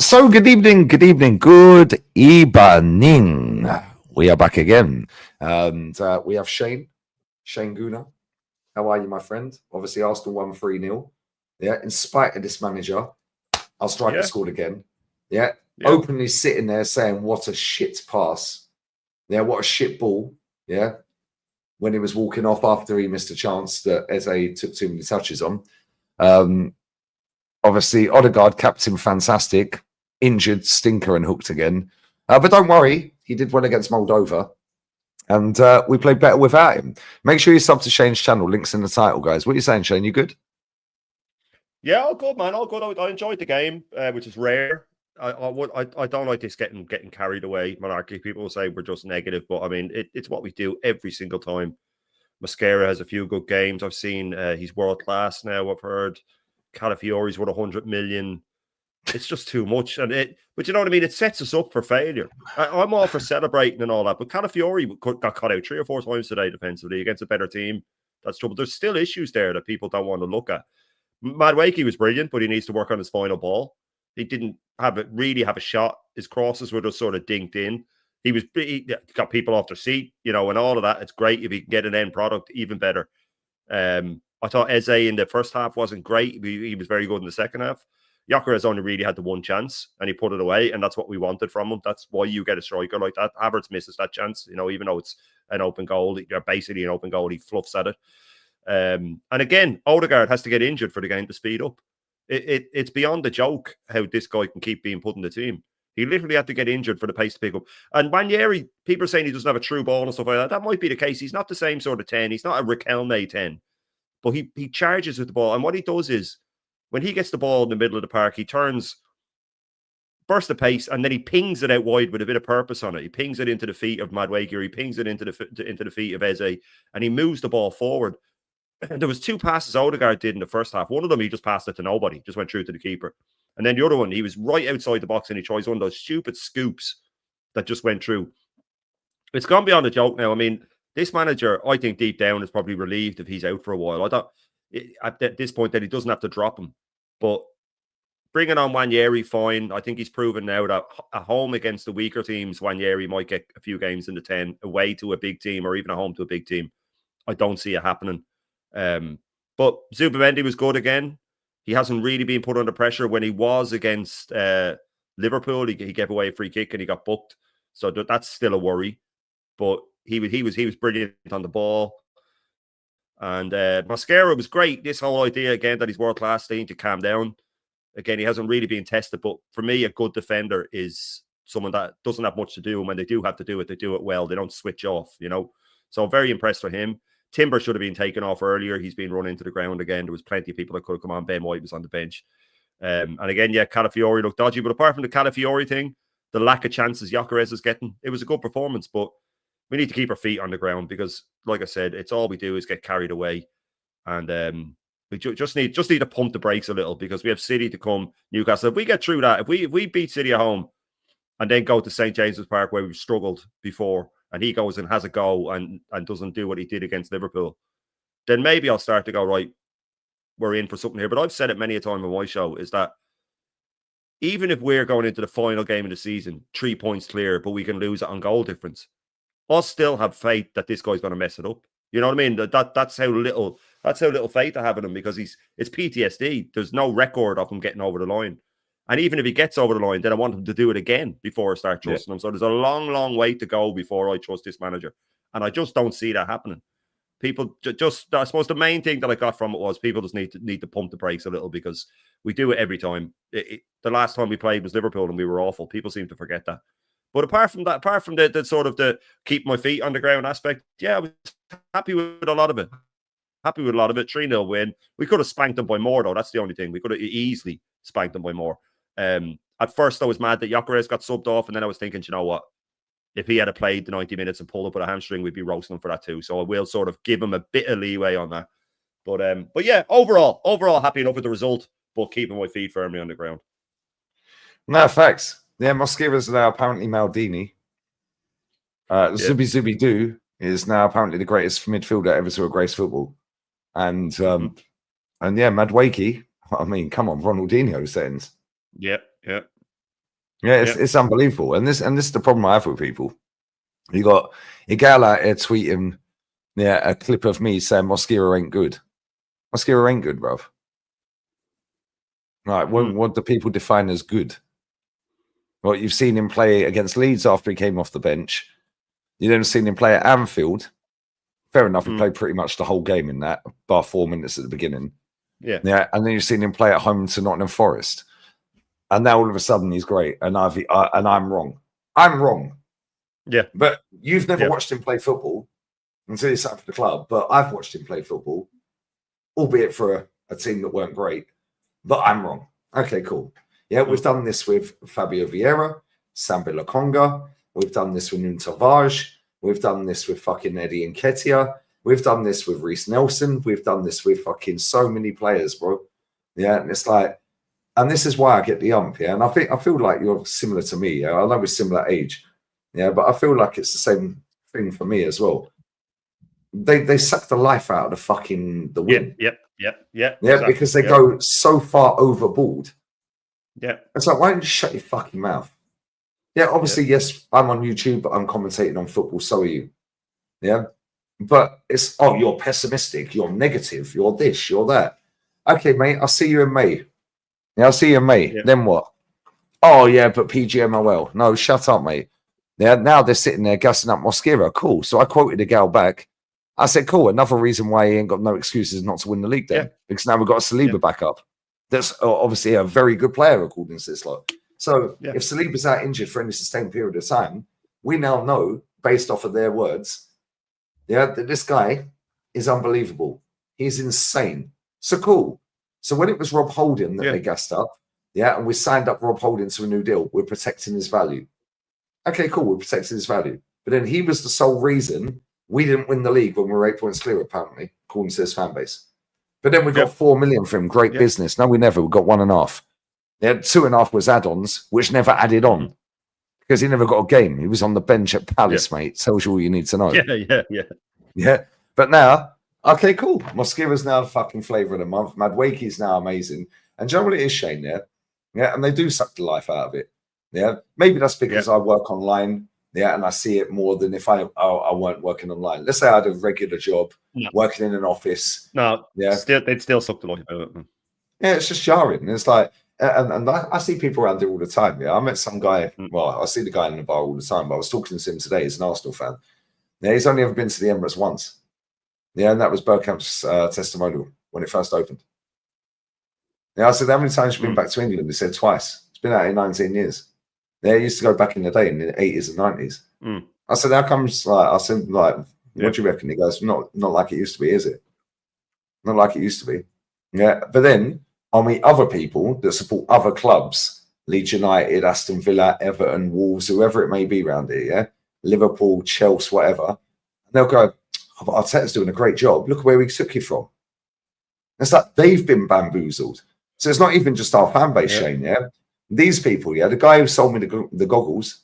So good evening, good evening, good evening. We are back again. And we have Shane Guna. How are you, my friend? Obviously, Arsenal won 3-0. Yeah, in spite of this manager, our striker scored again. Yeah, openly sitting there saying, what a shit pass. Yeah, what a shit ball. Yeah, when he was walking off after he missed a chance that Eze took too many touches on. Obviously, Odegaard, captain, fantastic. Injured, stinker, and hooked again. But don't worry, he did well against Moldova. And we played better without him. Make sure you sub to Shane's channel. Links in the title, guys. What are you saying, Shane? You good? Yeah, all good, man. All good. I enjoyed the game, which is rare. I don't like this getting carried away. Monarchy people will say we're just negative, but I mean it's what we do every single time. Mascara has a few good games. I've seen he's world class now. I've heard Calafiori's worth 100 million. It's just too much, but you know what I mean. It sets us up for failure. I'm all for celebrating and all that, but Calafiori got cut out 3 or 4 times today defensively against a better team. That's trouble. There's still issues there that people don't want to look at. Madueke was brilliant, but he needs to work on his final ball. He didn't really have a shot. His crosses were just sort of dinked in. He got people off their seat, you know, and all of that. It's great if he can get an end product, even better. I thought Eze in the first half wasn't great. He was very good in the second half. Gyökeres only really had the one chance, and he put it away, and that's what we wanted from him. That's why you get a striker like that. Havertz misses that chance, you know, even though it's an open goal, basically an open goal, he fluffs at it. And again, Odegaard has to get injured for the game to speed up. It's beyond a joke how this guy can keep being put in the team. He literally had to get injured for the pace to pick up. And Ranieri, people are saying he doesn't have a true ball and stuff like that. That might be the case. He's not the same sort of 10. He's not a Riquelme 10. But he charges with the ball. And what he does is, when he gets the ball in the middle of the park, he turns, bursts the pace, and then he pings it out wide with a bit of purpose on it. He pings it into the feet of Madueke, or he pings it into the feet of Eze, and he moves the ball forward. There was 2 passes Odegaard did in the first half. One of them, he just passed it to nobody, just went through to the keeper. And then the other one, he was right outside the box, and he tries one of those stupid scoops that just went through. It's gone beyond a joke now. I mean, this manager, I think deep down, is probably relieved if he's out for a while. I don't, at this point, that he doesn't have to drop him. But bringing on Ranieri, fine. I think he's proven now that at home against the weaker teams, Ranieri might get a few games in the 10. Away to a big team, or even at home to a big team, I don't see it happening. But Zubimendi was good again. He hasn't really been put under pressure. When he was against Liverpool, he gave away a free kick and he got booked. So that's still a worry. But he was brilliant on the ball. And Mascara was great. This whole idea again that he's world class, they need to calm down. Again, he hasn't really been tested. But for me, a good defender is someone that doesn't have much to do. And when they do have to do it, they do it well. They don't switch off, you know. So I'm very impressed with him. Timber should have been taken off earlier. He's been run into the ground again. There was plenty of people that could have come on. Ben White was on the bench. And again, yeah, Calafiori looked dodgy. But apart from the Calafiori thing, the lack of chances Gyökeres is getting, it was a good performance. But we need to keep our feet on the ground because, like I said, it's all we do is get carried away. And we just need to pump the brakes a little because we have City to come, Newcastle. If we get through that, if we beat City at home and then go to St. James's Park where we've struggled before, and he goes and has a go and doesn't do what he did against Liverpool, then maybe I'll start to go, right, we're in for something here. But I've said it many a time on my show, is that even if we're going into the final game of the season, 3 points clear, but we can lose it on goal difference, I'll still have faith that this guy's going to mess it up. You know what I mean? That's how little faith I have in him, because it's PTSD. There's no record of him getting over the line. And even if he gets over the line, then I want him to do it again before I start trusting him. So there's a long, long way to go before I trust this manager. And I just don't see that happening. People just, I suppose the main thing that I got from it was people just need to pump the brakes a little, because we do it every time. The last time we played was Liverpool and we were awful. People seem to forget that. But apart from that, apart from the sort of the keep my feet on the ground aspect, yeah, I was happy with a lot of it. 3-0 win. We could have spanked them by more, though. That's the only thing. We could have easily spanked them by more. At first, I was mad that Gyökeres got subbed off, and then I was thinking, you know what? If he had played the 90 minutes and pulled up with a hamstring, we'd be roasting him for that too. So I will sort of give him a bit of leeway on that. But yeah, overall happy enough with the result, but keeping my feet firmly on the ground. No, facts. Yeah, Mosquera's now apparently Maldini. Zubi Doo is now apparently the greatest midfielder ever to grace football. And yeah, Madueke, I mean, come on, Ronaldinho sends. Yeah. Yeah, it's unbelievable. And this is the problem I have with people. You got a gal out here tweeting a clip of me saying Mosquera ain't good. Mosquera ain't good, bruv. Right, what do people define as good? Well, you've seen him play against Leeds after he came off the bench. You then seen him play at Anfield. Fair enough, he played pretty much the whole game in that, bar 4 minutes at the beginning. Yeah. And then you've seen him play at home to Nottingham Forest. And now all of a sudden he's great. And I'm wrong. I'm wrong. Yeah. But you've never watched him play football until he signed for the club. But I've watched him play football, albeit for a team that weren't great. But I'm wrong. Okay, cool. Yeah, we've done this with Fabio Vieira, Sambi Lokonga. We've done this with Nuno Tavares. We've done this with fucking Eddie Nketiah. We've done this with Reece Nelson. We've done this with fucking so many players, bro. Yeah, and it's like, and this is why I get the ump, yeah. And I feel like you're similar to me, yeah. I know we're similar age, yeah, but I feel like it's the same thing for me as well. They suck the life out of the win. Yeah, exactly. Because they go so far overboard. Yeah. It's like, why don't you shut your fucking mouth? Yeah, obviously, yes, I'm on YouTube, but I'm commentating on football, so are you. Yeah. But it's, oh, you're pessimistic, you're negative, you're this, you're that. Okay, mate, I'll see you in May. Yeah, I'll see you in May. Yeah. Then what? Oh, yeah, but PGMOL. No, shut up, mate. Yeah, now they're sitting there gassing up Mosquera. Cool. So I quoted a gal back. I said, cool, another reason why he ain't got no excuses not to win the league then. Yeah. Because now we've got a Saliba back up. That's obviously a very good player, according to this lot. So if Saliba's out injured for any sustained period of time, we now know, based off of their words, that this guy is unbelievable. He's insane. So cool. So when it was Rob Holding that they gassed up, and we signed up Rob Holding to a new deal, we're protecting his value. Okay, cool, we're protecting his value. But then he was the sole reason we didn't win the league when we were 8 points clear, apparently, according to his fan base. But then we got 4 million for him. Great business. No, we never. We got 1.5. Yeah, 2.5 was add-ons, which never added on because he never got a game. He was on the bench at Palace, mate. Tells you all you need to know. Yeah. But now, okay, cool. Mosquera's now the fucking flavour of the month. Madueke's now amazing. And do you know what it is, Shane? Yeah, and they do suck the life out of it. Yeah, maybe that's because I work online. Yeah, and I see it more than if I weren't working online. Let's say I had a regular job, working in an office. No, they'd still suck the life out of it. Yeah, it's just jarring. It's like, and I see people around there all the time. Yeah, I met some guy. Well, I see the guy in the bar all the time. But I was talking to him today. He's an Arsenal fan. Yeah, he's only ever been to the Emirates once. Yeah, and that was Bergkamp's testimonial when it first opened. Yeah, I said, how many times have you been back to England? He said twice. It's been out here 19 years. Yeah, he used to go back in the day in the 80s and 90s. I said, how comes? I said, what do you reckon? He goes, not like it used to be, is it? Not like it used to be. Yeah, but then I meet other people that support other clubs, Leeds United, Aston Villa, Everton, Wolves, whoever it may be around here, yeah? Liverpool, Chelsea, whatever. And they'll go, oh, but Arteta's doing a great job. Look where we took you from. It's like they've been bamboozled. So it's not even just our fan base, Shane, yeah? These people, the guy who sold me the goggles,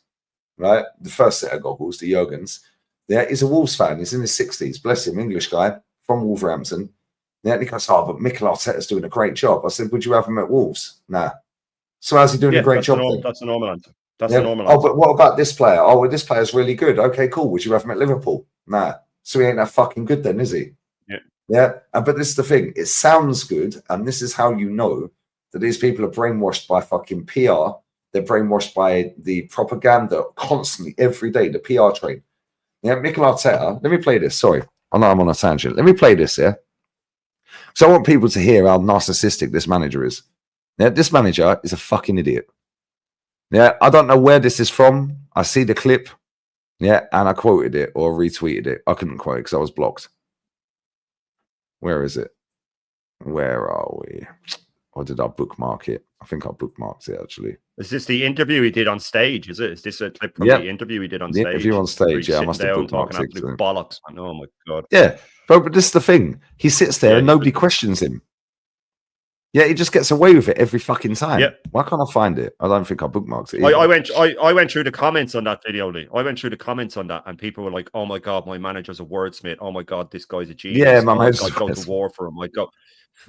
right? The first set of goggles, the Jurgens, he's a Wolves fan. He's in his 60s. Bless him, English guy from Wolverhampton. Yeah, and he goes, oh, but Mikel Arteta's doing a great job. I said, would you have him at Wolves? Nah. So how's he doing a great job? That's a normal answer. That's a normal answer. Oh, but what about this player? Oh, well, this player's really good. Okay, cool. Would you have him at Liverpool? Nah. So he ain't that fucking good then, is he? Yeah. But this is the thing. It sounds good, and this is how you know that these people are brainwashed by fucking PR. They're brainwashed by the propaganda constantly, every day, the PR train. Yeah, Mikel Arteta, let me play this. Sorry, I know I'm on a tangent. Let me play this, yeah? So I want people to hear how narcissistic this manager is. Yeah, this manager is a fucking idiot. Yeah, I don't know where this is from. I see the clip, yeah, and I quoted it or retweeted it. I couldn't quote it because I was blocked. Where is it? Where are we? Or did I bookmark it? I think I bookmarked it, actually. Is this the interview he did on stage? Is it? Is this a clip from the interview he did on stage? The interview on stage, yeah. I must have bookmarked it. Bollocks, man. Oh, my God. Yeah, but this is the thing. He sits there and nobody questions him. Yeah, he just gets away with it every fucking time. Yeah. Why can't I find it? I don't think I bookmarked it. I went through the comments on that video, Lee. I went through the comments on that, and people were like, "Oh my God, my manager's a wordsmith. Oh my God, this guy's a genius. Yeah, my I'd go to war for him. I'd go."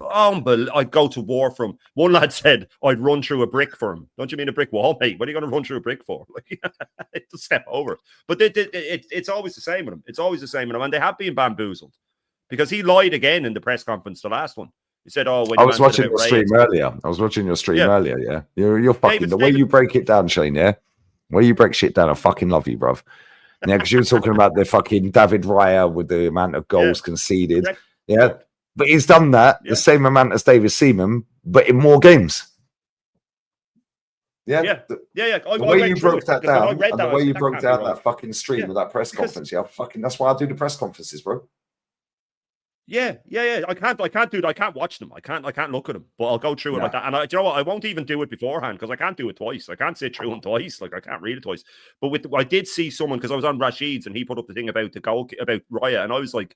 I'd go to war for him. One lad said, I'd run through a brick for him. Don't you mean a brick wall, mate? What are you going to run through a brick for? Like, just step over it. But it's always the same with him. It's always the same with him. And they have been bamboozled because he lied again in the press conference, the last one. He said, when I was watching your stream earlier. I was watching your stream earlier, yeah. You're fucking, way you break it down, Shane, yeah? The way you break shit down, I fucking love you, bruv. Yeah, because you were talking about the fucking David Raya with the amount of goals conceded. Yeah. But he's done that the same amount as David Seaman, but in more games. Yeah. The way you broke that down, and the way you broke down that fucking stream of that press conference, that's why I do the press conferences, bro. Yeah. I can't do it. I can't watch them. I can't look at them. But I'll go through it like that. And you know what? I won't even do it beforehand because I can't do it twice. I can't sit through them twice. Like I can't read it twice. But I did see someone because I was on Rashid's and he put up the thing about the goal about Raya, and I was like,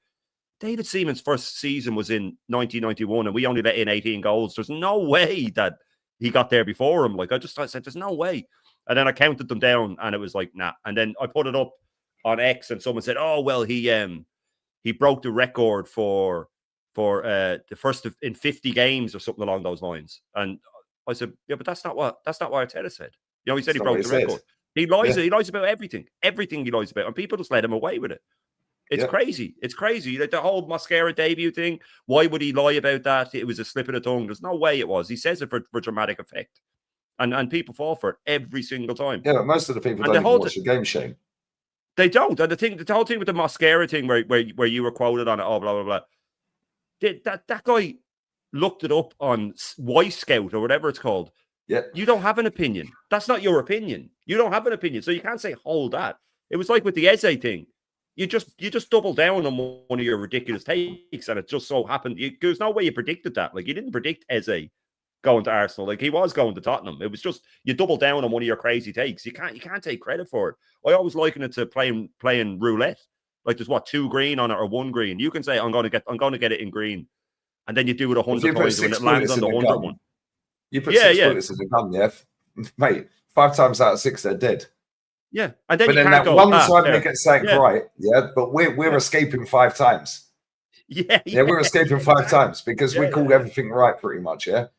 David Seaman's first season was in 1991, and we only let in 18 goals. There's no way that he got there before him. Like I said, there's no way. And then I counted them down, and it was like, nah. And then I put it up on X, and someone said, "Oh well, he broke the record for the first in 50 games or something along those lines." And I said, "Yeah, but that's not what Arteta said. You know, he said he broke the record. He lies. He lies about everything. Everything he lies about, and people just let him away with it. It's crazy. It's crazy. Like the whole Mascara debut thing. Why would he lie about that? It was a slip of the tongue. There's no way it was. He says it for dramatic effect, and people fall for it every single time. Yeah, but most of the people don't even watch the game, Shane. They don't. And the whole thing with the Mascara thing, where you were quoted on it, blah blah blah. That guy looked it up on Y Scout or whatever it's called. Yeah, you don't have an opinion. That's not your opinion. You don't have an opinion, so you can't say hold that. It was like with the Eze thing. You just double down on one of your ridiculous takes, and it just so happened. There's no way you predicted that. Like you didn't predict Eze going to Arsenal. Like he was going to Tottenham. It was just you double down on one of your crazy takes. You can't take credit for it. I always liken it to playing roulette. Like there's 2 green on it or 1 green. You can say I'm going to get it in green, and then you do it 100 times when it lands on the 100 one. You put 6 bullets in the gun, mate. 5 times out of 6 they're dead. Yeah, and then but you then can't that go, one time they get something right, but we're Yeah. escaping 5 times. Yeah, we're escaping 5 times because we call everything right pretty much, Like,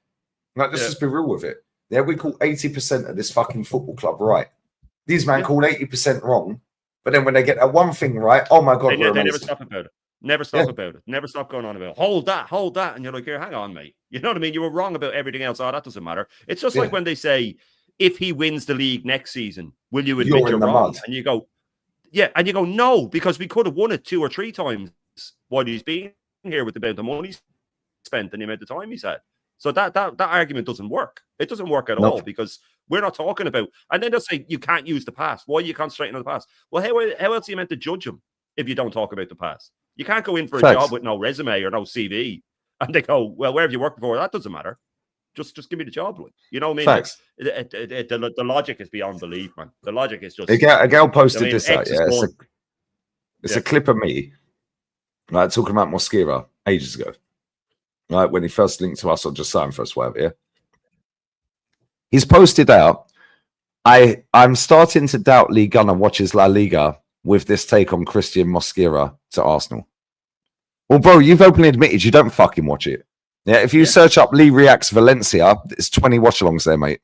let's just be real with it. Yeah, we call 80% of this fucking football club right. These men call 80% wrong, but then when they get that one thing right, oh my God, they never stop about it. Never stop about it. Never stop going on about it. Hold that. And you're like, here, hang on, mate. You know what I mean? You were wrong about everything else. Oh, that doesn't matter. It's just like when they say, if he wins the league next season, will you admit you're wrong? And you go, no, because we could have won it 2 or 3 times while he's been here with the amount of money spent and the amount of time he's had. So that argument doesn't work. It doesn't work at all because we're not talking about. And then they'll say you can't use the past. Why are you concentrating on the past? Well, how else are you meant to judge him if you don't talk about the past? You can't go in for a job with no resume or no CV, and they go, well, where have you worked before? That doesn't matter. Just give me the job. You know what I mean? Facts. The logic is beyond belief, man. The logic is just. A gal posted this out. Yeah, it's a clip of me, like talking about Mosquera ages ago, right when he first linked to us or just signed for us, whatever. Yeah, he's posted out. I'm starting to doubt Lee Gunner watches La Liga with this take on Christian Mosquera to Arsenal. Well, bro, you've openly admitted you don't fucking watch it. Yeah, if you search up Lee Reacts Valencia, there's 20 watch-alongs there, mate.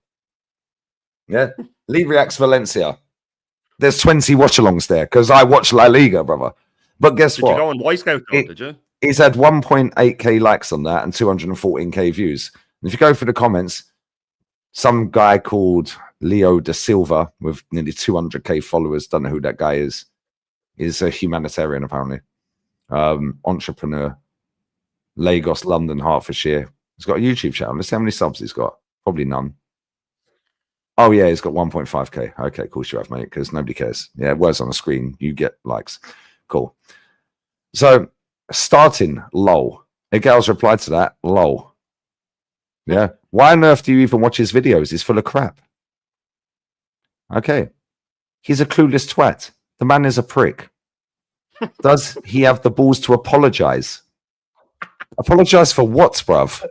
Yeah, Lee Reacts Valencia. There's 20 watch-alongs there because I watch La Liga, brother. But guess what? Did you go on Y Scout, did you? He's had 1.8k likes on that and 214k views. And if you go through the comments, some guy called Leo da Silva with nearly 200k followers, don't know who that guy is a humanitarian, apparently. Entrepreneur. Lagos, London, Hertfordshire. He's got a YouTube channel. Let's see how many subs he's got. Probably none. Oh, yeah, he's got 1.5k. Okay, of course you have, mate, because nobody cares. Yeah, words on the screen. You get likes. Cool. So, starting lol. A girl's replied to that, lol. Yeah. Why on earth do you even watch his videos? He's full of crap. Okay. He's a clueless twat. The man is a prick. Does he have the balls to apologize? Apologize for what, bruv?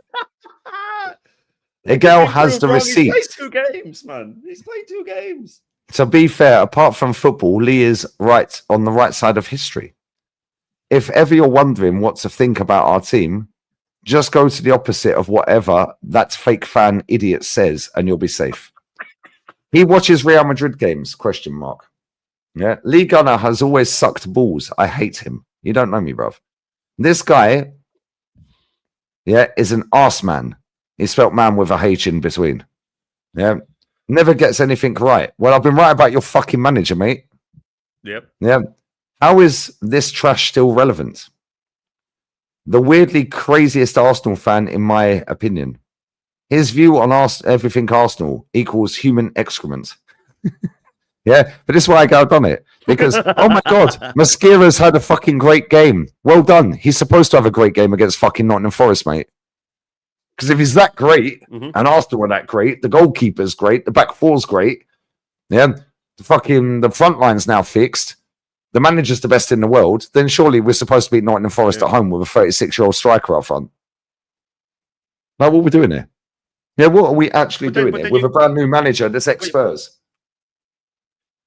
Egel has the receipt. He's played 2 games, man. He's played 2 games. To be fair, apart from football, Lee is right on the right side of history. If ever you're wondering what to think about our team, Just go to the opposite of whatever that fake fan idiot says, and you'll be safe. He watches Real Madrid games, ? Yeah. Lee Gunner has always sucked balls. I hate him. You don't know me, bruv. This guy, yeah, is an arse man. He spelt man with a H in between. Yeah. Never gets anything right. Well, I've been right about your fucking manager, mate. Yep. Yeah. How is this trash still relevant? The weirdly craziest Arsenal fan, in my opinion. His view on everything Arsenal equals human excrement. Yeah, but this is why I got on it. Because, oh my God, Mosquera's had a fucking great game. Well done. He's supposed to have a great game against fucking Nottingham Forest, mate. Because if he's that great, and Arsenal were that great, the goalkeeper's great, the back four's great, yeah, the front line's now fixed, the manager's the best in the world, then surely we're supposed to beat Nottingham Forest at home with a 36-year-old striker up front. Like, what are we doing here? Yeah, what are we actually doing here with a brand new manager that's ex-Spurs?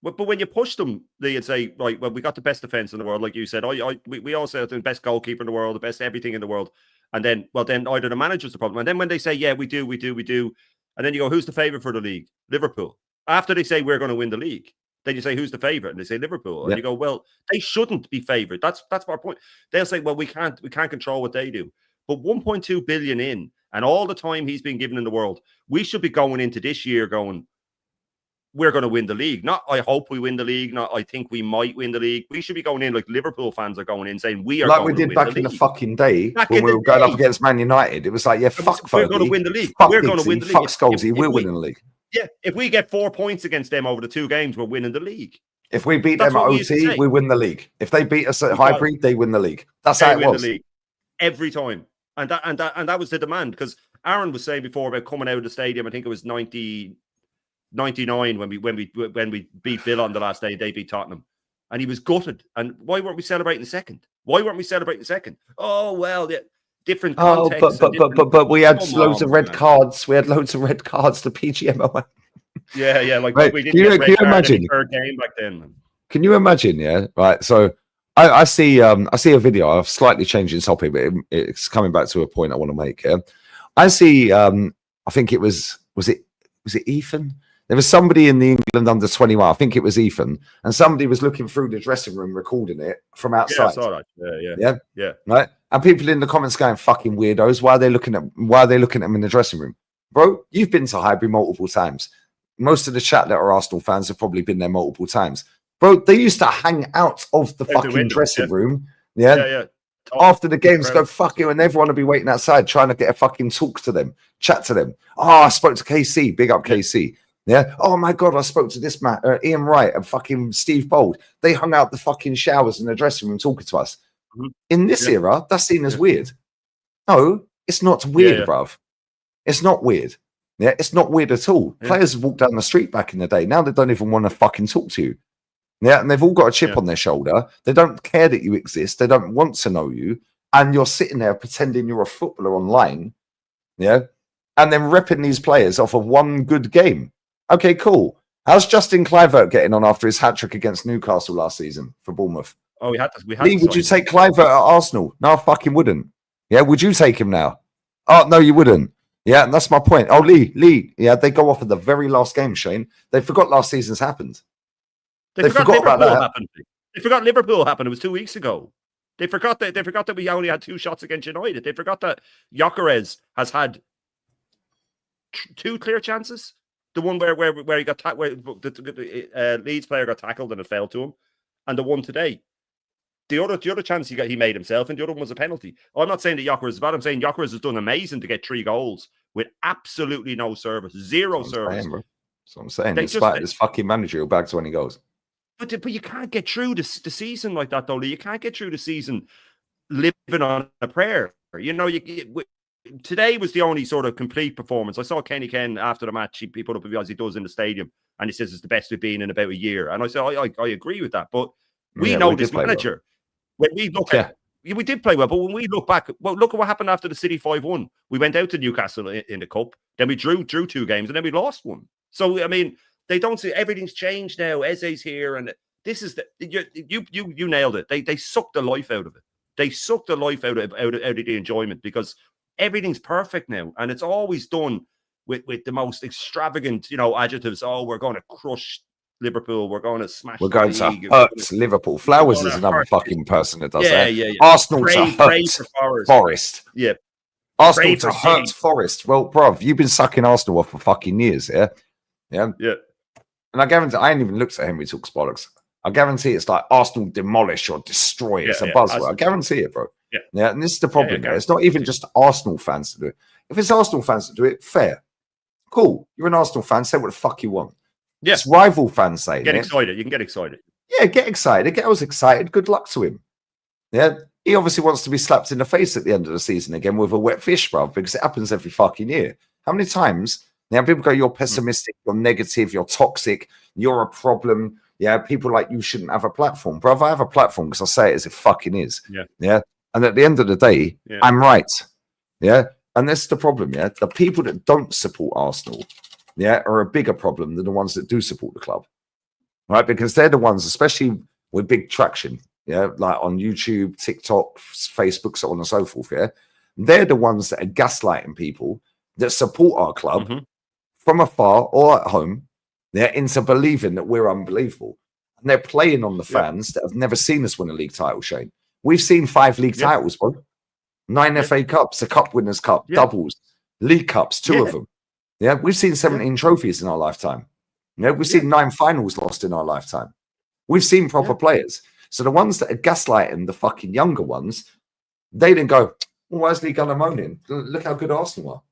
But when you push them, they'd say, right, well, we got the best defense in the world, like you said. We all say the best goalkeeper in the world, the best everything in the world. And then, well, then either the manager's the problem. And then when they say, yeah, we do. And then you go, who's the favourite for the league? Liverpool. After they say we're going to win the league, then you say, who's the favourite? And they say Liverpool. And you go, well, they shouldn't be favourite. That's our point. They'll say, well, we can't control what they do. But 1.2 billion in, and all the time he's been given in the world, we should be going into this year going, we're going to win the league. Not, I hope we win the league. Not, I think we might win the league. We should be going in like Liverpool fans are going in saying we are like going we did to win back the in league. the fucking day Back when we were going up against Man United. It was like, yeah, fuck we're going to win the league. We're going to win the league. Fuck Scholesy, we're winning the league. Yeah, if we get 4 points against them over the 2 games, we're winning the league. If we beat them at OT, we win the league. If they beat us at Highbury, they win the league. That's how it was. The league every time, and that was the demand. Because Aaron was saying before about coming out of the stadium. I think it was 99 when we beat Villa on the last day. They beat Tottenham, and he was gutted. And why weren't we celebrating second? Oh well, yeah, different context. But we had loads of red cards. We had loads of red cards to PGMO. Yeah, like right. we didn't. Can you imagine? Third game back then, man. Can you imagine? Yeah, right. So I see a video. I've slightly changed the topic, but it's coming back to a point I want to make. Yeah, I see. I think it was it Ethan? There was somebody in the England under 21. I think it was Ethan, and somebody was looking through the dressing room recording it from outside. Yeah, I saw that. Yeah. Right, and people in the comments going, "Fucking weirdos! Why are they looking at them in the dressing room, bro? You've been to Highbury multiple times. Most of the chat that are Arsenal fans have probably been there multiple times, bro. They used to hang out of the fucking dressing room, yeah. After the games, go fuck you, and everyone will be waiting outside trying to get a fucking talk to them, chat to them. Oh, I spoke to KC. Big up KC. Yeah. Oh my God, I spoke to this man, Ian Wright and fucking Steve Bold. They hung out the fucking showers in the dressing room talking to us. In this era, that's seen as weird. No, it's not weird, bruv. It's not weird. Yeah, it's not weird at all. Players walked down the street back in the day. Now they don't even want to fucking talk to you. Yeah, and they've all got a chip on their shoulder. They don't care that you exist. They don't want to know you. And you're sitting there pretending you're a footballer online. Yeah. And then repping these players off of one good game. Okay, cool. How's Justin Kluivert getting on after his hat-trick against Newcastle last season for Bournemouth? Oh, we had Lee, would you take Kluivert at Arsenal? No, I fucking wouldn't. Yeah, would you take him now? Oh, no, you wouldn't. Yeah, and that's my point. Oh, Lee. Yeah, they go off at the very last game, Shane. They forgot last season's happened. They forgot about that. Happened. They forgot Liverpool happened. It was 2 weeks ago. They forgot that we only had 2 shots against United. They forgot that Gyökeres has had 2 clear chances. The one where he got where the Leeds player got tackled and it fell to him, and the one today. The other chance he made himself, and the other one was a penalty. I'm not saying that Gyökeres is bad. I'm saying Gyökeres has done amazing to get 3 goals with absolutely no service, zero service. That's what I'm saying. Despite this fucking managerial bag 20 goals. But you can't get through the season like that, though. You can't get through the season living on a prayer. You know, today was the only sort of complete performance. I saw Kenny Ken after the match. He put up a video as he does in the stadium, and he says it's the best we've been in about a year. And I said, I agree with that. But we know this manager. When we look at we did play well, but when we look back, well, look at what happened after the City 5-1. We went out to Newcastle in the Cup, then we drew 2 games, and then we lost 1. So I mean, they don't see everything's changed now. Eze's here, and this is you nailed it. They sucked the life out of it. They sucked the life out of the enjoyment because everything's perfect now, and it's always done with the most extravagant, adjectives. Oh, we're going to crush Liverpool. We're going to smash. We're going the to league. hurt Liverpool. Flowers is another fucking person that does that. Yeah. Arsenal to Pray hurt for Forest. Yeah. Arsenal Pray to for hurt City. Forest. Well, bruv, you've been sucking Arsenal off for fucking years, yeah? Yeah. And I guarantee, I ain't even looked at Henry Talks bollocks. I guarantee it's like Arsenal demolish or destroy. It's a buzzword. I guarantee it, bro. Yeah. And this is the problem. It's not even just Arsenal fans to do it. If it's Arsenal fans to do it, fair. Cool. You're an Arsenal fan. Say what the fuck you want. Yeah. It's rival fans saying Get excited. You can get excited. Yeah, get excited. Get us excited. Good luck to him. Yeah. He obviously wants to be slapped in the face at the end of the season again with a wet fish, bro, because it happens every fucking year. How many times now people go, you're pessimistic, you're negative, you're toxic, you're a problem. Yeah, people like you shouldn't have a platform. Bro, I have a platform because I say it as it fucking is. Yeah. And at the end of the day, I'm right. Yeah. And that's the problem. Yeah. The people that don't support Arsenal, are a bigger problem than the ones that do support the club. Right? Because they're the ones, especially with big traction, like on YouTube, TikTok, Facebook, so on and so forth. Yeah. They're the ones that are gaslighting people that support our club from afar or at home. They're into believing that we're unbelievable. And they're playing on the fans that have never seen us win a league title, Shane. We've seen 5 league titles, bro. 9 FA Cups, a Cup Winners' Cup, doubles, League Cups, 2 of them. Yeah, we've seen 17 trophies in our lifetime. We've seen 9 finals lost in our lifetime. We've seen proper players. So the ones that are gaslighting the fucking younger ones, they didn't go, well, why is Lee Gunner moaning? Look how good Arsenal are.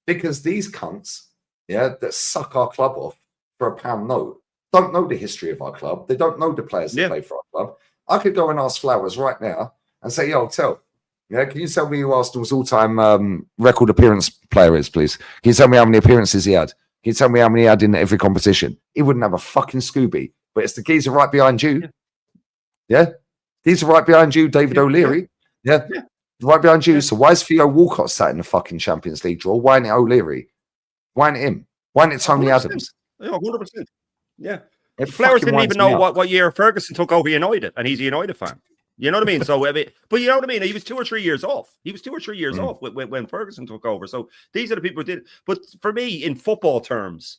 Because these cunts, that suck our club off for a pound note, don't know the history of our club. They don't know the players that play for our club. I could go and ask Flowers right now and say, yo, can you tell me who Arsenal's all-time record appearance player is, please? Can you tell me how many appearances he had? Can you tell me how many he had in every competition? He wouldn't have a fucking Scooby, but it's the geezer right behind you. Yeah? Geezer right behind you, David O'Leary. Yeah? Right behind you. So why is Theo Walcott sat in the fucking Champions League draw? Why ain't it O'Leary? Why ain't it him? Why ain't it Tony 100%. Adams? Yeah, 100%. Yeah. It Flowers didn't fucking even know winds me up. what year Ferguson took over United, and he's a United fan. You know what I mean? So, but you know what I mean? He was 2 or 3 years off. He was 2 or 3 years off when Ferguson took over. So these are the people who did it. But for me, in football terms,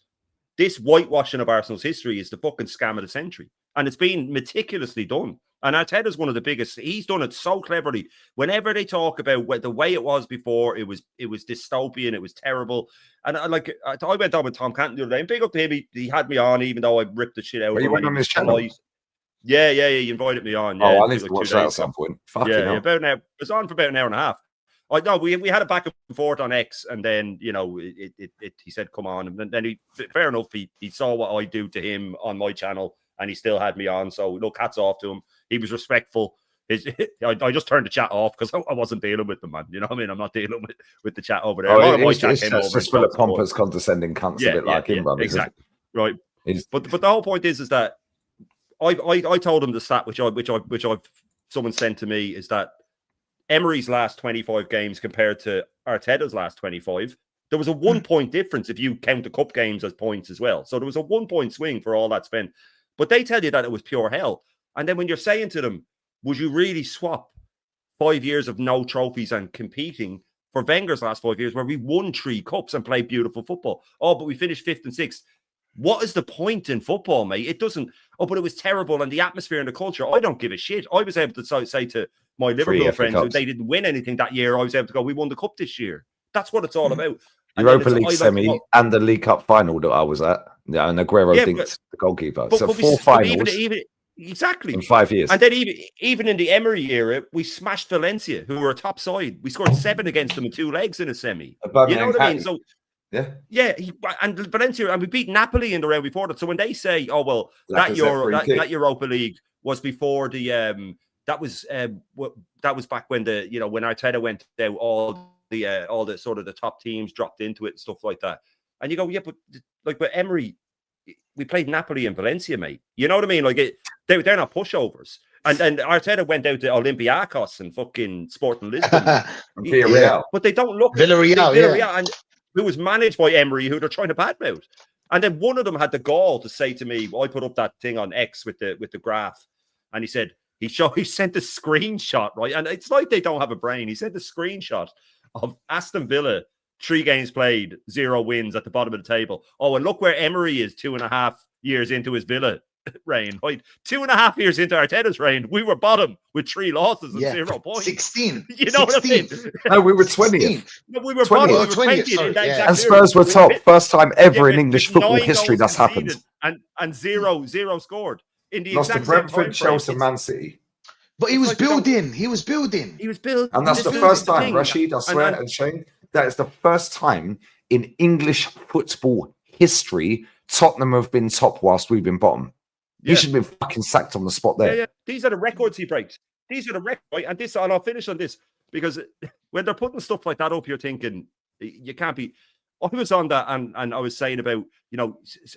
this whitewashing of Arsenal's history is the fucking scam of the century. And it's been meticulously done. And Arteta's one of the biggest. He's done it so cleverly. Whenever they talk about the way it was before, it was dystopian, it was terrible. And I went on with Tom Canton the other day, and big up to him. He had me on, even though I ripped the shit out. You went on his channel? Yeah. He invited me on. I need to watch that at some point. About an hour. It was on for about an hour and a half. I know we had a back and forth on X, and then he said, "Come on," and then he, fair enough, he saw what I do to him on my channel, and he still had me on. So look, hats off to him. He was respectful. I just turned the chat off because I wasn't dealing with the man. You know what I mean? I'm not dealing with the chat over there. It's just full of pompous, condescending cunts, a bit like him, brother. Exactly. Right. But the whole point is that I told him the stat which someone sent to me is that Emery's last 25 games compared to Arteta's last 25, there was a 1 point difference if you count the cup games as points as well. So there was a 1 point swing for all that spent. But they tell you that it was pure hell. And then when you're saying to them, would you really swap 5 years of no trophies and competing for Wenger's last 5 years where we won 3 cups and played beautiful football? Oh, but we finished 5th and 6th. What is the point in football, mate? It doesn't. Oh, but it was terrible, and the atmosphere and the culture. I don't give a shit. I was able to say to my Liverpool friends who they didn't win anything that year. I was able to go, we won the cup this year. That's what it's all about. Europa League semi and the League Cup final that I was at. Yeah, and Aguero dinked the goalkeeper. So 4 finals. Exactly. In 5 years. And then even in the Emery era, we smashed Valencia, who were a top side. We scored 7 against them in 2 legs in a semi. You know what I mean? So and Valencia, and we beat Napoli in the round before that. So when they say, "Oh well, that Europa League was before the that was back when when Arteta went out, all the sort of the top teams dropped into it and stuff like that," and you go, "Yeah, but Emery, we played Napoli and Valencia, mate. You know what I mean? Like they're not pushovers." And Arteta went out to Olympiacos and fucking Sporting Lisbon, but they don't look Villarreal, and who was managed by Emery, who they're trying to badmouth. And then one of them had the gall to say to me, I put up that thing on X with the graph, and he said he sent a screenshot, right? And it's like they don't have a brain. He sent a screenshot of Aston Villa, 3 games played, 0 wins at the bottom of the table. Oh, and look where Emery is 2.5 years into his Villa reign. Right? 2.5 years into Arteta's reign, we were bottom with 3 losses and 0 points. 16. You know 16th. What I mean? No, we were 20th. No, we were bottom. We were 20th. In that exact and Spurs were top. First time ever in English football 9 history that's happened. And zero scored. In the lost to exact same Brentford, time Chelsea, Man City. But he was building. He was building. And that's the first time, Rashid, I swear, and Shane, that is the first time in English football history Tottenham have been top whilst we've been bottom. He should have been fucking sacked on the spot there. Yeah. These are the records he breaks. These are the records. Right? And I'll finish on this, because when they're putting stuff like that up, you're thinking, you can't be. I was on that, and I was saying about,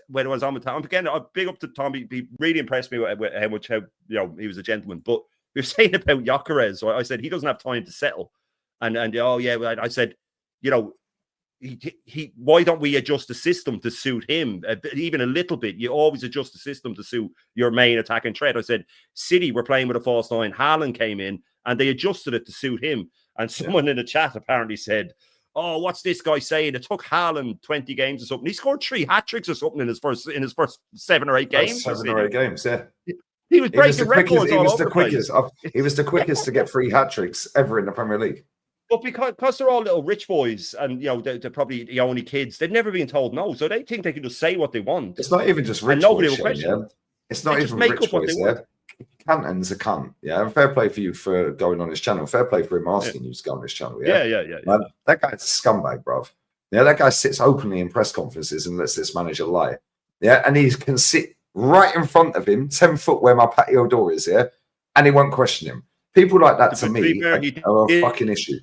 when I was on with Tom, again, big up to Tom. He really impressed me with how much, he was a gentleman. But we were saying about Gyökeres, so I said he doesn't have time to settle. And I said, he why don't we adjust the system to suit him even a little bit? You always adjust the system to suit your main attacking threat. I said City were playing with a false 9. Haaland came in and they adjusted it to suit him. And someone in the chat apparently said, "Oh, what's this guy saying? It took Haaland 20 games or something. He scored 3 hat-tricks or something in his first 7 or 8 games. 7 or 8 games, yeah. He was breaking records all over the place. He was the quickest to get 3 hat-tricks ever in the Premier League. But because they're all little rich boys, and they're probably the only kids, they've never been told no, so they think they can just say what they want. It's not even just rich nobody boys. Will question. Yeah? It's not even rich boys. Yeah, Canton's a cunt. Yeah, and fair play for you for going on his channel. Fair play for him asking you to go on his channel. Yeah. Man, that guy's a scumbag, bruv. Yeah, that guy sits openly in press conferences and lets this manager lie. Yeah, and he can sit right in front of him, 10 foot where my patio door is. Yeah, and he won't question him. People like that to me are a fucking issue.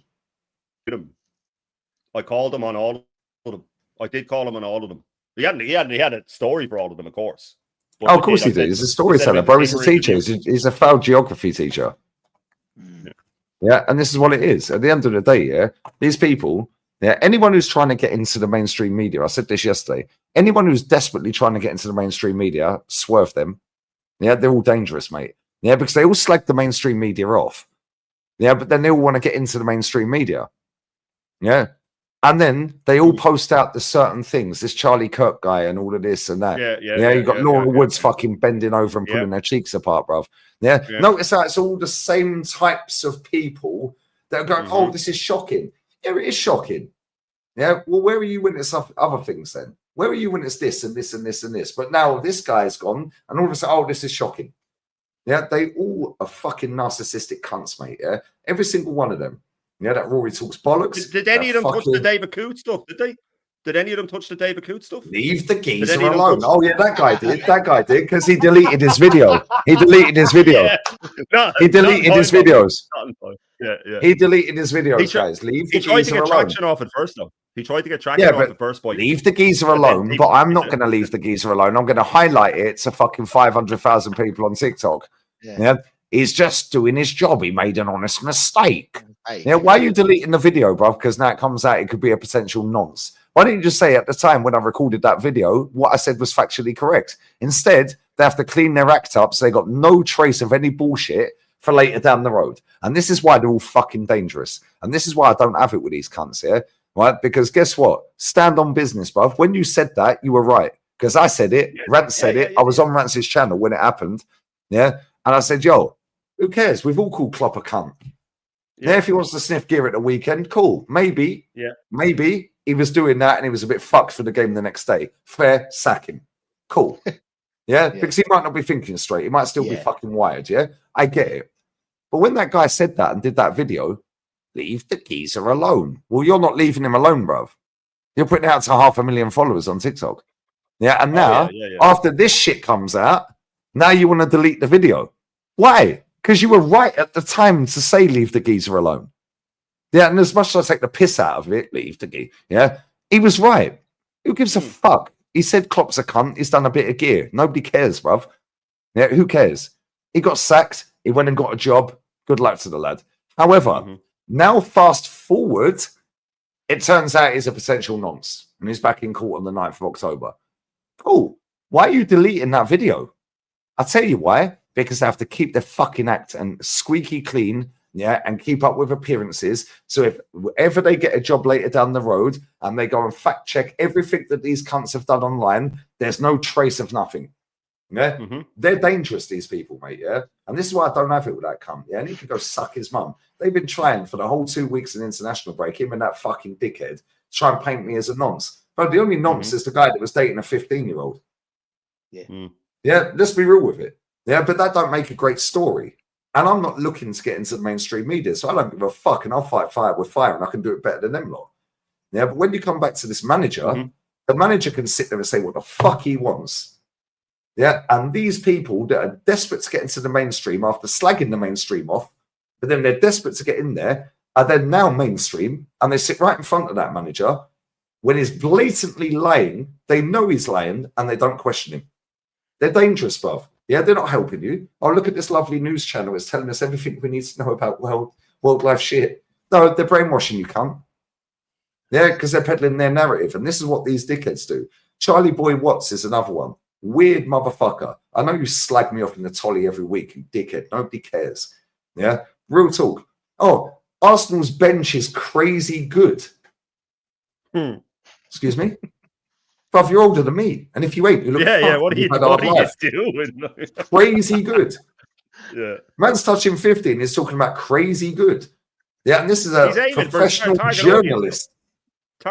I called him on all of them. I did call him on all of them. He had a story for all of them, of course. Of course he did. He's a storyteller, bro. He's a teacher. He's a failed geography teacher. Yeah, and this is what it is. At the end of the day, these people, anyone who's trying to get into the mainstream media, I said this yesterday, anyone who's desperately trying to get into the mainstream media, swerve them. Yeah, they're all dangerous, mate. Yeah, because they all slag the mainstream media off. Yeah, but then they all want to get into the mainstream media. Yeah. And then they all post out the certain things, this Charlie Kirk guy and all of this and that. Yeah, you've got Laura Woods fucking bending over and pulling their cheeks apart, bruv. Yeah. Notice that it's all the same types of people that are going, oh, this is shocking. Yeah, it is shocking. Yeah. Well, where are you when it's other things then? Where are you when it's this and this and this and this? But now this guy's gone and all of a sudden, oh, this is shocking. Yeah. They all are fucking narcissistic cunts, mate. Yeah. Every single one of them. Yeah, that Rory talks bollocks. Did any of them touch the David Coote stuff? Did they? Did any of them touch the David Coote stuff? Leave the geezer alone. Oh yeah, that guy did. That guy did because he deleted his video. He deleted his video. He deleted his videos. Yeah. He deleted his videos, guys. Leave the geezer alone. He tried to get traction off at first, though. He tried to get traction off at first, boy. Leave the geezer alone. But I'm not going to leave the geezer alone. I'm going to highlight it to fucking 500,000 people on TikTok. Yeah. He's just doing his job. He made an honest mistake. Yeah, why are you deleting the video, bro? Because now it comes out, it could be a potential nonce. Why didn't you just say at the time when I recorded that video, what I said was factually correct? Instead, they have to clean their act up so they got no trace of any bullshit for later down the road. And this is why they're all fucking dangerous. And this is why I don't have it with these cunts here, right? Because guess what? Stand on business, bro. When you said that, you were right. Because I said it, Rance said it. I was on Rance's channel when it happened. Yeah. And I said, yo, who cares? We've all called Klopp a cunt. Yeah, if he wants to sniff gear at the weekend, cool. Maybe. Yeah. Maybe he was doing that and he was a bit fucked for the game the next day. Fair, sack him. Cool. Yeah, because he might not be thinking straight. He might still be fucking wired. Yeah, I get it. But when that guy said that and did that video, leave the geezer alone. Well, you're not leaving him alone, bruv. You're putting out to 500,000 followers on TikTok. Yeah, and now, after this shit comes out, now you want to delete the video. Why? Because you were right at the time to say leave the geezer alone. Yeah, and as much as I take the piss out of it, leave the geezer. Yeah, he was right. Who gives a fuck? He said Klopp's a cunt. He's done a bit of gear. Nobody cares, bruv. Yeah, who cares? He got sacked. He went and got a job. Good luck to the lad. However, now fast forward, it turns out he's a potential nonce. And he's back in court on the 9th of October. Cool. Why are you deleting that video? I'll tell you why. Because they have to keep their fucking act and squeaky clean yeah, and keep up with appearances. So if ever they get a job later down the road and they go and fact check everything that these cunts have done online, there's no trace of nothing. Yeah, they're dangerous, these people, mate. Yeah, and this is why I don't have it with that cunt. Yeah, and he can go suck his mum. They've been trying for the whole 2 weeks in international break, him and that fucking dickhead, to try and paint me as a nonce. But the only nonce is the guy that was dating a 15-year-old. Yeah. Yeah, let's be real with it. Yeah, but that don't make a great story. And I'm not looking to get into the mainstream media, so I don't give a fuck, and I'll fight fire with fire, and I can do it better than them lot. Yeah, but when you come back to this manager, the manager can sit there and say what the fuck he wants. Yeah, and these people that are desperate to get into the mainstream after slagging the mainstream off, but then they're desperate to get in there, are then now mainstream, and they sit right in front of that manager when he's blatantly lying. They know he's lying, and they don't question him. They're dangerous, bruv. Yeah, they're not helping you. Oh, look at this lovely news channel. It's telling us everything we need to know about world life shit. No, they're brainwashing you, cunt. Yeah, because they're peddling their narrative, and this is what these dickheads do. Charlie Boy Watts is another one. Weird motherfucker. I know you slag me off in the tolly every week, you dickhead. Nobody cares. Yeah? Real talk. Oh, Arsenal's bench is crazy good. Excuse me? Bruv, you're older than me. And if you ain't, you look what are you doing? Crazy good. Yeah. Man's touching 50 and he's talking about crazy good. Yeah, and this is a professional journalist.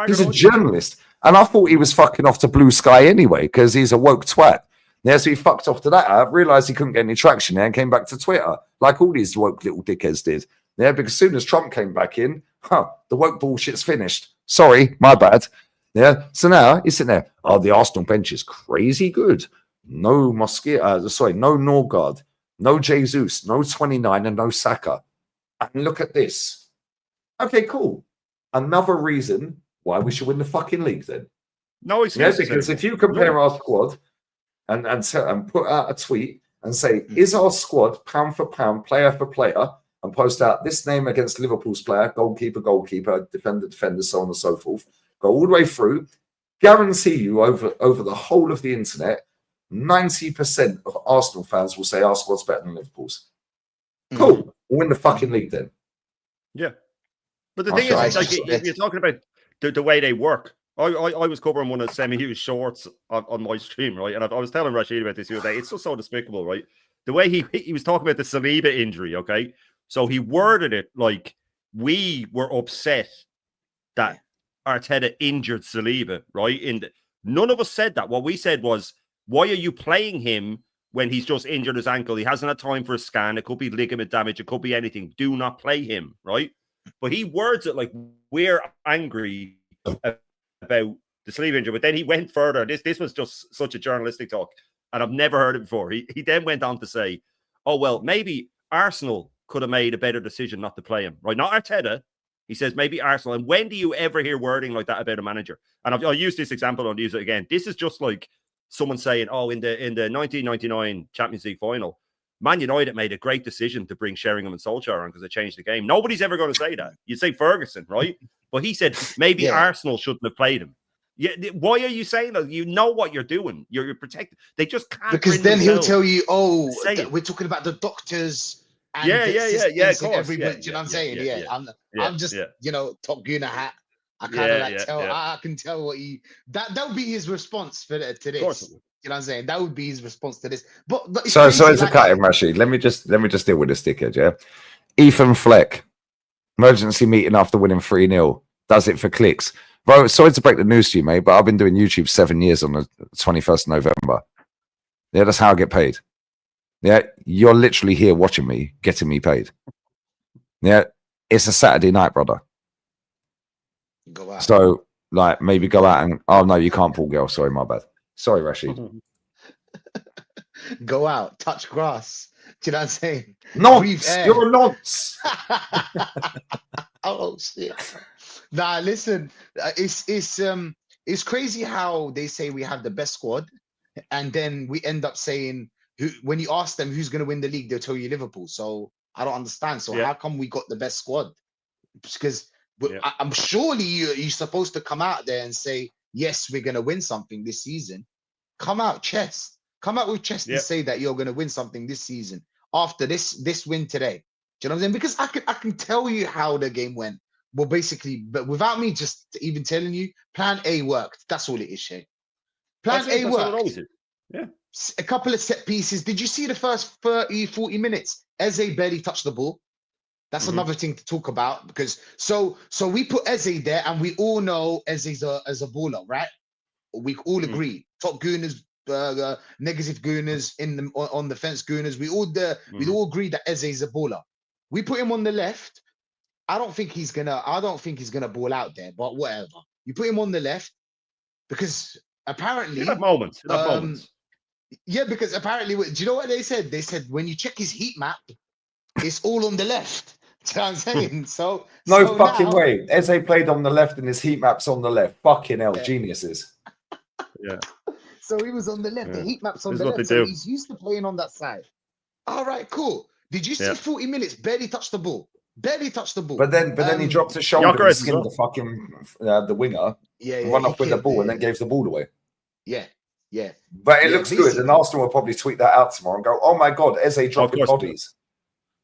He's a journalist. And I thought he was fucking off to Blue Sky anyway, because he's a woke twat. Yeah, so he fucked off to that. I realised he couldn't get any traction there and came back to Twitter, like all these woke little dickheads did. Yeah, because as soon as Trump came back in, the woke bullshit's finished. Sorry, my bad. Yeah, so now he's sitting there. Oh, the Arsenal bench is crazy good. No no Norgard, no Jesus, no 29, and no Saka. And look at this. Okay, cool. Another reason why we should win the fucking league then. No excuses. Yeah, because if you compare our squad and put out a tweet and say, is our squad pound for pound, player for player, and post out this name against Liverpool's player, goalkeeper, defender, so on and so forth, go all the way through, guarantee you over the whole of the internet, 90% of Arsenal fans will say our squad's better than Liverpool's. Cool. We'll win the fucking league then. Yeah. But the thing is, like, you're talking about the way they work. I was covering one of the semi-huge shorts on my stream, right? And I was telling Rashid about this the other day. It's just so despicable, right? The way he was talking about the Saliba injury, okay? So he worded it like we were upset that Arteta injured Saliba, right? None of us said that. What we said was, why are you playing him when he's just injured his ankle? He hasn't had time for a scan. It could be ligament damage. It could be anything. Do not play him, right? But he words it like we're angry about the Saliba injury. But then he went further. This was just such a journalistic talk, and I've never heard it before. He then went on to say, oh, well, maybe Arsenal could have made a better decision not to play him, right? Not Arteta. He says maybe Arsenal. And when do you ever hear wording like that about a manager? And I'll use this example, I'll use it again. This is just like someone saying, oh, in the 1999 Champions League final, Man United made a great decision to bring Sheringham and Solskjaer on because they changed the game. Nobody's ever going to say that. You'd say Ferguson, right? But he said maybe Arsenal shouldn't have played him. Yeah, why are you saying that? You know what you're doing. You're protected. They just can't. Because then he'll tell you, oh, we're talking about the doctors. And yeah. Of course. Everybody, you know what I'm saying? I'm just, Top Gunner hat. I kind of tell. I can tell what that would be his response to this. You know what I'm saying? That would be his response to this. But so it's a cut him, Rashid. Let me just deal with this dickhead. Yeah, Ethan Fleck, emergency meeting after winning 3-0. Does it for clicks. Bro, sorry to break the news to you, mate, but I've been doing YouTube 7 years on the 21st of November. Yeah, that's how I get paid. Yeah, you're literally here watching me, getting me paid. Yeah, it's a Saturday night, brother. Go out. So, like, maybe go out and, oh, no, you can't pull girl. Sorry, my bad. Sorry, Rashid. Go out, touch grass. Do you know what I'm saying? Nonce. You're a nonce. Oh, shit. Nah, listen, it's crazy how they say we have the best squad, and then we end up saying, when you ask them who's going to win the league, they'll tell you Liverpool. So I don't understand. So how come we got the best squad? Because I'm surely you're supposed to come out there and say, yes, we're going to win something this season. Come out with chest and say that you're going to win something this season after this win today. Do you know what I'm saying? Because I can tell you how the game went. Well, basically, but without me just even telling you, plan A worked. That's all it is, Shane. Plan A That's what it worked. always is. Yeah. A couple of set pieces. Did you see the first 30, 40 minutes? Eze barely touched the ball. That's another thing to talk about because so we put Eze there and we all know Eze's as a baller, right? We all agree. Top gooners, negative gooners on the fence gooners. We all agree that Eze's a baller. We put him on the left. I don't think he's gonna ball out there, but whatever. You put him on the left because apparently He'll have moments. Yeah, because apparently, do you know what they said? They said when you check his heat map, it's all on the left. Do you know what I'm saying? So no fucking way. Eze played on the left and his heat map's on the left. Fucking hell, geniuses. Yeah. So he was on the left. The heat map's on This the is what left. they So do. he's used to playing on that side. All right, cool. Did you see 40 minutes? Barely touched the ball. Barely touched the ball. But then he dropped his shoulder and Gyökeres skinned the fucking the winger. Yeah, run off with the ball and then gave the ball away. Yeah. But it looks good, and Arsenal will probably tweet that out tomorrow and go, "Oh my god, Eze dropping bodies."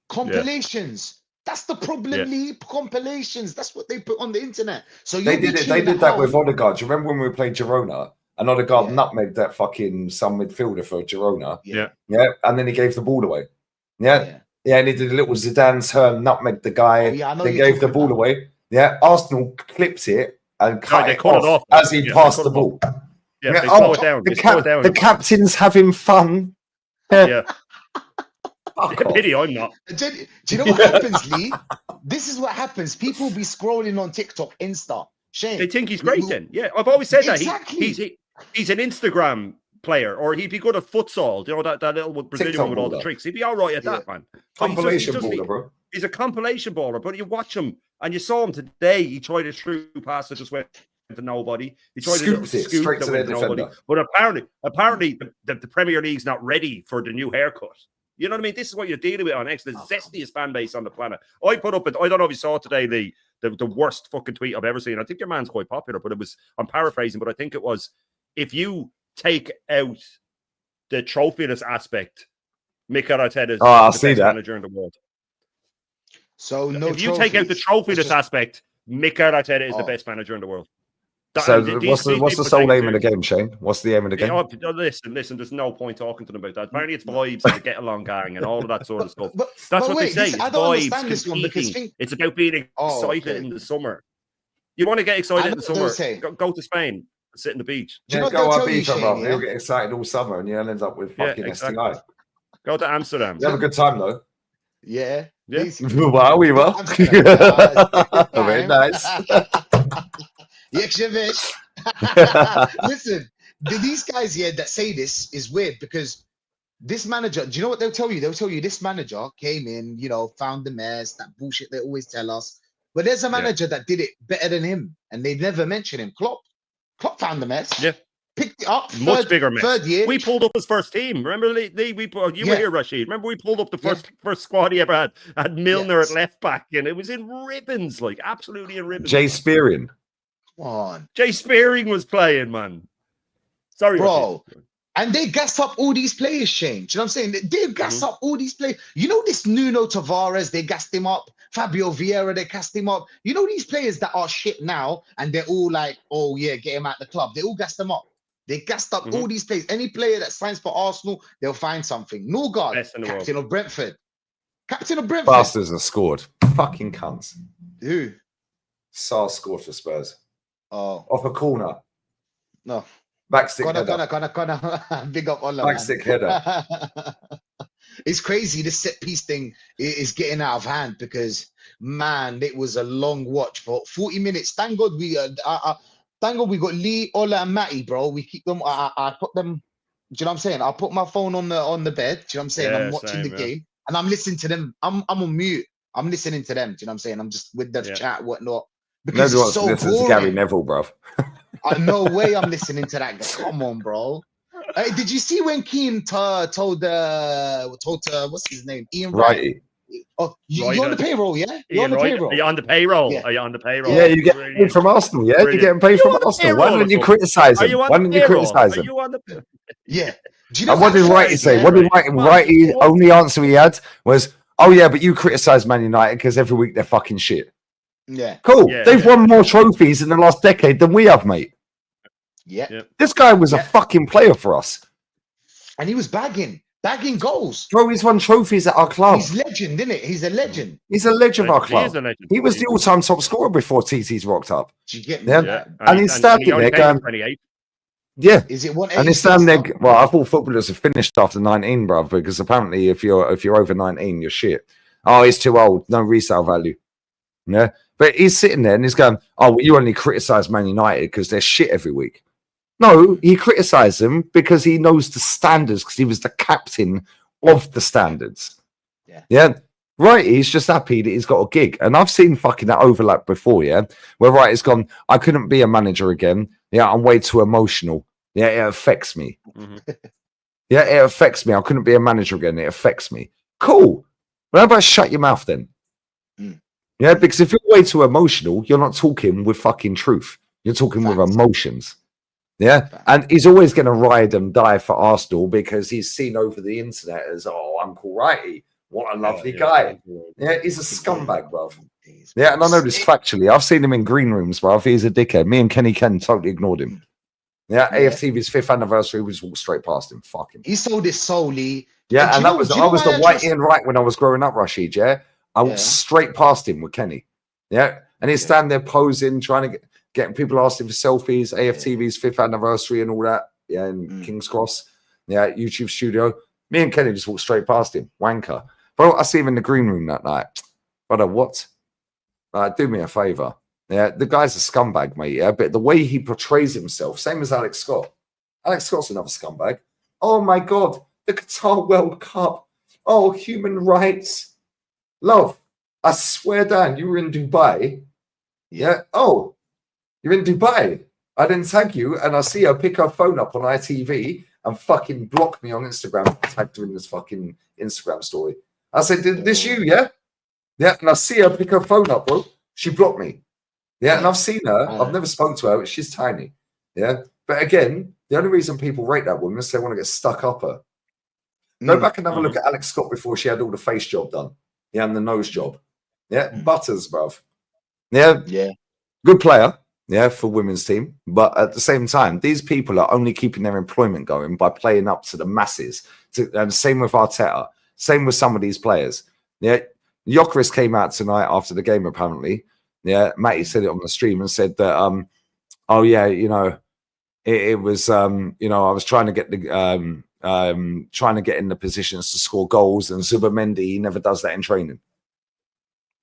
Compilations. That's the problem, Lee. Compilations. That's what they put on the internet. So they did it. They did that with Odegaard. Do you remember when we played Girona? And Odegaard nutmegged that fucking some midfielder for Girona. Yeah. And then he gave the ball away. Yeah, and he did a little Zidane turn, nutmegged the guy. They gave the ball away. Yeah, Arsenal clipped it and cut it off as he passed the ball. Yeah, they slow it down. The captain's having fun. Yeah. Pity I'm not. Do you know what happens, Lee? This is what happens. People be scrolling on TikTok, Insta. Shane. They think he's great then. Yeah, I've always said that. Exactly. He's an Instagram player, or he'd be good at futsal. You know, that little Brazilian one with all the tricks. He'd be all right at that, man. Compilation baller, bro. He's a compilation baller, but you watch him, and you saw him today. He tried a through pass that just went to nobody. He tried a scoop straight to their defender. But apparently, the Premier League's not ready for the new haircut. You know what I mean? This is what you're dealing with on X, the zestiest fan base on the planet. I put up, I don't know if you saw today the worst fucking tweet I've ever seen. I think your man's quite popular, but I'm paraphrasing, but I think it was, if you take out the trophyless aspect, Mikel Arteta is the best manager in the world. So if you take out the trophyless aspect, Mikel Arteta is the best manager in the world. So what's the sole aim of the game, Shane? What's the aim of the game? Listen, there's no point talking to them about that. Apparently it's vibes and the get along gang and all of that sort of stuff. That's what they say. It's vibes, competing. It's about being excited in the summer. You want to get excited in the summer, go to Spain and sit on the beach. Go Ibiza, bro. You'll get excited all summer and you'll end up with fucking STI. Go to Amsterdam. You have a good time though. Yeah. Wow, we were. Very nice. Listen, these guys here that say this is weird because this manager, do you know what they'll tell you? They'll tell you this manager came in, found the mess, that bullshit they always tell us. But there's a manager that did it better than him, and they never mention him. Klopp found the mess. Yeah. Picked it up. Much bigger mess. Third year. We pulled up his first team. Remember, Lee, you were here, Rashid. Remember, we pulled up the first squad he ever had. Had Milner at left back, and it was in ribbons, like absolutely in ribbons. Jay Spearing. Come on. Jay Spearing was playing, man. Sorry, bro. Rashid. And they gassed up all these players, Shane. Do you know what I'm saying? They gassed up all these players. You know this Nuno Tavares, they gassed him up. Fabio Vieira, they gassed him up. You know these players that are shit now, and they're all like, oh yeah, get him out the club. They all gassed them up. They gassed up all these players. Any player that signs for Arsenal, they'll find something. Norgard, captain of Brentford. Captain of Brentford. Bastards have scored. Fucking cunts. Who? Sarr scored for Spurs. Oh. Off a corner. No. Backstick header. Big up Ola. Backstick header. It's crazy. This set piece thing is getting out of hand because, man, it was a long watch. But 40 minutes. Thank God we got Lee, Ola, and Matty, bro. We keep them. I put them. Do you know what I'm saying? I put my phone on the bed. Do you know what I'm saying? I'm watching the game and I'm listening to them. I'm on mute. I'm listening to them. Do you know what I'm saying? I'm just with the chat, whatnot. Because it's so boring. Gary Neville, bro. No way I'm listening to that guy. Come on, bro. Did you see when Keane told what's his name? Ian Wright. Oh, you're on the payroll, yeah? You're on the payroll. Are you on the payroll? Yeah. Are you on the payroll? Yeah, you get paid from Arsenal, yeah? You're getting paid from Arsenal. Why don't you criticize him? Why don't you criticize him? Yeah. And what did Wrighty say? What did Wrighty only answer he had was, oh yeah, but you criticise Man United because every week they're fucking shit. Yeah. Cool. Yeah, They've yeah. won more trophies in the last decade than we have, mate. Yeah. Yeah. This guy was a Yeah. fucking player for us. And he was bagging goals. Bro, he's won trophies at our club. He's legend, isn't it? He's a legend. He's a legend of our He is club. a legend. He was the all-time top scorer before TT's rocked up. Do you get me? Yeah. Like, And he's standing he only there came going, in 28. yeah. is it 186? And he's standing there. Well, I thought footballers have finished after 19, bro, because apparently if you're over 19, you're shit. Oh, he's too old. No resale value. Yeah. But he's sitting there and he's going, oh, well, you only criticise Man United because they're shit every week. No, he criticised them because he knows the standards, because he was the captain of the standards. Yeah. Yeah. Right, he's just happy that he's got a gig. And I've seen fucking that overlap before, yeah, where Wrighty's gone, I couldn't be a manager again. Yeah, I'm way too emotional. Yeah, it affects me. Mhm. Yeah, it affects me. I couldn't be a manager again. It affects me. Cool. Well, how about shut your mouth then? Mm. Yeah, because if you're way too emotional, you're not talking with fucking truth. You're talking with Facts. emotions. Yeah. Facts. And he's always going to ride and die for Arsenal because he's seen over the internet as, oh, Uncle Righty. What a lovely guy. Yeah, he's a scumbag, bruv. Yeah, and I know this factually. I've seen him in green rooms, bruv. He's a dickhead. Me and Kenny Ken totally ignored him. Yeah, Yeah. AFTV's 5th anniversary, we just walked straight past him. Fuck him. He sold his solely. Yeah, and do I you was know the why I white trust- Ian Wright when I was growing up, Rashid, yeah? I walked Yeah. straight past him with Kenny. Yeah, and he's standing there posing, trying to get people asking for selfies, AFTV's 5th anniversary and all that. Yeah, in King's Cross. Yeah, YouTube studio. Me and Kenny just walked straight past him. Wanker. Bro, I see him in the green room that night. Brother, what? Do me a favour. Yeah, the guy's a scumbag, mate. Yeah, but the way he portrays himself, same as Alex Scott. Alex Scott's another scumbag. Oh my God, the Qatar World Cup. Oh, human rights. Love, I swear down, you were in Dubai. Yeah. Oh, you're in Dubai. I didn't tag you, and I see her pick her phone up on ITV and fucking block me on Instagram. Tagged her in this fucking Instagram story. I said, "Did this you? Yeah, yeah." And I see her pick her phone up, bro. She blocked me. Yeah, and I've seen her. I've never spoken to her, but she's tiny. Yeah, but again, the only reason people rate that woman is they want to get stuck up her. Go back and have a look at Alex Scott before she had all the face job done. Yeah, and the nose job. Yeah, butters, bruv. Yeah, Yeah. good player. Yeah, for women's team. But at the same time, these people are only keeping their employment going by playing up to the masses. And same with Arteta. Same with some of these players. Yeah, Gyökeres came out tonight after the game, apparently. Yeah, Matty said it on the stream and said that, oh yeah, you know, it was, you know, I was trying to get the, trying to get in the positions to score goals, and Zubimendi, he never does that in training.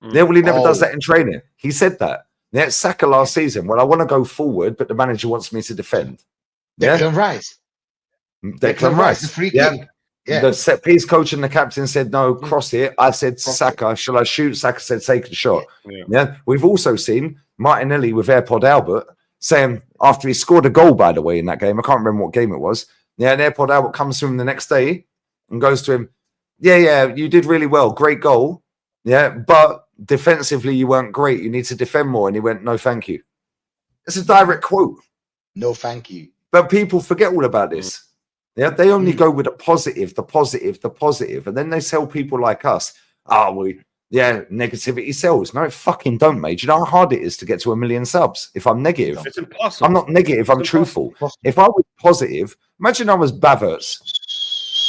Yeah, well, he never does that in training. He said that. Yeah, Saka last season. Well, I want to go forward, but the manager wants me to defend. Yeah, Declan Rice. Declan Rice. The free Yeah. kick. Yeah. The set piece coach and the captain said, no, cross it. I said, Saka, shall I shoot? Saka said, take a shot. Yeah. We've also seen Martinelli with AirPod Albert saying, after he scored a goal, by the way, in that game, I can't remember what game it was. Yeah, and AirPod Albert comes to him the next day and goes to him, yeah, you did really well. Great goal. Yeah, but defensively, you weren't great. You need to defend more. And he went, no, thank you. It's a direct quote. No, thank you. But people forget all about this. Yeah, they only go with the positive. And then they sell people like us. Negativity sells. No, it fucking don't, mate. Do you know how hard it is to get to 1 million subs? If I'm negative, It's impossible. I'm not negative, I'm truthful. If I was positive, imagine I was Baverts.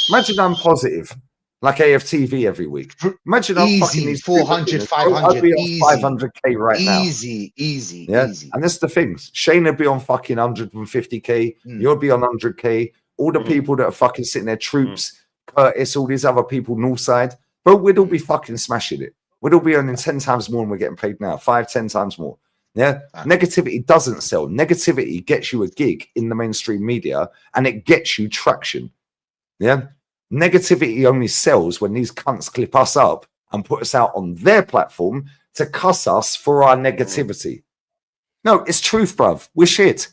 Imagine I'm positive, like AFTV every week. Imagine I'm fucking these 400, 500, I'd be on easy. 500k right now. Easy. Yeah, and that's the things. Shane would be on fucking 150k. You'll be on 100k. All the people that are fucking sitting there, Troops, Curtis, all these other people, Northside, but we'd all be fucking smashing it. We'd all be earning 10 times more than we're getting paid now, 5-10 times more. Yeah, negativity doesn't sell. Negativity gets you a gig in the mainstream media, and it gets you traction. Yeah, negativity only sells when these cunts clip us up and put us out on their platform to cuss us for our negativity. No, it's truth, bruv. We're shit.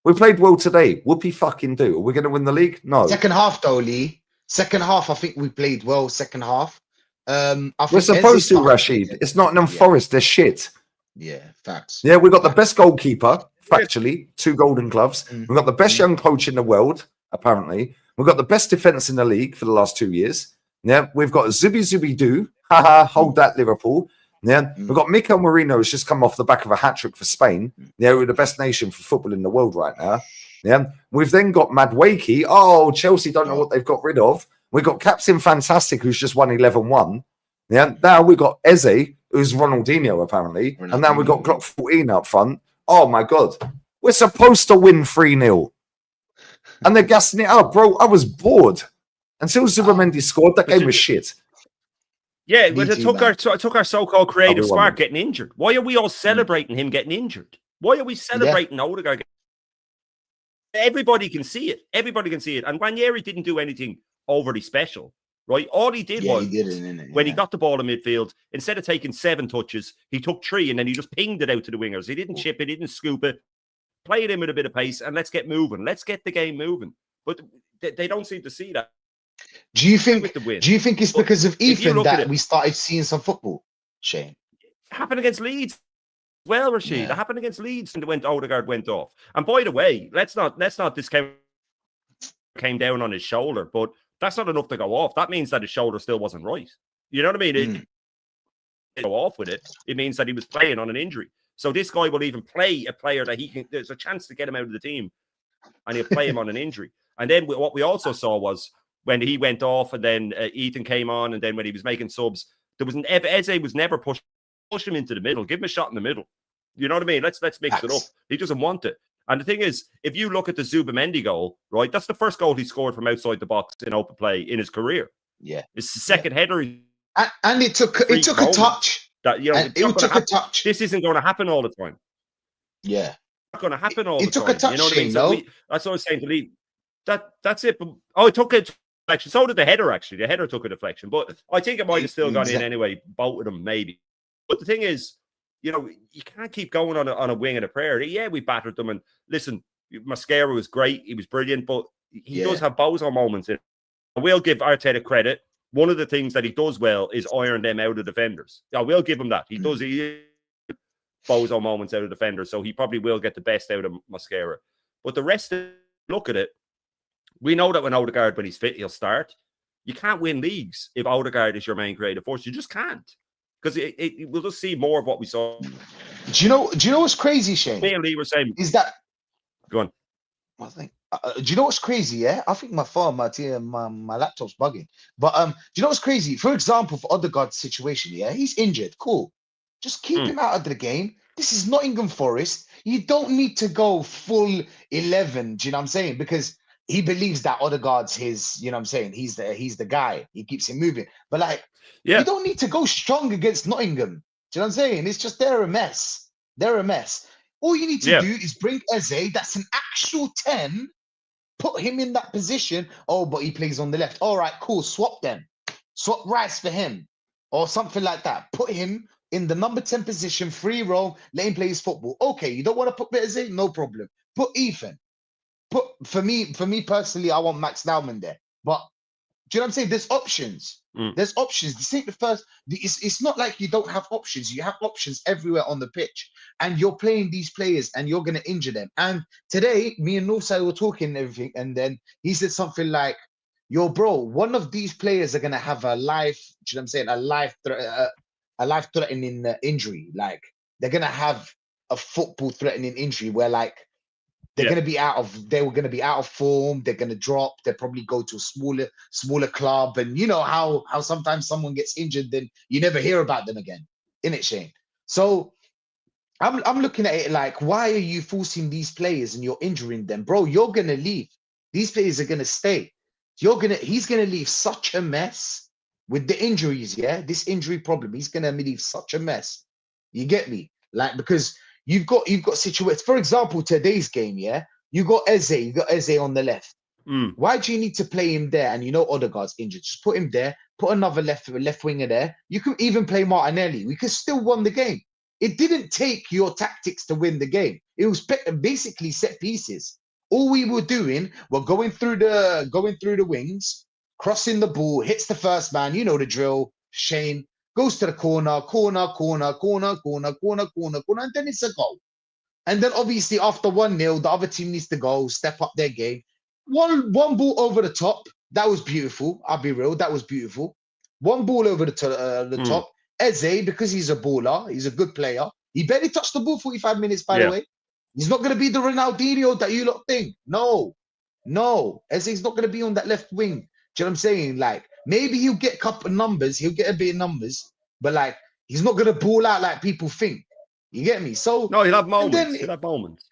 We played well today. Whoopie fucking do. Are we going to win the league? No. Second half, though, Lee. Second half, I think we played well. Second half. We're supposed to, Rashid. It's Nottingham Forest. They're shit. Yeah, facts. Yeah, we've got the best goalkeeper, factually, 2 golden gloves. We've got the best young coach in the world, apparently. We've got the best defence in the league for the last 2 years. Yeah, we've got Zubi Zubi Doo. Haha, hold that, Liverpool. Yeah, we've got Mikel Merino who's just come off the back of a hat trick for Spain. Yeah, we're the best nation for football in the world right now. Yeah, we've then got Madueke. Oh, Chelsea don't know what they've got rid of. We've got Captain Fantastic who's just won 11-1. Yeah, now we've got Eze who's Ronaldinho apparently. And now we've got Glock 14 up front. Oh my God. We're supposed to win 3-0. And they're gassing it up, bro. I was bored. Until Zubimendi scored, that game was shit. Yeah, but it took our so-called creative spark won. getting injured. Why are we all celebrating him getting injured? Why are we celebrating Odegaard? Everybody can see it. Everybody can see it. And Ranieri didn't do anything overly special, right? All he did was, when he got the ball in midfield, instead of taking 7 touches, he took 3 and then he just pinged it out to the wingers. He didn't chip it, he didn't scoop it. Play it in with a bit of pace and let's get moving. Let's get the game moving. But they don't seem to see that. Do you think it's because of Ethan that we started seeing some football, Shane? It happened against Leeds. Well, Rashid, it happened against Leeds and Odegaard went off. And by the way, let's not discount came down on his shoulder, but that's not enough to go off. That means that his shoulder still wasn't right. You know what I mean? It go off with it. It means that he was playing on an injury. So this guy will even play a player that he can. There's a chance to get him out of the team, and he'll play him on an injury. And then what we also saw was when he went off, and then Ethan came on, and then when he was making subs, Eze was never push him into the middle. Give him a shot in the middle. You know what I mean? Let's mix it up. He doesn't want it. And the thing is, if you look at the Zubimendi goal, right, that's the first goal he scored from outside the box in open play in his career. Yeah, it's the second header. And it took a touch. That it took a touch. This isn't going to happen all the time. Yeah, not going to happen all the time. It took a touch. You know what I mean? So that's what I was saying to Lee. That's it. But, it took a deflection. So did the header. Actually, the header took a deflection, but I think it might have still gone in anyway. Both of them maybe. But the thing is, you can't keep going on a wing and a prayer. Yeah, we battered them. And listen, Mascara was great. He was brilliant, but he does have bozo moments in it. I will give Arteta credit. One of the things that he does well is iron them out of defenders. I will give him that. He does bozo moments out of defenders, so he probably will get the best out of Mascara. But the rest of look at it, we know that when Odegaard, when he's fit, he'll start. You can't win leagues if Odegaard is your main creative force. You just can't. Because we'll just see more of what we saw. Do you know what's crazy, Shane? Me and Lee were saying is that. Go on. I think. Do you know what's crazy? Yeah, I think my phone, my laptop's bugging. But do you know what's crazy? For example, for Odegaard's situation, yeah, he's injured. Cool, just keep him out of the game. This is Nottingham Forest. You don't need to go full 11. Do you know what I'm saying? Because he believes that Odegaard's his. You know what I'm saying? He's the guy. He keeps him moving. But like. Yeah. You don't need to go strong against Nottingham. Do you know what I'm saying? It's just they're a mess. They're a mess. All you need to do is bring Eze, that's an actual 10, put him in that position. Oh, but he plays on the left. All right, cool. Swap them. Swap Rice for him or something like that. Put him in the number 10 position, free roll, let him play his football. Okay, you don't want to put Eze? No problem. Put Ethan. For me personally, I want Max Naumann there. But do you know what I'm saying? There's options. There's options. This ain't the first. It's not like you don't have options. You have options everywhere on the pitch. And you're playing these players and you're going to injure them. And today, me and Nusai were talking and everything. And then he said something like, yo, bro, one of these players are going to have a life, do you know what I'm saying? A life-threatening injury. Like, they're going to have a football-threatening injury where, like, they were going to be out of form. They're going to drop. They'll probably go to a smaller club. And you know how sometimes someone gets injured, then you never hear about them again. Innit, Shane? So I'm looking at it like, why are you forcing these players and you're injuring them? Bro, you're going to leave. These players are going to stay. He's going to leave such a mess with the injuries, yeah? This injury problem, he's going to leave such a mess. You get me? Like, because You've got situations. For example, today's game, yeah, you got Eze on the left. Why do you need to play him there? And you know Odegaard's injured. Just put him there. Put another left winger there. You could even play Martinelli. We could still win the game. It didn't take your tactics to win the game. It was basically set pieces. All we were doing were going through the wings, crossing the ball, hits the first man. You know the drill, Shane. Goes to the corner, and then it's a goal. And then obviously after 1-0, the other team needs to go, step up their game. One ball over the top, That was beautiful. I'll be real. That was beautiful. One ball over the top. Eze, because he's a baller, he's a good player. He barely touched the ball 45 minutes, by the way. He's not going to be the Ronaldinho that you lot think. No. Eze's not going to be on that left wing. Do you know what I'm saying? Like, maybe he'll get a couple of numbers. He'll get a bit of numbers. But, like, he's not going to ball out like people think. You get me? So, no, he'll have moments. and then, he'll have moments.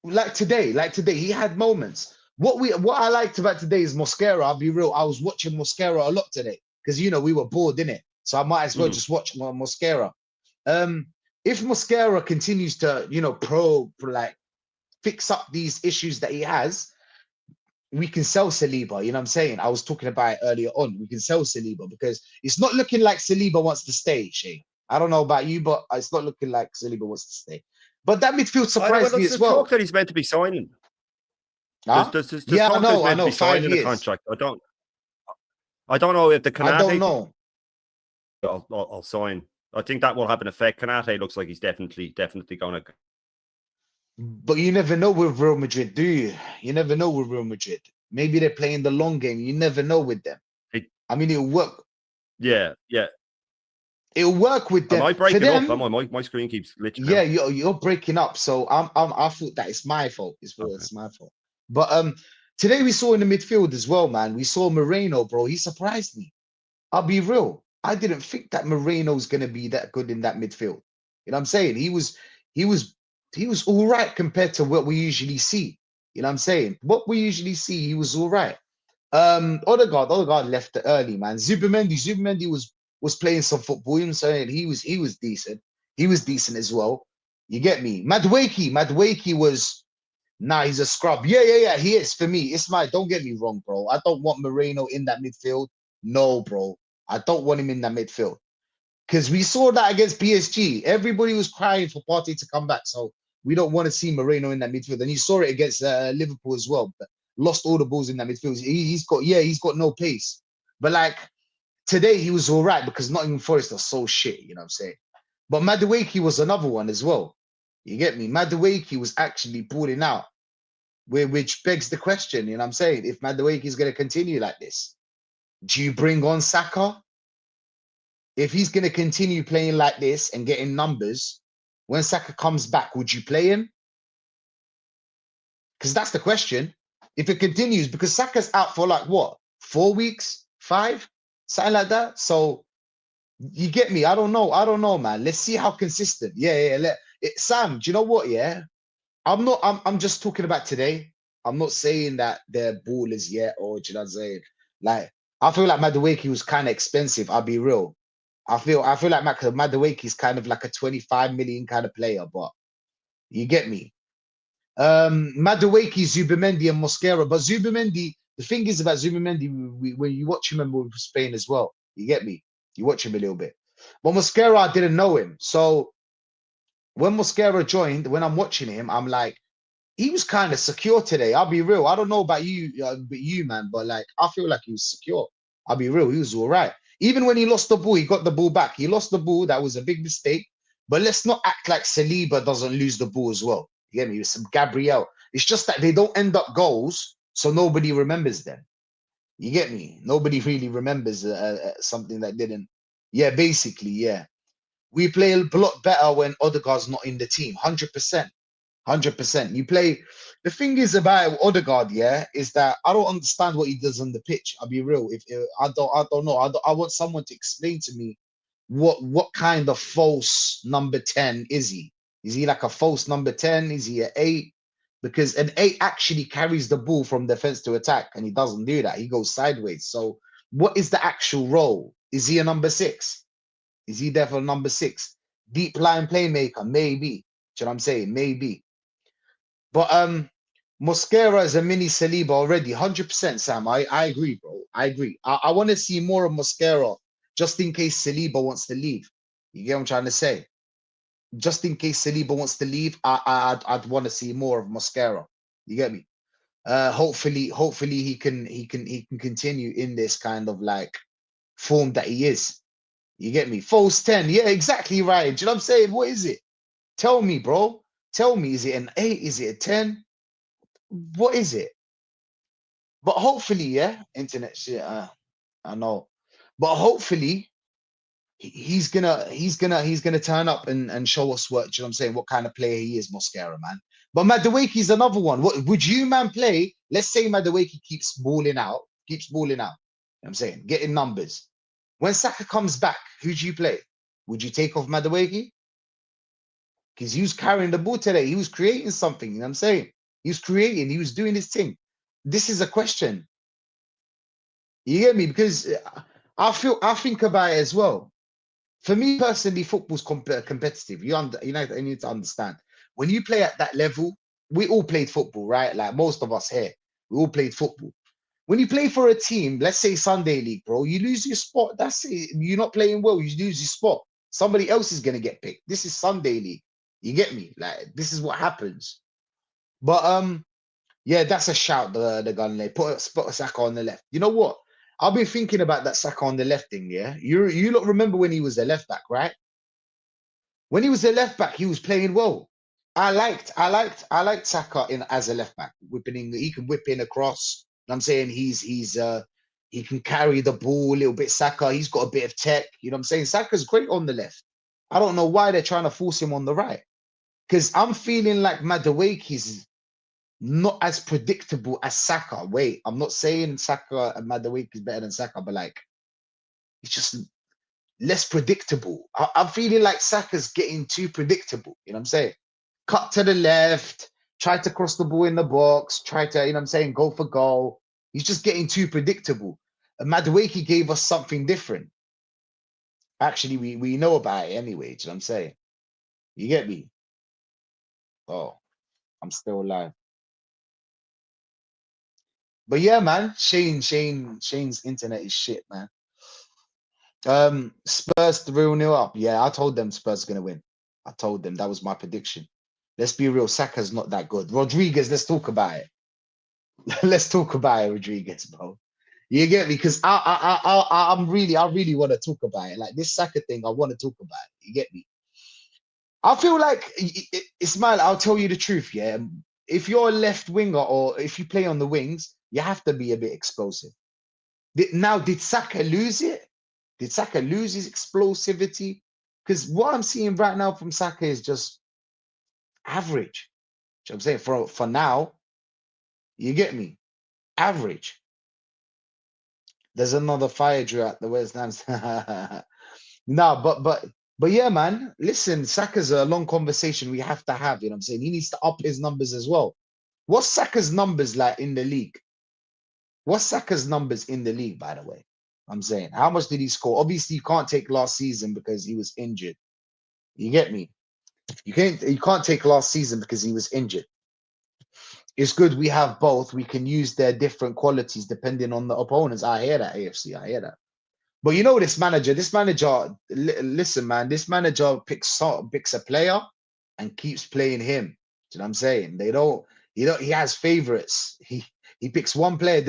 Like today, he had moments. What I liked about today is Mosquera. I'll be real. I was watching Mosquera a lot today because we were bored, innit? So I might as well just watch Mosquera. If Mosquera continues to, like fix up these issues that he has, we can sell Saliba. You know what I'm saying? I was talking about it earlier on. We can sell Saliba because it's not looking like Saliba wants to stay, Shane. I don't know about you, but it's not looking like Saliba wants to stay. But that midfield surprised me as well. There's talk that he's meant to be signing. Huh? There's Yeah, talk I know. that he's meant to be 5 signing years. a contract. I don't know if the Canate. I don't know. I'll sign. I think that will have an effect. Canate looks like he's definitely going to. But you never know with Real Madrid, do you? You never know with Real Madrid. Maybe they're playing the long game. You never know with them. I mean, it'll work. Yeah. It'll work with them. Am I breaking them, up? My screen keeps glitching. Yeah, you're breaking up. So I thought that it's my fault. It's my fault. But today we saw in the midfield as well, man. We saw Moreno, bro. He surprised me. I'll be real. I didn't think that Moreno's gonna be that good in that midfield. You know what I'm saying? He was all right compared to what we usually see. You know what I'm saying? What we usually see, he was all right. Odegaard left early, man. Zubimendi was playing some football. You know what I'm saying? He was decent. He was decent as well. You get me? Madueke was he's a scrub. Yeah. He is for me. Don't get me wrong, bro. I don't want Moreno in that midfield. No, bro. I don't want him in that midfield. Because we saw that against PSG. Everybody was crying for Partey to come back. So we don't want to see Moreno in that midfield. And you saw it against Liverpool as well. But lost all the balls in that midfield. He's got no pace. But like today, he was all right because Nottingham Forest are so shit. You know what I'm saying? But Madueke was another one as well. You get me? Madueke was actually balling out. Which begs the question, you know what I'm saying? If Madueke is going to continue like this, do you bring on Saka? If he's going to continue playing like this and getting numbers, when Saka comes back, would you play him? Because that's the question. If it continues, because Saka's out for like what? 4 weeks? 5? Something like that. So you get me? I don't know, man. Let's see how consistent. Yeah. Sam, do you know what? Yeah. I'm just talking about today. I'm not saying that they're ballers yet, or do you know what I'm saying? Like, I feel like Madueke was kind of expensive. I'll be real. I feel like Madueke is kind of like a 25 million kind of player, but you get me. Madueke, Zubimendi, and Mosquera. But Zubimendi, the thing is about Zubimendi, when you watch him with Spain as well, you get me. You watch him a little bit. But Mosquera, I didn't know him. So when Mosquera joined, when I'm watching him, I'm like, he was kind of secure today. I'll be real. I don't know about you, man, but like, I feel like he was secure. I'll be real. He was all right. Even when he lost the ball, he got the ball back. He lost the ball. That was a big mistake. But let's not act like Saliba doesn't lose the ball as well. You get me? With some Gabriel. It's just that they don't end up goals, so nobody remembers them. You get me? Nobody really remembers something that didn't. Yeah, basically, yeah. We play a lot better when Odegaard's not in the team. 100%. 100%. You play. The thing is about Odegaard, yeah, is that I don't understand what he does on the pitch. I'll be real. If I don't know. I want someone to explain to me what kind of false number 10 is he? Is he like a false number 10? Is he an 8? Because an 8 actually carries the ball from defense to attack, and he doesn't do that. He goes sideways. So what is the actual role? Is he a number 6? Is he there for number 6? Deep line playmaker, maybe. Do you know what I'm saying? Maybe. But Mosquera is a mini Saliba already, 100%, Sam. I agree, bro. I agree. I want to see more of Mosquera just in case Saliba wants to leave. You get what I'm trying to say? Just in case Saliba wants to leave, I'd want to see more of Mosquera. You get me? Hopefully he can continue in this kind of like form that he is. You get me? False 10. Yeah, exactly right. Do you know what I'm saying? What is it? Tell me, bro. Tell me, is it an 8? Is it a 10? What is it? But hopefully, yeah, internet shit. I know, but hopefully he's gonna turn up and show us what, you know what I'm saying, what kind of player he is, Mosquera, man. But Madueke's another one. What would you, man, play? Let's say Madueke keeps balling out. You know what I'm saying, getting numbers. When Saka comes back, who do you play? Would you take off Madueke? Because he was carrying the ball today. He was creating something, you know what I'm saying? He was creating, he was doing his thing. This is a question. You get me? Because I think about it as well. For me personally, football's competitive. You need to understand. When you play at that level, we all played football, right? Like most of us here, we all played football. When you play for a team, let's say Sunday League, bro, you lose your spot. That's it. You're not playing well. You lose your spot. Somebody else is gonna get picked. This is Sunday League. You get me? Like this is what happens. But yeah, that's a shout. The gun lay put a Saka on the left. You know what? I've been thinking about that Saka on the left thing. Yeah, you lot remember when he was a left back, right? When he was a left back, he was playing well. I liked Saka in as a left back, whipping in. He can whip in across. I'm saying he can carry the ball a little bit. Saka, he's got a bit of tech. You know what I'm saying? Saka's great on the left. I don't know why they're trying to force him on the right. Because I'm feeling like Madueke's not as predictable as Saka. Wait, I'm not saying Saka and Madueke is better than Saka, but like it's just less predictable. I'm feeling like Saka's getting too predictable. You know what I'm saying? Cut to the left, try to cross the ball in the box, try to, you know what I'm saying, go for goal. He's just getting too predictable. And Madueke gave us something different. Actually, we know about it anyway. Do you know what I'm saying? You get me? Oh, I'm still alive. But yeah, man, Shane's internet is shit, man. Spurs 3-0 up. Yeah, I told them Spurs are gonna win. I told them that was my prediction. Let's be real, Saka's not that good. Rodriguez, let's talk about it. Let's talk about it, Rodriguez, bro. You get me? Because I really want to talk about it. Like this Saka thing, I want to talk about it. You get me? I feel like Ismail, I'll tell you the truth, yeah. If you're a left winger or if you play on the wings, you have to be a bit explosive. Now, did Saka lose it? Did Saka lose his explosivity? Because what I'm seeing right now from Saka is just average. You know what I'm saying for now, you get me? Average. There's another fire drill at the West Ham. No, but yeah, man. Listen, Saka's a long conversation we have to have. You know what I'm saying? He needs to up his numbers as well. What's Saka's numbers like in the league? What's Saka's numbers in the league, by the way? I'm saying, how much did he score? Obviously, you can't take last season because he was injured. You get me? You can't take last season because he was injured. It's good we have both. We can use their different qualities depending on the opponents. I hear that, AFC. I hear that. But you know listen, man, this manager picks a player and keeps playing him. Do you know what I'm saying? He has favorites. He picks one player.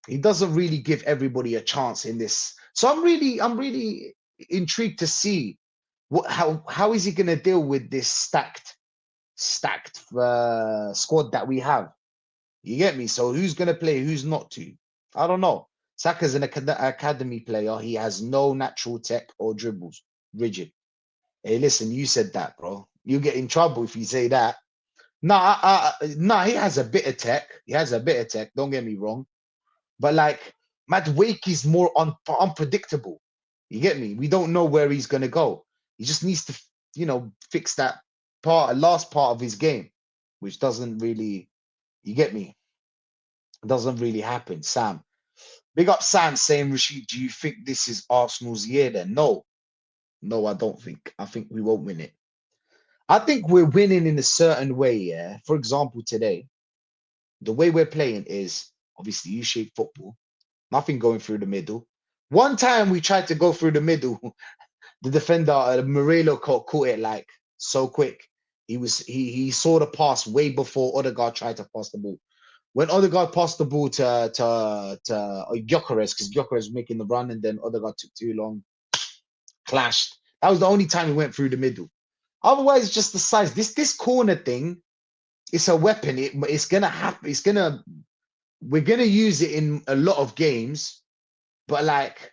He doesn't really give everybody a chance in this. So I'm really intrigued to see how is he gonna deal with this stacked squad that we have. You get me? So who's gonna play? Who's not to? I don't know. Saka's an academy player. He has no natural tech or dribbles. Rigid. Hey, listen, you said that, bro. You get in trouble if you say that. Nah, he has a bit of tech. He has a bit of tech. Don't get me wrong. But like, Madueke is more unpredictable. You get me? We don't know where he's gonna go. He just needs to, fix that last part of his game, which doesn't really. You get me? Doesn't really happen. Sam, big up Sam saying, Rashid, do you think this is Arsenal's year then? No, I don't think. I think we won't win it. I think we're winning in a certain way, yeah. For example, today, the way we're playing is obviously U-shaped football, nothing going through the middle. One time we tried to go through the middle, the defender, Morelo caught it like so quick. He saw the pass way before Odegaard tried to pass the ball. When Odegaard passed the ball to Gyökeres, because Gyökeres was making the run, and then Odegaard took too long, clashed. That was the only time he went through the middle. Otherwise, just the size. This corner thing, it's a weapon. It's gonna happen. we're gonna use it in a lot of games, but like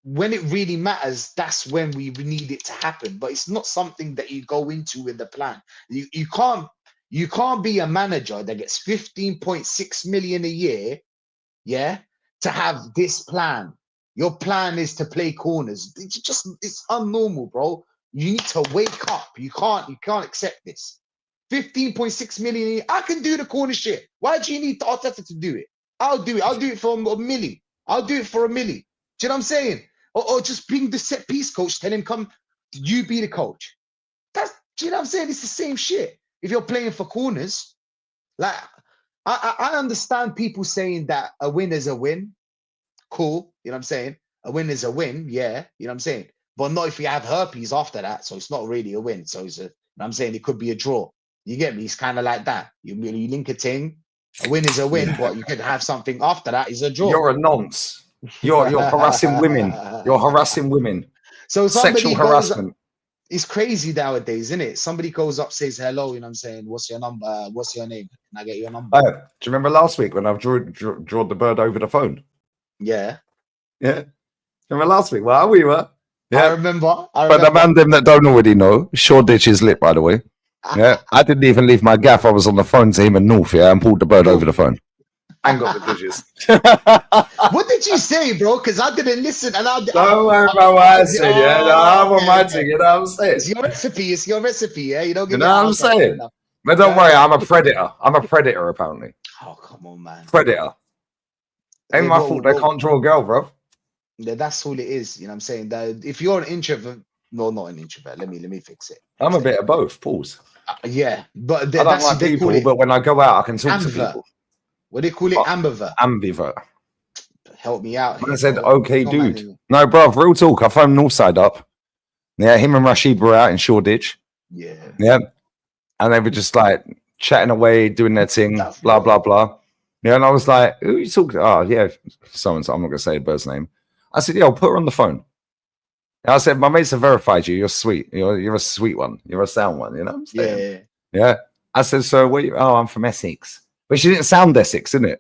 when it really matters, that's when we need it to happen. But it's not something that you go into with the plan. You can't be a manager that gets 15.6 million a year, yeah, to have this plan. Your plan is to play corners. It's unnormal, bro. You need to wake up. You can't accept this. 15.6 million a year. I can do the corner shit. Why do you need Arteta to do it? I'll do it. I'll do it for a milli. I'll do it for a milli. Do you know what I'm saying? Or just bring the set piece coach, tell him, come, you be the coach. Do you know what I'm saying? It's the same shit. If you're playing for corners, like, I understand people saying that a win is a win. Cool. You know what I'm saying? A win is a win. Yeah. You know what I'm saying? But not if you have herpes after that. So it's not really a win. So you know what I'm saying? It could be a draw. You get me? It's kind of like that. You link a thing. A win is a win, but you could have something after that is a draw. You're a nonce. You're harassing women. You're harassing women. So Sexual harassment. It's crazy nowadays, isn't it? Somebody goes up, says hello, you know what I'm saying? What's your number? What's your name? Can I get your number? Do you remember last week when I've drawn the bird over the phone? Yeah. Yeah. Remember last week? Well, we were. Yeah. I remember. But the man them that don't already know, Shoreditch is lit, by the way. Yeah. I didn't even leave my gaff. I was on the phone to him in North, yeah, and pulled the bird over the phone. And got the digits. What did you say, bro? Because I didn't listen. And don't worry about what I said, yeah. No, I'm on my thing, you know what I'm saying? It's your recipe, yeah. You don't give you know what I'm saying? But don't worry, I'm a predator. I'm a predator, apparently. Oh, come on, man. Predator. Ain't my fault they can't draw a girl, bro. Yeah, that's all it is. You know what I'm saying? That if you're an introvert, no, not an introvert. Let me fix it. I'm a bit of both. Pause. Yeah, but I don't like people, but when I go out, I can talk to people. What do they call it? Ambivert. Ambivert. Help me out. I said, okay, dude. No, bro, real talk. I phoned Northside up. Yeah, him and Rashid were out in Shoreditch. Yeah. Yeah. And they were just like chatting away, doing their thing, blah, blah, blah. Yeah, and I was like, who are you talking to? Oh, yeah, so-and-so. I'm not going to say the bird's name. I said, yo, put her on the phone. And I said, my mates have verified you. You're sweet. You're a sweet one. You're a sound one. You know what I'm saying? Yeah. I said, so where you? Oh, I'm from Essex. But she didn't sound Essex, innit?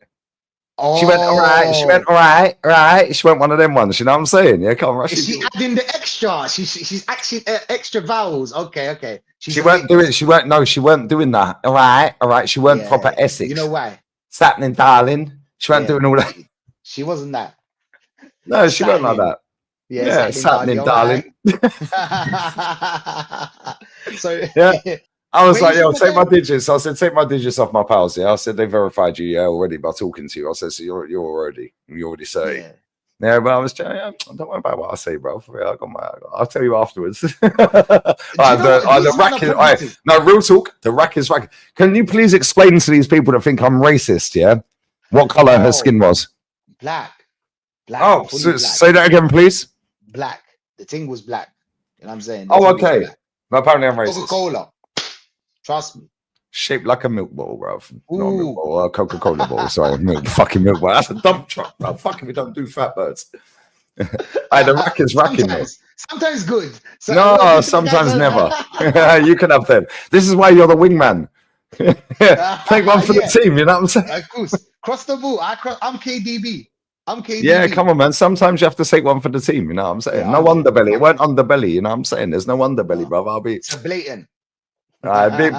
Oh. She went, all right. She went, all right. She went one of them ones. You know what I'm saying? Yeah, come on. Is she adding the extra? She's actually extra vowels. Okay. She weren't doing that. All right. She weren't proper Essex. You know why? It's happening, darling. She weren't doing all that. She wasn't that. No, she weren't like that. Yeah, it's happening, darling. So yeah. I was like, yo, take my digits. I said, take my digits off my pals. Yeah, I said they verified you, already by talking to you. I said, so you're already 30. Yeah, but I was don't worry about what I say, bro. I'll tell you afterwards. The rack is no real talk. The rack is rack. Can you please explain to these people that think I'm racist? Yeah, what color her skin was? Black. Oh, so, say that again, please. Black. The thing was black. You know what I'm saying? Oh, okay. No, apparently I'm racist. Coca-Cola. Trust me. Shaped like a milk bottle, bro. Not a milk bottle, a Coca-Cola bottle. Sorry, fucking milk bottle. That's a dump truck, bro. Fuck if we don't do fat birds. The rack is racking, though. Sometimes good. No, sometimes never. You can have them. This is why you're the wingman. Take one for the team, you know what I'm saying? Of course. Cross the ball. I'm KDB. Yeah, come on, man. Sometimes you have to take one for the team, you know what I'm saying? No underbelly. It weren't underbelly, you know what I'm saying? There's no underbelly, bro. It's a blatant. Big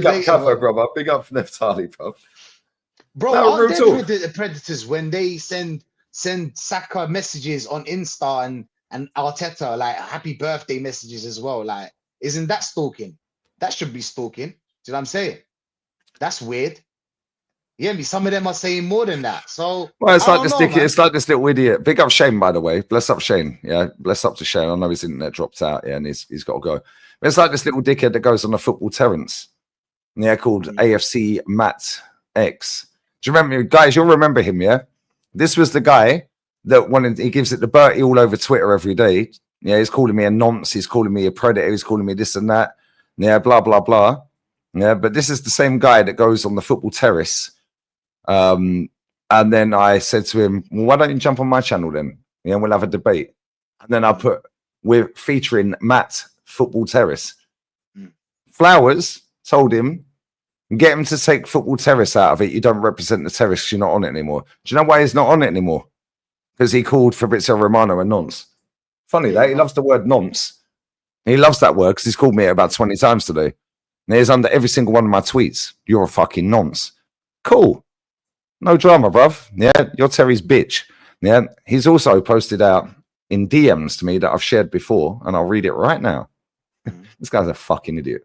up cover, brother. Big up Neftali, bro. Bro, I'm dead with the Predators when they send Saka messages on Insta and Arteta like happy birthday messages as well. Like, isn't that stalking? That should be stalking. Do you know what I'm saying? That's weird. Yeah, some of them are saying more than that. So well, it's like this little idiot. Big up Shane, by the way. Bless up Shane. Yeah, bless up to Shane. I know his internet dropped out. Yeah, and he's got to go. But it's like this little dickhead that goes on a football terrace. Yeah, called AFC Matt X. Do you remember, guys? You'll remember him. Yeah, this was the guy that he gives it the Bertie all over Twitter every day. Yeah, he's calling me a nonce. He's calling me a predator. He's calling me this and that. Yeah, blah blah blah. Yeah, but this is the same guy that goes on the football terrace. And then I said to him, well, why don't you jump on my channel then? Yeah, we'll have a debate. And then I put, we're featuring Matt Football Terrace. Flowers told him, Get him to take Football Terrace out of it. You don't represent the terrace 'cause you're not on it anymore. Do you know why he's not on it anymore? Because he called Fabrizio Romano a nonce. Funny that. He loves the word nonce. He loves that word because he's called me about 20 times today. And he's under every single one of my tweets. You're a fucking nonce. Cool. No drama, bruv. Yeah, you're Terry's bitch. Yeah, he's also posted out in DMs to me that I've shared before, and I'll read it right now. This guy's a fucking idiot.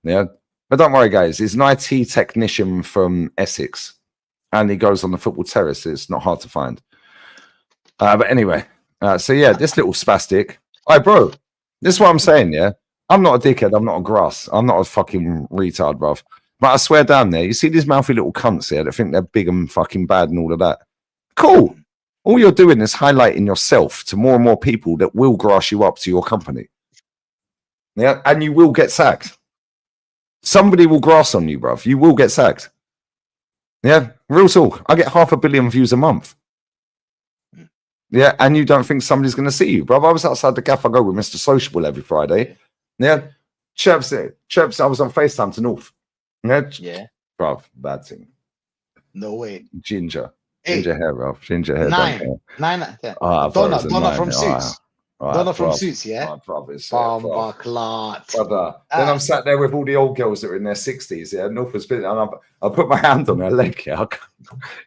Yeah. But don't worry, guys. He's an IT technician from Essex, and he goes on the Football Terrace. It's not hard to find. But anyway, so yeah, this little spastic. Hey, bro, this is what I'm saying, yeah? I'm not a dickhead. I'm not a grass. I'm not a fucking retard, bruv. But I swear down there, you see these mouthy little cunts here that think they're big and fucking bad and all of that. Cool. All you're doing is highlighting yourself to more and more people that will grass you up to your company. Yeah, and you will get sacked. Somebody will grass on you, bruv. You will get sacked. Yeah, real talk. I get 500 million views a month. Yeah, and you don't think somebody's going to see you, bruv. I was outside the gaff. I go with Mr. Sociable every Friday. Yeah, chirps. I was on FaceTime to North. Yeah, bruv, bad thing. No way. Ginger hair, bruv. Ginger hair. 9. Donna from Suits. Donna from Suits, yeah? Bomba clot. Then I'm sat there with all the old girls that are in their 60s, yeah? North was and I put my hand on her leg, yeah?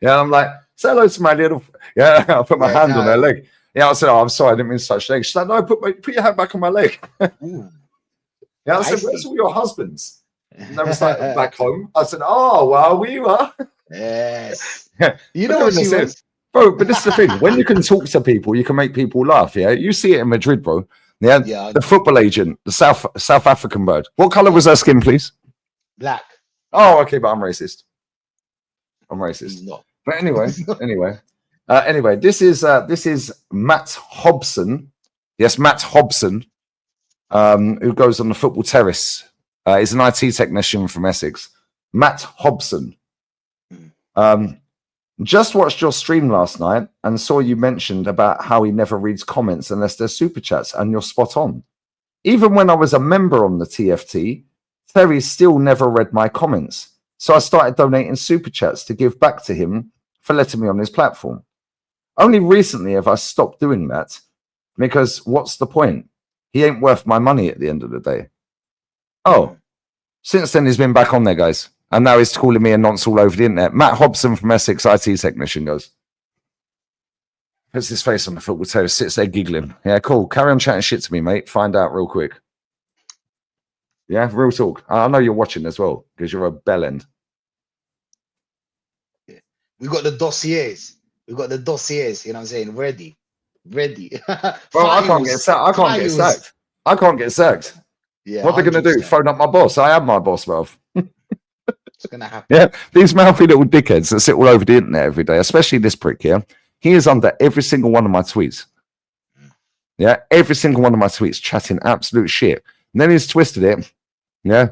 Yeah, I'm like, say hello to my little... Yeah, I put my hand on her leg. Yeah, I said, oh, I'm sorry, I didn't mean to touch your leg. She's like, no, put your hand back on my leg. Yeah, I said, where's all your husbands? And they was like, back home. I said, oh, well, we were. Yes. Yeah. You know what she was? Bro, but this is the thing. When you can talk to people, you can make people laugh, yeah? You see it in Madrid, bro. Yeah, the football agent, the South African bird. What color was her skin, please? Black. Oh, okay, but I'm racist. No. But anyway, this is Matt Hobson. Yes, Matt Hobson, who goes on the Football Terrace. He's an IT technician from Essex. Matt Hobson. Just watched your stream last night and saw you mentioned about how he never reads comments unless they're super chats, and you're spot on. Even when I was a member on the TFT, Terry still never read my comments. So I started donating super chats to give back to him for letting me on his platform. Only recently have I stopped doing that because what's the point? He ain't worth my money at the end of the day. Oh, since then he's been back on there, guys. And now he's calling me a nonce all over the internet. Matt Hobson from Essex, IT technician, goes. Puts his face on the Football Terrace, sits there giggling. Yeah, cool. Carry on chatting shit to me, mate. Find out real quick. Yeah, real talk. I know you're watching as well because you're a bellend. Yeah. We got the dossiers. You know what I'm saying? Ready. Well, I can't get sacked. I can't get sacked. Yeah, what they're going to do? Phone up my boss. I am my boss, bruv. It's going to happen. Yeah, these mouthy little dickheads that sit all over the internet every day, especially this prick here. He is under every single one of my tweets. Yeah, every single one of my tweets chatting absolute shit. And then he's twisted it. Yeah,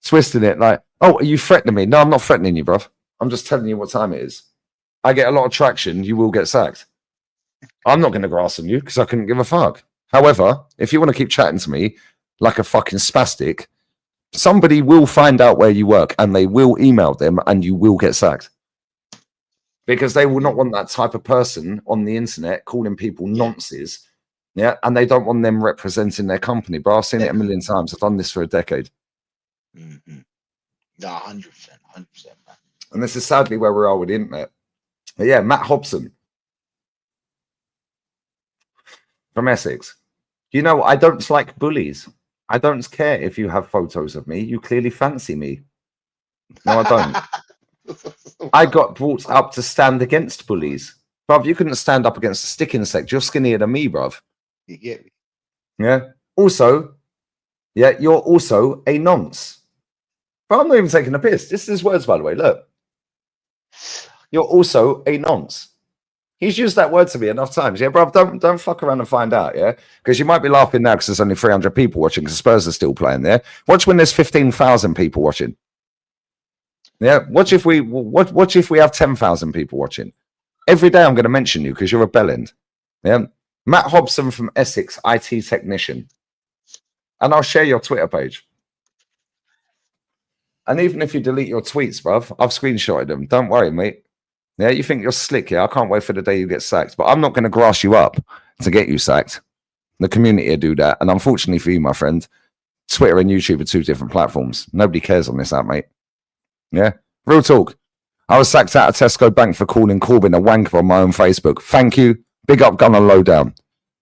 twisted it like, oh, are you threatening me? No, I'm not threatening you, bruv. I'm just telling you what time it is. I get a lot of traction. You will get sacked. I'm not going to grass on you because I couldn't give a fuck. However, if you want to keep chatting to me like a fucking spastic, somebody will find out where you work and they will email them and you will get sacked. Because they will not want that type of person on the internet calling people nonces. Yeah, and they don't want them representing their company. But I've seen it a million times. I've done this for a decade. Mm-hmm. No, 100%. Man. And this is sadly where we are with the internet. But yeah, Matt Hobson from Essex. You know, I don't like bullies. I don't care if you have photos of me. You clearly fancy me. No, I don't. I got brought up to stand against bullies. Bruv, you couldn't stand up against a stick insect. You're skinnier than me, bruv. You get me? Yeah. Also, yeah, you're also a nonce. But I'm not even taking a piss. This is his words, by the way. Look. You're also a nonce. He's used that word to me enough times. Yeah, bruv, don't fuck around and find out, yeah? Because you might be laughing now because there's only 300 people watching because Spurs are still playing there. Watch when there's 15,000 people watching. Yeah, watch if we have 10,000 people watching. Every day I'm going to mention you because you're a bellend. Yeah, Matt Hobson from Essex, IT technician. And I'll share your Twitter page. And even if you delete your tweets, bruv, I've screenshotted them. Don't worry, mate. Yeah, you think you're slick, yeah? I can't wait for the day you get sacked. But I'm not going to grass you up to get you sacked. The community will do that. And unfortunately for you, my friend, Twitter and YouTube are two different platforms. Nobody cares on this app, mate. Yeah? Real talk. I was sacked out of Tesco Bank for calling Corbyn a wanker on my own Facebook. Thank you. Big up, Gunner Lowdown.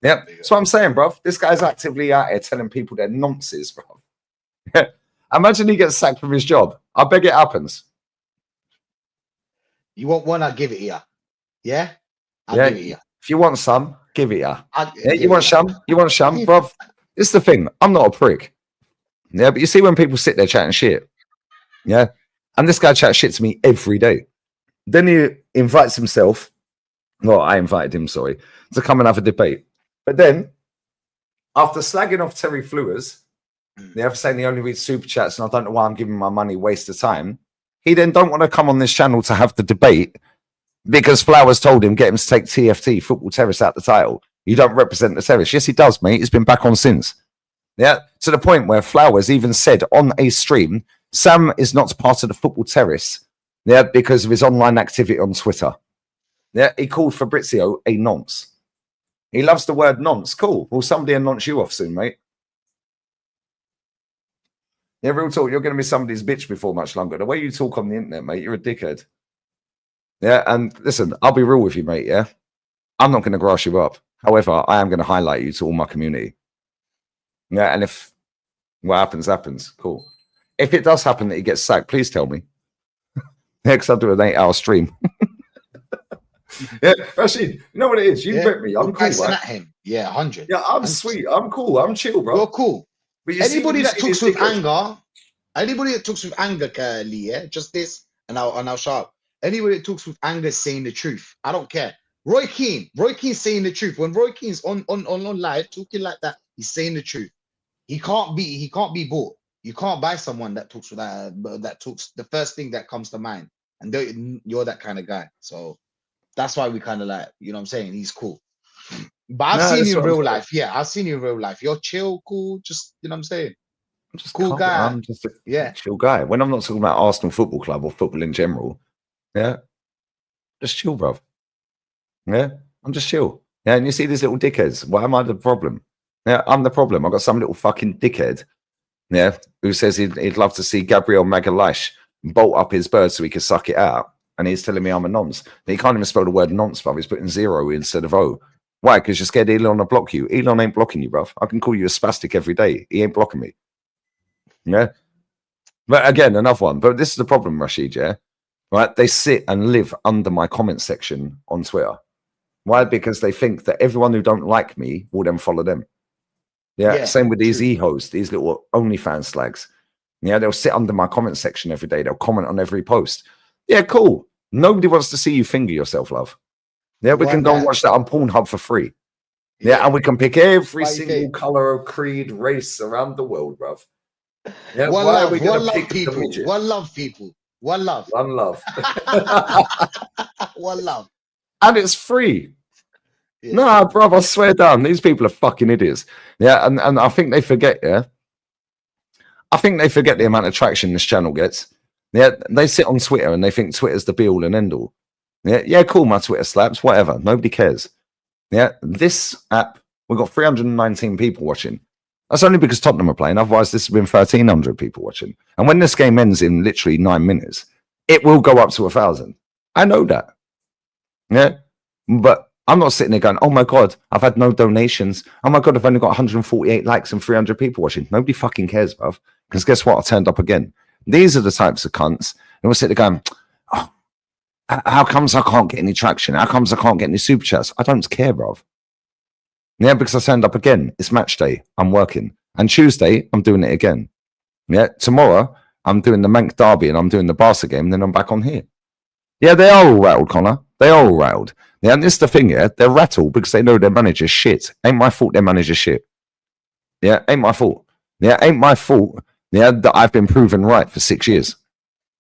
Yeah, that's what I'm saying, bruv. This guy's actively out here telling people they're nonsense, bruv. Yeah. Imagine he gets sacked from his job. I beg it happens. You want one? I'll give it here. Yeah? I'll Yeah. give it here. If you want some, give it ya. Yeah, give you want it some? You want some, bruv? This is the thing. I'm not a prick. Yeah, but you see when people sit there chatting shit. Yeah. And this guy chats shit to me every day. Then he invites himself. Well, I invited him, sorry, to come and have a debate. But then, after slagging off Terry Flewers, they have saying he only reads super chats and I don't know why I'm giving my money, waste of time. He then don't want to come on this channel to have the debate because Flowers told him, get him to take TFT, Football Terrace, out the title. You don't represent the Terrace. Yes, he does, mate. He's been back on since. Yeah, to the point where Flowers even said on a stream, Sam is not part of the Football Terrace, yeah, because of his online activity on Twitter. Yeah, he called Fabrizio a nonce. He loves the word nonce. Cool. Will somebody nonce you off soon, mate? Yeah, real talk. You're going to be somebody's bitch before much longer. The way you talk on the internet, mate, you're a dickhead. Yeah, and listen, I'll be real with you, mate, yeah? I'm not going to grass you up. However, I am going to highlight you to all my community. Yeah, and if what happens, happens. Cool. If it does happen that he gets sacked, please tell me. Next, I'll do an 8-hour stream. Yeah, Rashid, you know what it is? You bet me. I'm cool, right? At him. Yeah, 100. Yeah, I'm sweet. I'm cool. I'm chill, bro. You're cool. But Anybody that talks with anger, Lee, yeah, just this, and I'll shut up. Anybody that talks with anger is saying the truth. I don't care. Roy Keane's saying the truth. When Roy Keane's on live talking like that, he's saying the truth. He can't be bought. You can't buy someone that talks with that talks the first thing that comes to mind, and you're that kind of guy. So that's why we kind of like, you know what I'm saying? He's cool. But I've seen you in real life. Yeah, I've seen you in real life. You're chill, cool, just, you know what I'm saying? I'm just cool guy. I'm just a chill guy. When I'm not talking about Arsenal Football Club or football in general, yeah, just chill, bro. Yeah, I'm just chill. Yeah, and you see these little dickheads. Why am I the problem? Yeah, I'm the problem. I've got some little fucking dickhead, yeah, who says he'd love to see Gabriel Magalhaes bolt up his bird so he can suck it out. And he's telling me I'm a nonce. He can't even spell the word nonce, bruv. He's putting 0 instead of O. Why? Because you're scared Elon will block you. Elon ain't blocking you, bruv. I can call you a spastic every day. He ain't blocking me. Yeah? But again, another one. But this is the problem, Rashid, yeah? Right? They sit and live under my comment section on Twitter. Why? Because they think that everyone who don't like me will then follow them. Yeah? Same with these e-hosts, these little OnlyFans slags. Yeah, they'll sit under my comment section every day. They'll comment on every post. Yeah, cool. Nobody wants to see you finger yourself, love. Yeah, we can go and watch that on Pornhub for free. Yeah, and we can pick every single color, creed, race around the world, bruv. Yeah, one love people. One love. One love. One love. And it's free. Yeah. Nah, bruv, I swear down. These people are fucking idiots. Yeah, and I think they forget, yeah. I think they forget the amount of traction this channel gets. Yeah, they sit on Twitter and they think Twitter's the be all and end all. Yeah, cool, my Twitter slaps, whatever. Nobody cares. Yeah, this app, we've got 319 people watching. That's only because Tottenham are playing. Otherwise, this has been 1,300 people watching. And when this game ends in literally 9 minutes, it will go up to 1,000. I know that. Yeah, but I'm not sitting there going, oh my God, I've had no donations. Oh my God, I've only got 148 likes and 300 people watching. Nobody fucking cares, bruv. Because guess what? I turned up again. These are the types of cunts. And we'll sit there going, oh, how comes I can't get any traction? How comes I can't get any super chats? I don't care, bruv. Yeah, because I turned up again. It's match day. I'm working. And Tuesday, I'm doing it again. Yeah, tomorrow, I'm doing the Manc Derby and I'm doing the Barca game. Then I'm back on here. Yeah, they are all rattled, Connor. They are all rattled. Yeah, and this is the thing, yeah. They're rattled because they know their manager's shit. Ain't my fault their manager's shit. Yeah, ain't my fault. Yeah, ain't my fault. Yeah, that I've been proven right for 6 years.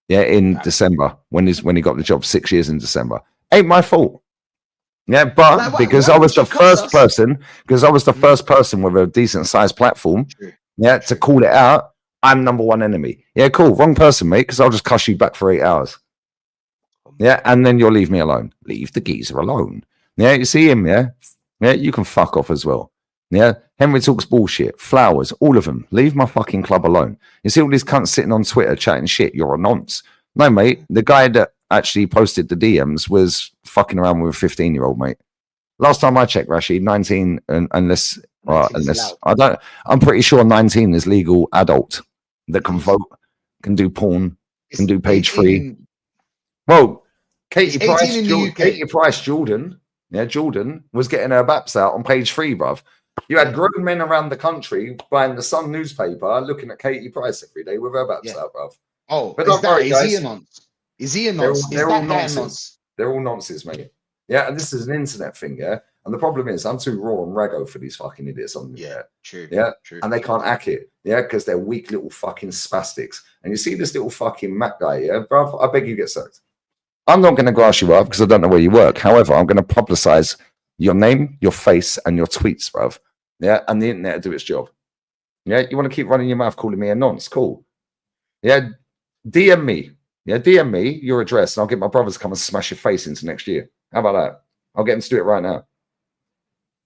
Yeah, in December when he got the job, 6 years in December. Ain't my fault. Yeah, but because I was the first person, with a decent sized platform, yeah, to call it out. I'm number one enemy. Yeah, cool. Wrong person, mate, because I'll just cuss you back for 8 hours. Yeah, and then you'll leave me alone. Leave the geezer alone. Yeah, you see him, yeah? Yeah, you can fuck off as well. Yeah, Henry talks bullshit. Flowers, all of them. Leave my fucking club alone. You see all these cunts sitting on Twitter chatting shit. You're a nonce. No, mate. The guy that actually posted the DMs was fucking around with a 15-year-old, mate. Last time I checked, Rashid, 19, unless I'm pretty sure 19 is legal adult that can vote, can do porn, can do page 3. Well, Katie Price, Jordan, Jordan was getting her baps out on page 3, bruv. You had grown men around the country buying the Sun newspaper, looking at Katie Price every day with her baps out, bruv. Oh, but is he a nonce? Is he a nonce? They're all nonsense. They're all nonsense, mate. Yeah, and this is an internet thing, yeah. And the problem is, I'm too raw and raggo for these fucking idiots on the internet. True. Yeah, true. And they can't hack it, yeah, because they're weak little fucking spastics. And you see this little fucking Mac guy, yeah, bruv, I beg you get sacked. I'm not going to grass you up because I don't know where you work. However, I'm going to publicize your name, your face, and your tweets, bruv. Yeah, and the internet will do its job. Yeah, you want to keep running your mouth calling me a nonce? Cool. Yeah, DM me. Yeah, DM me your address, and I'll get my brothers to come and smash your face into next year. How about that? I'll get them to do it right now.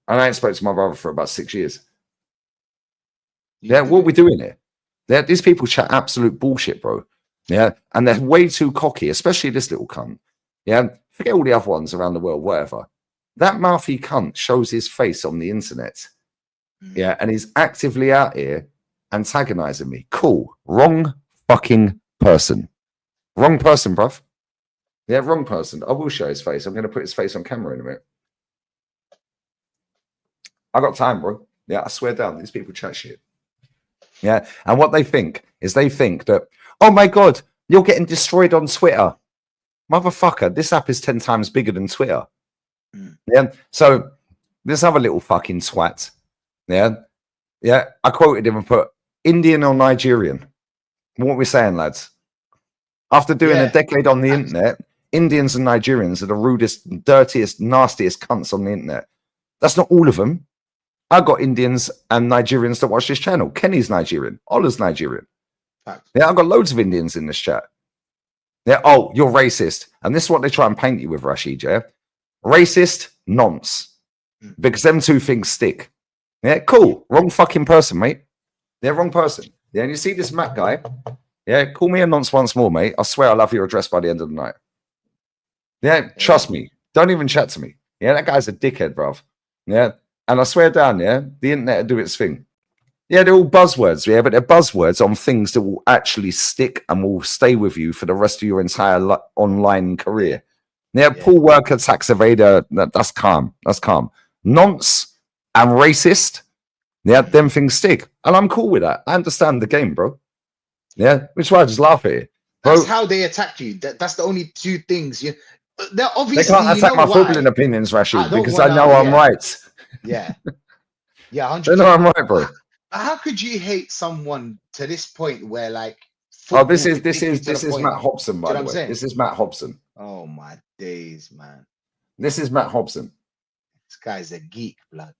And I ain't spoken to my brother for about 6 years. Yeah, what are we doing here? Yeah, these people chat absolute bullshit, bro. Yeah, and they're way too cocky, especially this little cunt. Yeah, forget all the other ones around the world, whatever. That mouthy cunt shows his face on the internet. Yeah, and he's actively out here antagonizing me. Cool. Wrong fucking person. Wrong person, bruv. Yeah, wrong person. I will show his face. I'm going to put his face on camera in a minute. I got time, bro. Yeah, I swear down. These people chat shit. Yeah, and what they think is they think that, oh my God, you're getting destroyed on Twitter. Motherfucker, this app is 10 times bigger than Twitter. Yeah, so this other little fucking swat, yeah, I quoted him and put, Indian or Nigerian? What are we saying, lads? After doing a decade on the internet, Indians and Nigerians are the rudest, dirtiest, nastiest cunts on the internet. That's not all of them. I got Indians and Nigerians that watch this channel. Kenny's Nigerian. Ola's Nigerian. Yeah, I've got loads of Indians in this chat. Yeah, oh, you're racist. And this is what they try and paint you with, Rashid, yeah? Racist, nonce. Because them two things stick. Yeah, cool. Wrong fucking person, mate. Yeah, wrong person. Yeah, and you see this Matt guy? Yeah, call me a nonce once more, mate. I swear I'll have your address by the end of the night. Yeah, trust me. Don't even chat to me. Yeah, that guy's a dickhead, bruv. Yeah, and I swear down, yeah, the internet will do its thing. Yeah, they're all buzzwords, yeah, but they're buzzwords on things that will actually stick and will stay with you for the rest of your entire online career. Yeah, poor worker, tax evader, that's calm. That's calm. Nonce and racist, yeah, them things stick. And I'm cool with that. I understand the game, bro. Yeah, which is why I just laugh at it. Bro, that's how they attack you. That's the only two things. They're obviously, they can't attack my footballing opinions, Rashid, because I know I'm right. Yeah. Yeah, 100%. They know I'm right, bro. How could you hate someone to this point where, like, oh, this is Matt Hobson, by the way. This is Matt Hobson. Oh my days, man. This is Matt Hobson. This guy's a geek, blood.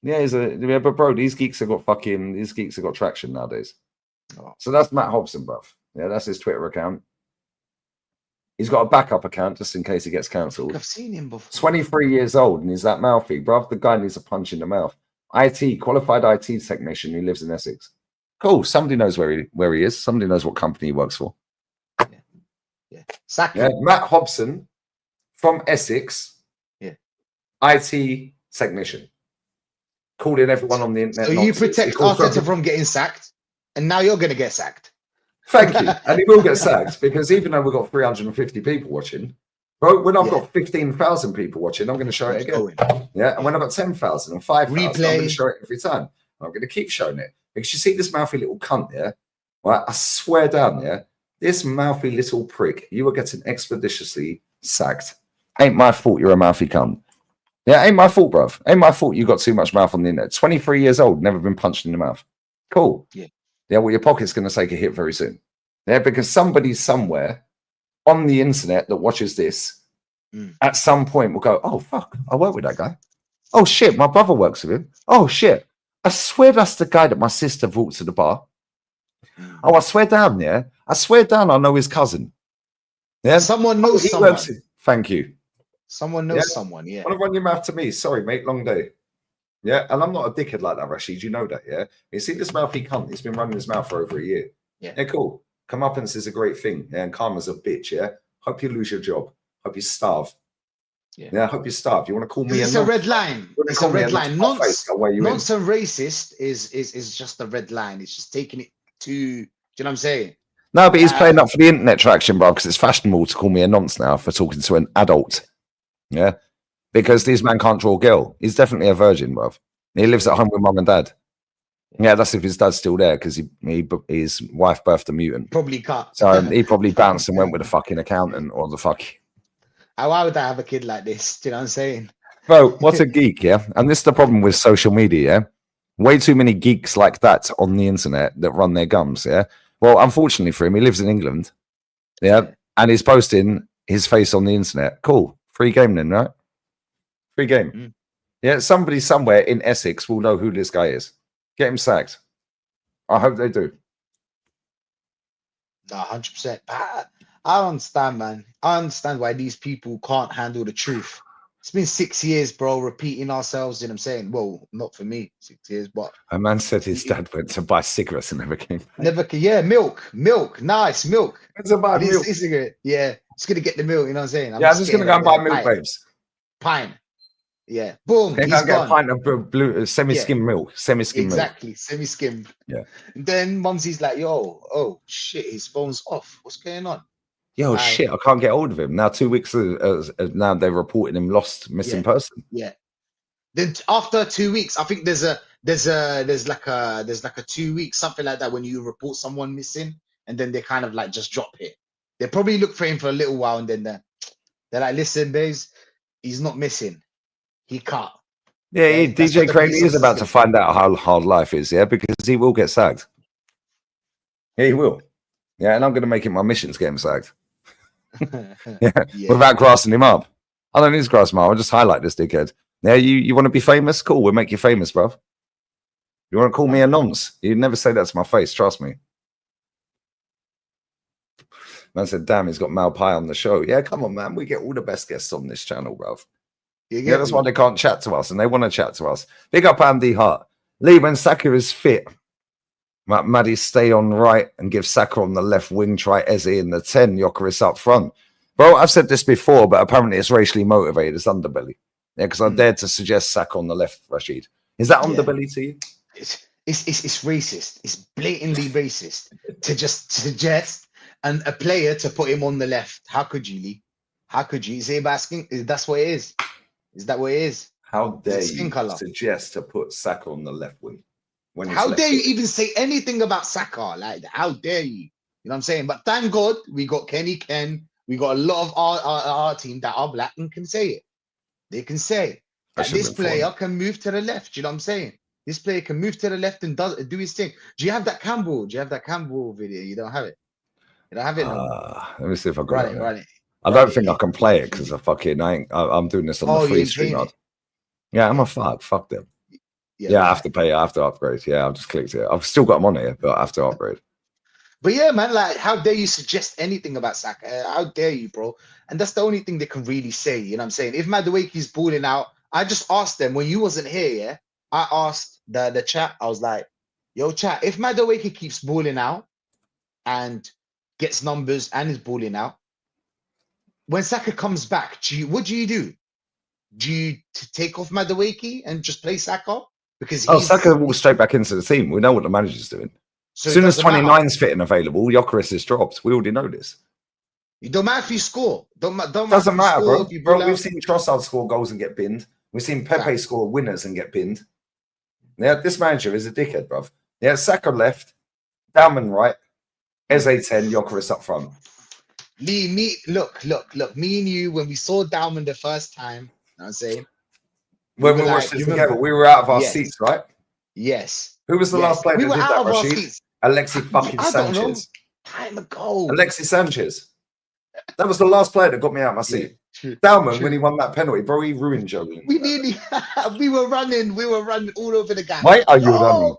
Yeah, but bro, these geeks have got traction nowadays. Oh. So that's Matt Hobson, bruv. Yeah, that's his Twitter account. He's got a backup account just in case he gets cancelled. I've seen him before. 23 years old and he's that mouthy, bruv. The guy needs a punch in the mouth. Qualified IT technician who lives in Essex. Cool. Somebody knows where he is. Somebody knows what company he works for. Yeah. Matt Hobson from Essex. Yeah. IT technician. Calling everyone on the internet. So you protect Arteta from getting sacked, and now you're going to get sacked. Thank you. And he will get sacked because even though we've got 350 people watching, bro, when I've got 15,000 people watching, I'm going to show it again. Yeah. And when I've got 10,000 and 5,000, I'm going to show it every time. I'm going to keep showing it because you see this mouthy little cunt there. Right? I swear down there, this mouthy little prick, you are getting expeditiously sacked. Ain't my fault you're a mouthy cunt. Yeah, ain't my fault, bruv. Ain't my fault you got too much mouth on the internet. 23 years old, never been punched in the mouth. Cool. Yeah. Yeah, well, your pocket's going to take a hit very soon. Yeah, because somebody somewhere on the internet that watches this at some point will go, oh, fuck, I work with that guy. Oh, shit, my brother works with him. Oh, shit. I swear that's the guy that my sister brought to the bar. Oh, I swear down, yeah. I swear down, I know his cousin. Yeah. Someone knows He someone. works Thank you. Someone knows someone, yeah. Want to run your mouth to me? Sorry, mate. Long day. Yeah, and I'm not a dickhead like that, Rashid. You know that, yeah? You see this mouthy cunt? He's been running his mouth for over a year. Yeah, Cool. Come up and is a great thing. Yeah, and karma's a bitch, yeah? Hope you lose your job. Hope you starve. Yeah, hope you starve. You want to call me it's a red line. It's a red line. Nonce and racist is just a red line. It's just taking it to, do you know what I'm saying? No, but he's playing up for the internet traction, bro, because it's fashionable to call me a nonce now for talking to an adult. Yeah. Because this man can't draw a girl. He's definitely a virgin, bro. He lives at home with mum and dad. Yeah, that's if his dad's still there, because his wife birthed a mutant. Probably cut. So he probably bounced and went with a fucking accountant or the fuck. Why would I have a kid like this? Do you know what I'm saying? Bro, what's a geek, yeah? And this is the problem with social media, yeah? Way too many geeks like that on the internet that run their gums, yeah? Well, unfortunately for him, he lives in England, yeah? And he's posting his face on the internet. Cool. Free game then, right? Free game. Yeah, somebody somewhere in Essex will know who this guy is. Get him sacked. I hope they do. No, 100%. I don't understand, man. I understand why these people can't handle the truth. It's been 6 years, bro, repeating ourselves, you know what I'm saying? Well, not for me, 6 years, but... A man said his dad went to buy cigarettes and never came back. Never came. Yeah, milk. Nice, milk. It's about milk. Cigarette. Yeah, it's going to get the milk, you know what I'm saying? I'm just going to go and buy milk, babes. Pint. Yeah, boom. He's gone. Get a pint of blue semi-skim milk. Semi-skim exactly, milk. Semi-skim. Yeah. And then Mumsy's like, oh, shit, his phone's off. What's going on? Yo, shit, I can't get hold of him. Now 2 weeks now they're reporting him lost, missing person. Yeah. Then after 2 weeks, I think there's like a 2 weeks, something like that, when you report someone missing, and then they kind of like just drop it. They probably look for him for a little while, and then they're like, listen, babes, he's not missing. He can't. Yeah, DJ Crane is about to find out how hard life is, yeah, because he will get sacked. Yeah, he will. Yeah, and I'm going to make it my mission to get him sacked. Without grassing him up. I don't need to grass him up. I'll just highlight this dickhead. Yeah, you want to be famous? Cool, we'll make you famous, bruv. You want to call me a nonce? You'd never say that to my face, trust me. Man said, damn, he's got Mal Pie on the show. Yeah, come on, man. We get all the best guests on this channel, bruv. Yeah, that's why they can't chat to us, and they want to chat to us. Big up Andy Hart. Lee, when Saka is fit, Maddie stay on right and give Saka on the left wing, try Eze in the 10, Gyökeres up front. Bro, I've said this before, but apparently it's racially motivated. It's underbelly. Yeah, because I dared to suggest Saka on the left, Rashid. Is that underbelly to you? It's racist. It's blatantly racist to just suggest a player to put him on the left. How could you, Lee? How could you? Is he asking? That's what it is. Is that what it is? How dare you suggest to put Saka on the left wing? How dare you even say anything about Saka like that? How dare you? You know what I'm saying? But thank God we got Kenny Ken. We got a lot of our team that are black and can say it. They can say that this player can move to the left. You know what I'm saying? This player can move to the left and do his thing. Do you have that Campbell? Do you have that Campbell video? You don't have it. You don't have it. Let me see if I got it. Right. I don't think I can play it because I'm doing this on the free stream. Yeah, I'm a fuck. Fuck them. Yeah, I have to pay. I have to upgrade. Yeah, I've just clicked it. I've still got them on here, but I have to upgrade. But yeah, man, like, how dare you suggest anything about Saka? How dare you, bro? And that's the only thing they can really say. You know what I'm saying? If Madueke's balling out, I just asked them when you wasn't here. Yeah, I asked the chat. I was like, "Yo, chat, if Madueke keeps balling out and gets numbers and is balling out, when Saka comes back, what do you do? Do you take off Madueke and just play Saka? Because Saka walks straight back into the team. We know what the manager's doing. So as soon as 29's fit and available, Gyökeres is dropped. We already know this. You don't matter if you score. Doesn't matter, bro. We've seen Trossard score goals and get binned. We've seen Pepe score winners and get binned. Yeah, this manager is a dickhead, bruv. Yeah, Saka left, Dalman right, Eze 10, Gyökeres up front. Lee, look. Me and you, when we saw Dalman the first time, you know what I'm saying? When we watched it together, we were out of our seats, right? Yes. Who was the last player that did that, Rashid? Alexis fucking I don't know. Sanchez. Time ago. Alexis Sanchez. That was the last player that got me out of my seat. Dalman, when he won that penalty, bro, he ruined Joe. We nearly, we were running all over the guy. Why are you running?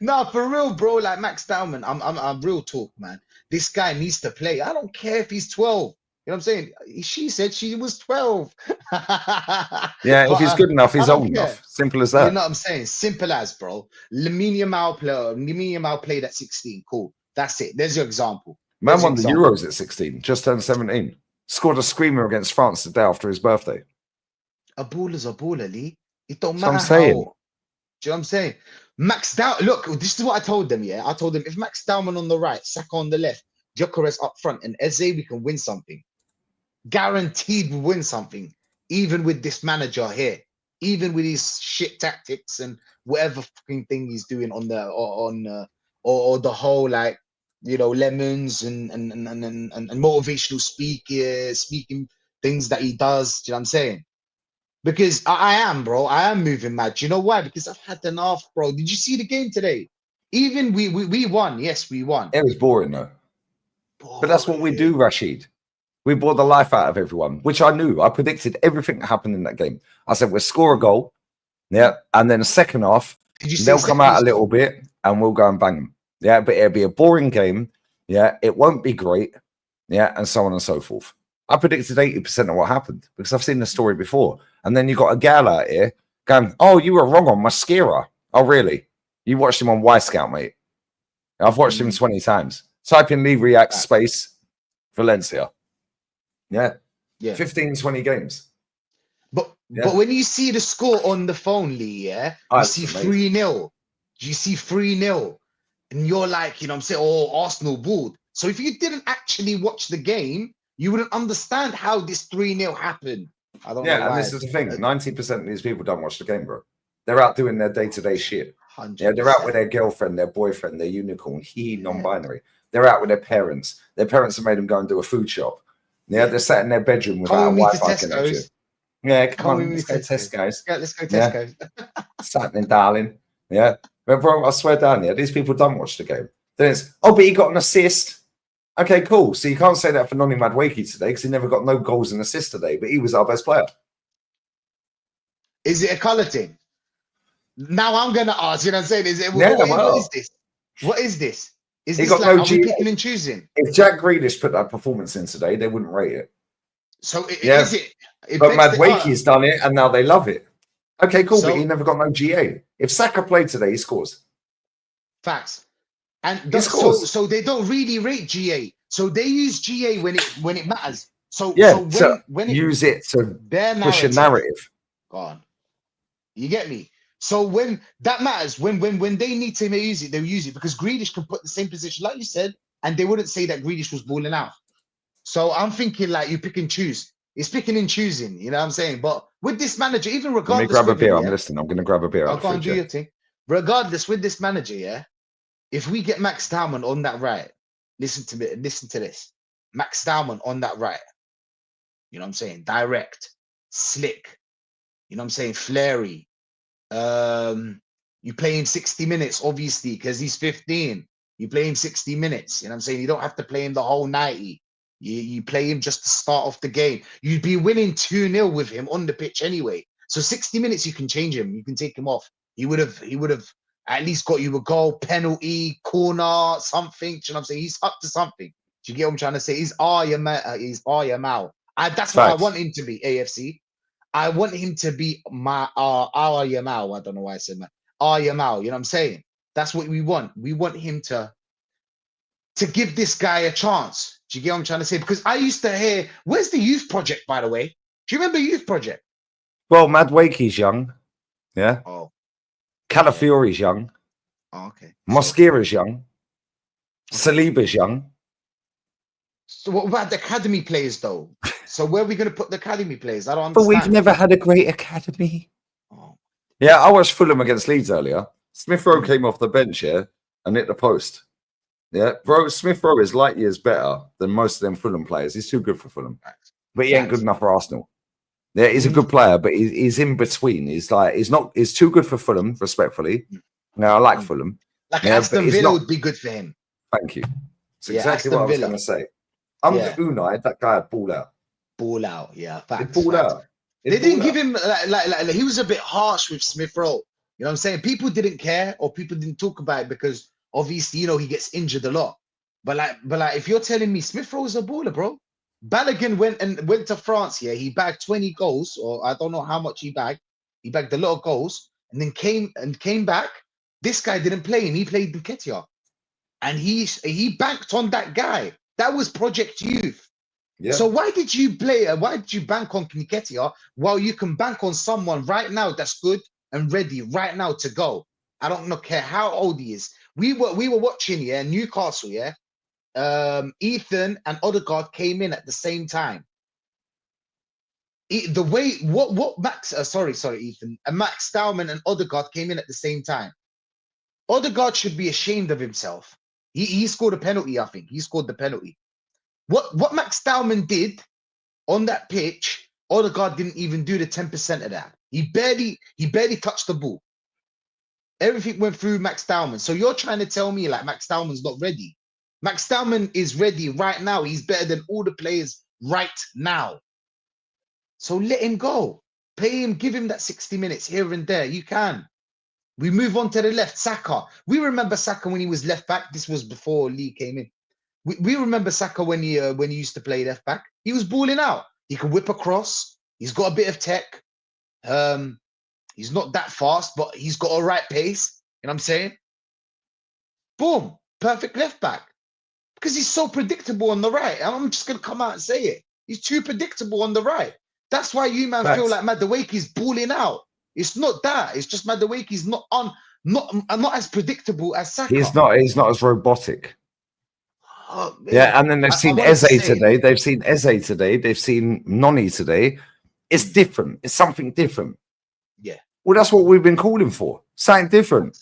No, for real, bro. Like Max Dowman, I'm real talk, man. This guy needs to play. I don't care if he's 12. You know what I'm saying? She said she was 12. Yeah, if But he's good enough, I he's don't old care. enough. Simple as You that. know what I'm saying? Simple as, bro. Lamine Yamal played at 16. Cool. That's it. There's your example. Man There's your won the example. Euros at 16, just turned 17. Scored a screamer against France the day after his birthday. A baller's a baller, Lee. It don't That's what matter I'm how. saying. Do you know what I'm saying? Max Down. Look, this is what I told them. Yeah, I told them if Max Dowman on the right, Saka on the left, Gyökeres up front, and Eze, we can win something. Guaranteed we win something. Even with this manager here, even with his shit tactics and whatever fucking thing he's doing on the or the whole like lemons and motivational speaking things that he does. Do you know what I'm saying? Because I am, bro. I am moving mad. Do you know why? Because I've had enough, bro. Did you see the game today? Even we won. Yes, we won. It was boring though. But that's what we Boring. do, Rashid. We bore the life out of everyone, which I knew. I predicted everything that happened in that game. I said we'll score a goal, yeah, and then the second half Did you see they'll come out a Stephanie's little goal? bit, and we'll go and bang them. Yeah, but it'll be a boring game. Yeah, it won't be great. Yeah, and so on and so forth. I predicted 80% of what happened because I've seen the story before. And then you got a gal out here going, "Oh, you were wrong on mascara." Oh, really? You watched him on Y Scout, mate? I've watched him 20 times. Type in Lee Reacts space Valencia. Yeah. Yeah. 15, 20 games. But Yeah. but when you see the score on the phone, Lee, yeah, Oh, you it's see amazing. 3-0. You see 3-0. And you're like, you know what I'm saying, oh, Arsenal balled. So if you didn't actually watch the game, you wouldn't understand how this 3-0 happened. I don't know Yeah, and why. this is the thing. 90% of these people don't watch the game, bro. They're out doing their day-to-day shit. 100%. Yeah, they're out with their girlfriend, their boyfriend, their unicorn, non-binary. They're out with their parents. Their parents have made them go and do a food shop. Yeah, they're sat in their bedroom without a Come with me to Wi-Fi connection. Tesco's. Yeah, come Come with on, me let's to go Tesco's. Tesco's. Yeah, let's go Yeah. Tesco's. Sat there, darling. Yeah. But bro, I swear down, yeah, these people don't watch the game. Then it's, oh, but he got an assist. Okay, cool. So you can't say that for Noni Madueke today because he never got no goals and assists today, but he was our best player. Is it a colour thing? Now I'm gonna ask, you know what I'm saying? Is it Yeah, what well. is this? What is this? Is He this got like no are we GA. picking and choosing? If Jack Grealish put that performance in today, they wouldn't rate it. So Yeah. is it? But begs the- Madueke's done it, and now they love it. Okay, cool, So- but he never got no GA. If Saka played today, he scores. Facts. And He scores. so they don't really rate GA. So they use GA when it matters. So Yeah, so when it use it to their push a narrative. God. You get me? So when that matters, when they need to use it, they'll use it because Grealish can put the same position, like you said, and they wouldn't say that Grealish was balling out. So I'm thinking like you pick and choose. It's picking and choosing, you know what I'm saying? But with this manager, even Let me regardless grab a with him, beer. yeah, I'm listening. I'm going to grab a beer I'll out go the and fridge. do your thing. Regardless with this manager, yeah, if we get Max Dowman on that right, listen to me, listen to this. Max Dowman on that right, you know what I'm saying? Direct, slick, you know what I'm saying? Flary. You play him 60 minutes, obviously, because he's 15. You play him 60 minutes. You know what I'm saying? You don't have to play him the whole 90. You play him just to start off the game. You'd be winning 2-0 with him on the pitch anyway. So 60 minutes, you can change him. You can take him off. He would have at least got you a goal, penalty, corner, something. Do you know what I'm saying? He's up to something. Do you get what I'm trying to say? He's Yamal. That's what I Facts. want him to be, AFC. I want him to be our Yamal. I don't know why I said that. Our Yamal, you know what I'm saying? That's what we want. We want him to give this guy a chance. Do you get what I'm trying to say? Because I used to hear, where's the youth project, by the way? Do you remember youth project? Well, Madueke's young. Yeah. Oh, Calafiori's young. oh okay. Mosquera's young. Saliba's young. So what about the academy players, though? So where are we going to put the academy players? I don't But understand. we've never had a great academy. Oh, Yeah, I watched Fulham against Leeds earlier. Smith Rowe came off the bench here and hit the post. Yeah, bro, Smith Rowe is light years better than most of them Fulham players. He's too good for Fulham, but he ain't good enough for Arsenal. Yeah, he's a good player, but he's in between. He's too good for Fulham, respectfully. Now I like Fulham. like Yeah, Aston but Villa not- would be good for him. Thank you. It's Yeah, exactly Aston what I was Villa. going to say. Under Yeah. Unai, that guy had ball out. Ball out, yeah. He Facts, balled facts. out. They didn't give him like he was a bit harsh with Smith Rowe. You know what I'm saying? People didn't care or people didn't talk about it because obviously, you know, he gets injured a lot. But like, if you're telling me Smith Rowe is a baller, bro. Balogun went to France. Yeah, he bagged 20 goals, or I don't know how much he bagged. He bagged a lot of goals, and then came back. This guy didn't play, and he played Nketiah, and he banked on that guy. That was Project Youth. Yeah. So why did you play? Why did you bank on Nketiah while you can bank on someone right now that's good and ready right now to go? I don't care how old he is. We were watching, yeah, Newcastle, yeah. Ethan and Odegaard came in at the same time. The way what Max sorry Ethan and Max Stallman and Odegaard came in at the same time. Odegaard should be ashamed of himself. He scored a penalty, I think. He scored the penalty. What Max Stallman did on that pitch, Odegaard didn't even do the 10% of that. He barely touched the ball. Everything went through Max Stallman. So you're trying to tell me like Max Stallman's not ready? Max Stallman is ready right now. He's better than all the players right now. So let him go. Pay him, give him that 60 minutes here and there. You can. We move on to the left, Saka. We remember Saka when he was left back. This was before Lee came in. We remember Saka when he used to play left back. He was balling out. He could whip across. He's got a bit of tech. He's not that fast, but he's got a right pace. You know what I'm saying? Boom. Perfect left back. Because he's so predictable on the right. I'm just going to come out and say it. He's too predictable on the right. That's why you, man, feel like Madueke's balling out. It's not that. It's just Madueke's not as predictable as Saka. He's not as robotic. Oh, yeah, and then they've seen Eze today. They've seen Eze today. They've seen Noni today. It's different. It's something different. Yeah. Well, that's what we've been calling for. Something different.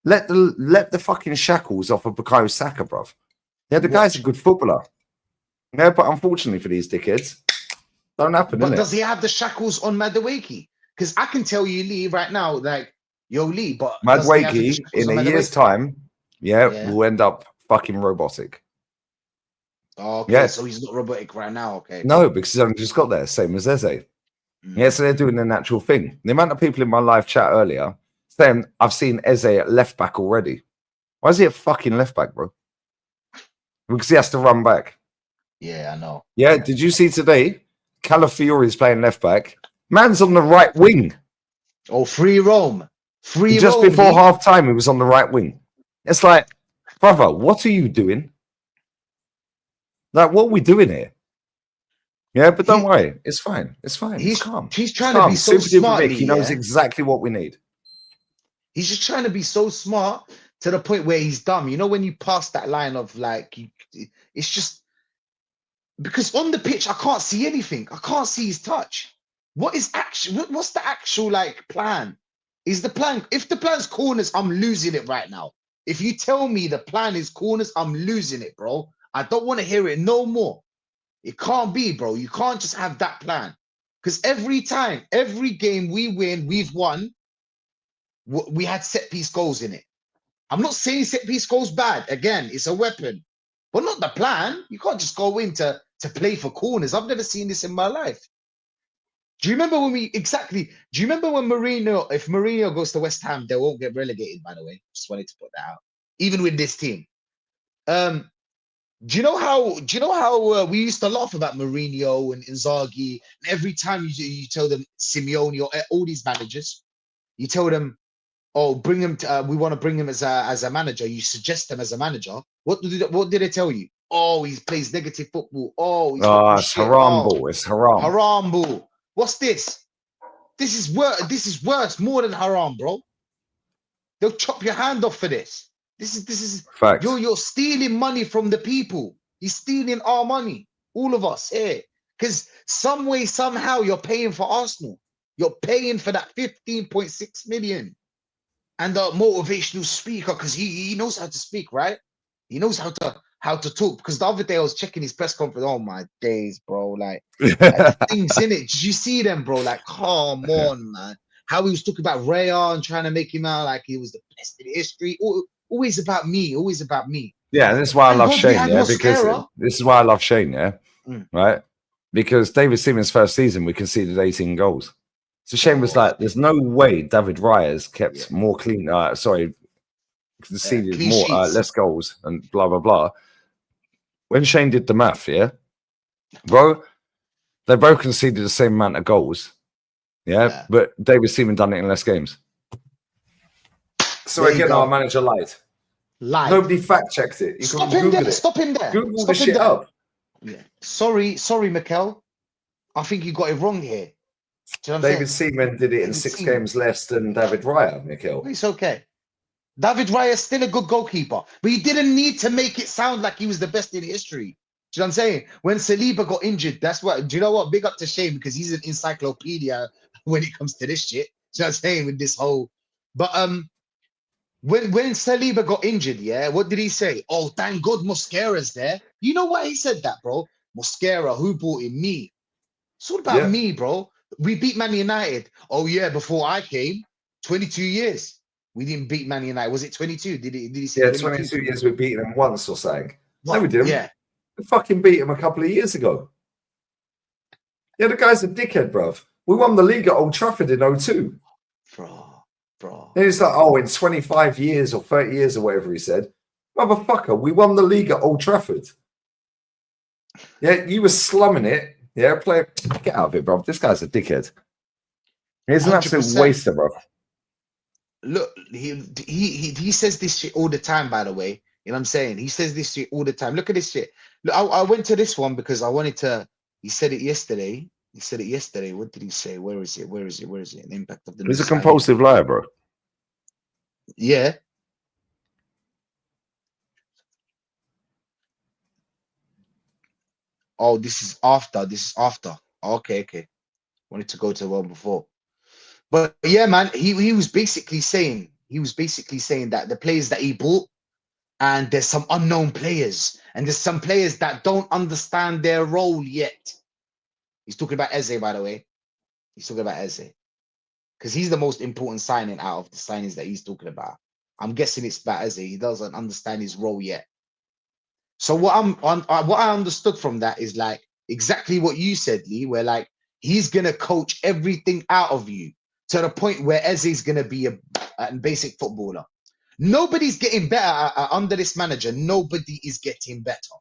Let the fucking shackles off of Bukayo Saka, bruv. Yeah, the guy's a good footballer. Yeah, but unfortunately for these dickheads, don't happen. But does he have the shackles on Madueke? Because I can tell you, Lee, right now, like, yo, Lee, but Madueke in a year's time, will end up fucking robotic. Oh, okay, so he's not robotic right now, okay. No, because he's only just got there, same as Eze. Yeah, so they're doing the natural thing. The amount of people in my live chat earlier saying, I've seen Eze at left back already. Why is he at fucking left back, bro? Because he has to run back. Yeah, I know. Yeah, did you see today? Calafiori is playing left back. Man's on the right wing. Oh, free roam. Just before half time, he was on the right wing. It's like, brother, what are you doing? Like, what are we doing here? Yeah, but don't worry. It's fine. It's fine. He's calm. He's trying to be so smart. He knows exactly what we need. He's just trying to be so smart to the point where he's dumb. You know, when you pass that line of like, it's just because on the pitch, I can't see anything. I can't see his touch. What's the actual like plan? Is the plan, if the plan's corners, I'm losing it right now. If you tell me the plan is corners, I'm losing it, bro. I don't want to hear it no more. It can't be, bro. You can't just have that plan. Because every time, every game we win, we've won, we had set piece goals in it. I'm not saying set piece goals bad. Again, it's a weapon. But not the plan. You can't just go in to play for corners. I've never seen this in my life. Do you remember when Mourinho, if Mourinho goes to West Ham, they won't get relegated, by the way. Just wanted to put that out. Even with this team. Do you know how we used to laugh about Mourinho and Inzaghi? And every time you tell them Simeone or all these managers, you tell them, oh, bring him to, we want to bring him as a manager. You suggest them as a manager. What did they tell you? Oh, he plays negative football. Oh, it's haram ball. It's haram. Haram ball. What's this? This is worse. This is worse, more than haram, bro. They'll chop your hand off for this. This is Facts. You're stealing money from the people. You're stealing our money, all of us here. Because some way, somehow, you're paying for Arsenal. You're paying for that 15.6 million. And the motivational speaker, because he knows how to speak, right? He knows how to talk. Because the other day I was checking his press conference. Oh my days, bro! Like things in it. Did you see them, bro? Like, come on, man. How he was talking about Raya and trying to make him out like he was the best in history. Always about me. Always about me. Yeah, this is why I love Shane. Yeah, because this is why I love Shane. Yeah, right. Because David Seaman's first season, we conceded 18 goals. So Shane was like, "There's no way David Raya's kept Yeah. more clean. Conceded clean more sheets. less goals and blah blah blah." When Shane did the math, yeah, bro, they both conceded the same amount of goals, Yeah. but David Seaman done it in less games. So There you again, go. our manager lied. Lied. Nobody fact checked it. You Stop can him Google there. it. Stop him there. Google Stop the him shit there. up. Yeah. Sorry, Mikel. I think you got it wrong here. Do you know what I'm David saying? Seaman did it in David 6 Seaman. games less than David Raya, Mikhail. It's okay. David Raya is still a good goalkeeper, but he didn't need to make it sound like he was the best in history. Do you know what I'm saying? When Saliba got injured, that's what. Do you know what? Big up to Shane because he's an encyclopedia when it comes to this shit. Do you know what I'm saying? With this whole, but when Saliba got injured, yeah, what did he say? Oh, thank God Mosquera's there. You know why he said that, bro? Mosquera, who brought in me? It's all about me, bro. We beat Man United. Oh yeah, before I came, 22 years. We didn't beat Man United. Was it 22? Did he say 22? 22 years we've beaten them once or something. What? No, we didn't. Yeah. We fucking beat him a couple of years ago. Yeah, the guy's a dickhead, bruv. We won the league at Old Trafford in 02. Bro. And it's like, oh, in 25 years or 30 years or whatever he said. Motherfucker, we won the league at Old Trafford. Yeah, you were slumming it. Yeah, get out of it, bro. This guy's a dickhead. He's an absolute 100%. waster, bro. Look, he says this shit all the time, by the way. You know what I'm saying? He says this shit all the time. Look at this shit. Look, I went to this one because I wanted to. He said it yesterday. What did he say? Where is it? The impact of the He's new a signing. compulsive liar, bro. Yeah. Oh, this is after. Okay. Wanted to go to the one before. But yeah, man, he was basically saying that the players that he bought, and there's some unknown players, and there's some players that don't understand their role yet. He's talking about Eze, by the way. He's talking about Eze. Because he's the most important signing out of the signings that he's talking about. I'm guessing it's about Eze. He doesn't understand his role yet. So what I understood from that is like exactly what you said, Lee, where like he's gonna coach everything out of you to the point where Eze's gonna be a basic footballer. Nobody's getting better under this manager. Nobody is getting better.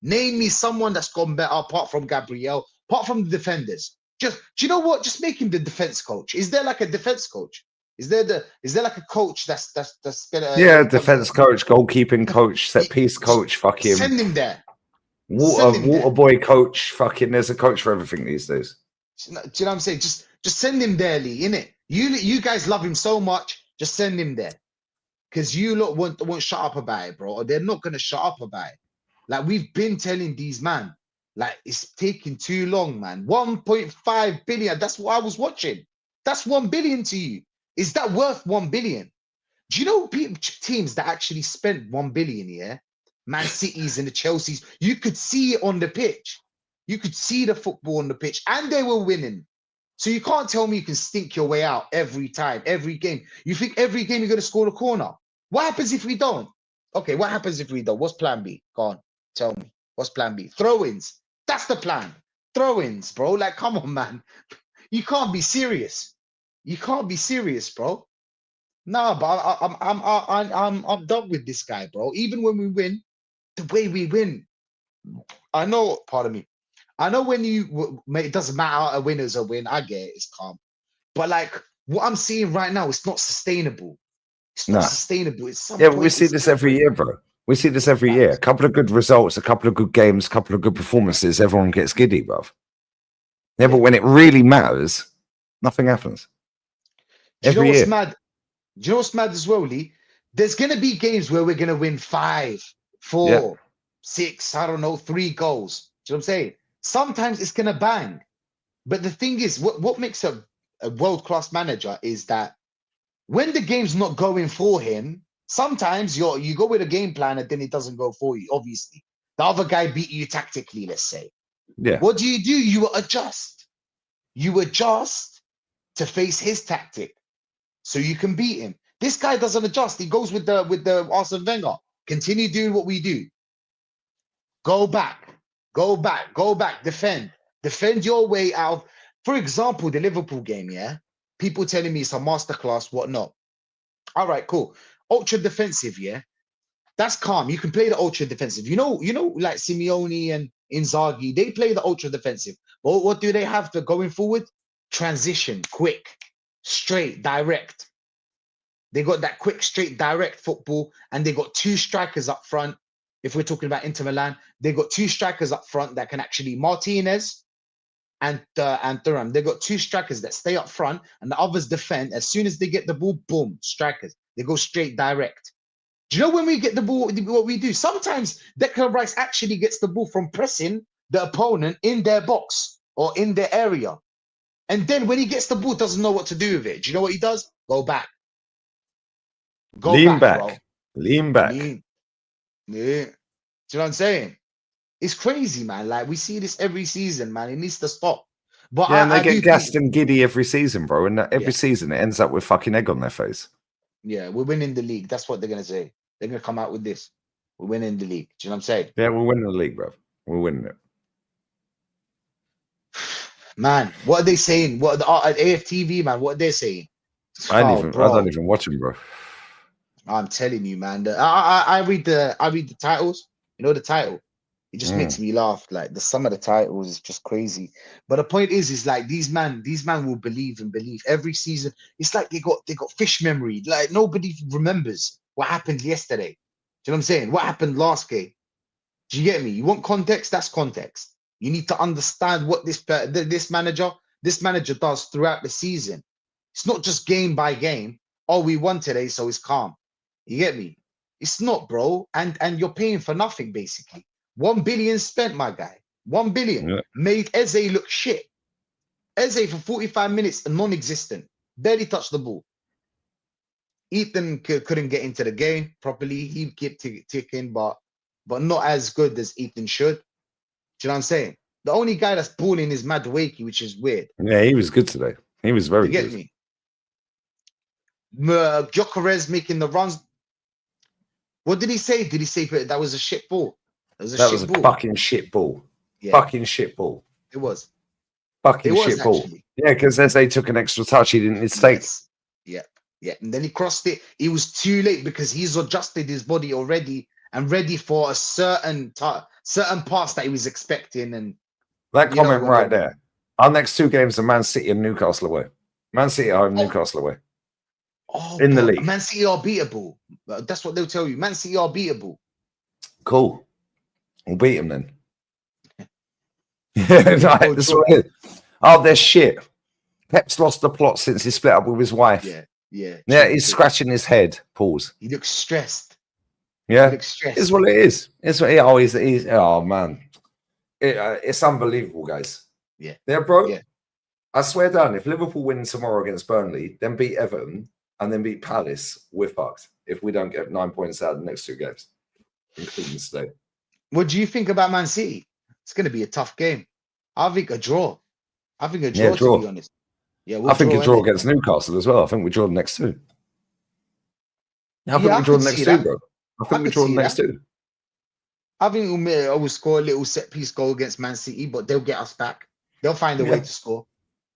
Name me someone that's gone better apart from Gabriel, apart from the defenders. Do you know what? Just make him the defense coach. Is there like a defense coach? Is there like a coach that's gonna defense coach, goalkeeping coach, set piece coach, fucking send him there. water boy coach, fucking there's a coach for everything these days. Do you know what I'm saying? Just send him there, Lee, innit? You guys love him so much, just send him there. Because you lot won't shut up about it, bro. Or they're not gonna shut up about it. Like we've been telling these man, like it's taking too long, man. 1.5 billion. That's what I was watching. That's 1 billion to you. Is that worth 1 billion? Do you know teams that actually spent 1 billion? Yeah, Man Cities and the Chelseas. You could see it on the pitch. You could see the football on the pitch, and they were winning. So you can't tell me you can stink your way out every time, every game. You think every game you're going to score a corner? What happens if we don't? Okay, what happens if we don't? What's plan B? Go on, tell me. What's plan B? Throw-ins. That's the plan. Throw-ins, bro. Like, come on, man. You can't be serious. You can't be serious, bro. No, but I'm done with this guy, bro. Even when we win, the way we win, I know. Pardon me. I know when it doesn't matter, a win is a win. I get it, it's calm. But like what I'm seeing right now, it's not sustainable. It's not sustainable. It's some Yeah, we see this every year, bro. We see this every year. A couple of good results, a couple of good games, a couple of good performances, everyone gets giddy, bro. Yeah, but when it really matters, nothing happens. Do you know Every what's year. mad? Do you know what's mad as well, Lee? There's gonna be games where we're gonna win 5, 4, 6, I don't know, 3 goals. Do you know what I'm saying? Sometimes it's gonna bang. But the thing is, what makes a world-class manager is that when the game's not going for him, sometimes you go with a game plan and then it doesn't go for you, obviously. The other guy beat you tactically, let's say. Yeah. What do? You adjust. You adjust to face his tactic so you can beat him. This guy doesn't adjust. He goes with the Arsene Wenger. Continue doing what we do. Go back, defend your way out. For example, the Liverpool game, yeah? people telling me it's a masterclass, whatnot. All right, cool. Ultra defensive, yeah. That's calm. You can play the ultra defensive. Like Simeone and Inzaghi, they play the ultra defensive. But what do they have to going forward? Transition, quick, straight, direct. They got that quick, straight, direct football, and they got two strikers up front. If we're talking about Inter Milan, they got two strikers up front that can actually Martinez and Thuram. They got two strikers that stay up front, and the others defend. As soon as they get the ball, boom, strikers. They go straight, direct. Do you know when we get the ball, what we do? Sometimes Declan Rice actually gets the ball from pressing the opponent in their box or in their area. And then when he gets the ball, doesn't know what to do with it. Do you know what he does? Go back. Lean back. Bro. Lean back. Lean. Yeah. Do you know what I'm saying? It's crazy, man. Like, we see this every season, man. It needs to stop. But Yeah, and they I do get gassed think, and giddy every season, bro. And every Yeah. season it ends up with fucking egg on their face. yeah, we're winning the league. That's what they're going to say. They're going to come out with this. We're winning the league. Do you know what I'm saying? Yeah, we're winning the league, bro. We're winning it. Man, what are they saying? What AFTV, man? What are they saying? I Oh, bro. don't even watch them, bro. I'm telling you, man. I read the titles. You know the title. It just makes me laugh. Like some of the titles is just crazy. But the point is like these man will believe and believe every season. It's like they got fish memory. Like nobody remembers what happened yesterday. Do you know what I'm saying? What happened last game? Do you get me? You want context? That's context. You need to understand what this manager does throughout the season. It's not just game by game. Oh, we won today, so it's calm. You get me? It's not, bro. And you're paying for nothing, basically. 1 billion spent, my guy. 1 billion. Yeah. Made Eze look shit. Eze for 45 minutes, non-existent. Barely touched the ball. Ethan couldn't get into the game properly. He kept ticking, but not as good as Ethan should. Do you know what I'm saying? The only guy that's balling is Madueke, which is weird. Yeah, he was good today. He was very You get good. me? Gyökeres making the runs. What did he say? Did he say that was a shit ball? That was a fucking shit ball. Yeah, Fucking shit ball. it was. Fucking It was shit ball. actually. Yeah, because as they took an extra touch, he didn't mistake. Yes. Yeah. And then he crossed it. He was too late because he's adjusted his body already and ready for a certain pass that he was expecting. And That you know, comment right there. Our next two games are Man City and Newcastle away. Man City at home, Newcastle away. In the league. Man City are beatable. That's what they'll tell you. Man City are beatable. Cool. We'll beat them then. Yeah, right, that's what it is. Oh, they're shit. Pep's lost the plot since he split up with his wife. Yeah. He's scratching his head. Pause. He looks stressed. Yeah. He looks stressed. It's what it is. It's what he's oh man. It's unbelievable, guys. Yeah, bro. Yeah. I swear down, if Liverpool win tomorrow against Burnley, then beat Everton, and then beat Palace, we're fucked. If we don't get 9 points out of the next two games, including today. What do you think about Man City? It's going to be a tough game. I think a draw. To be honest. Yeah, I think a draw against Newcastle as well. I think we draw the next two. I think we draw the next two, bro. I think we draw the next two. I think we'll score a little set piece goal against Man City, but they'll get us back. They'll find a way to score.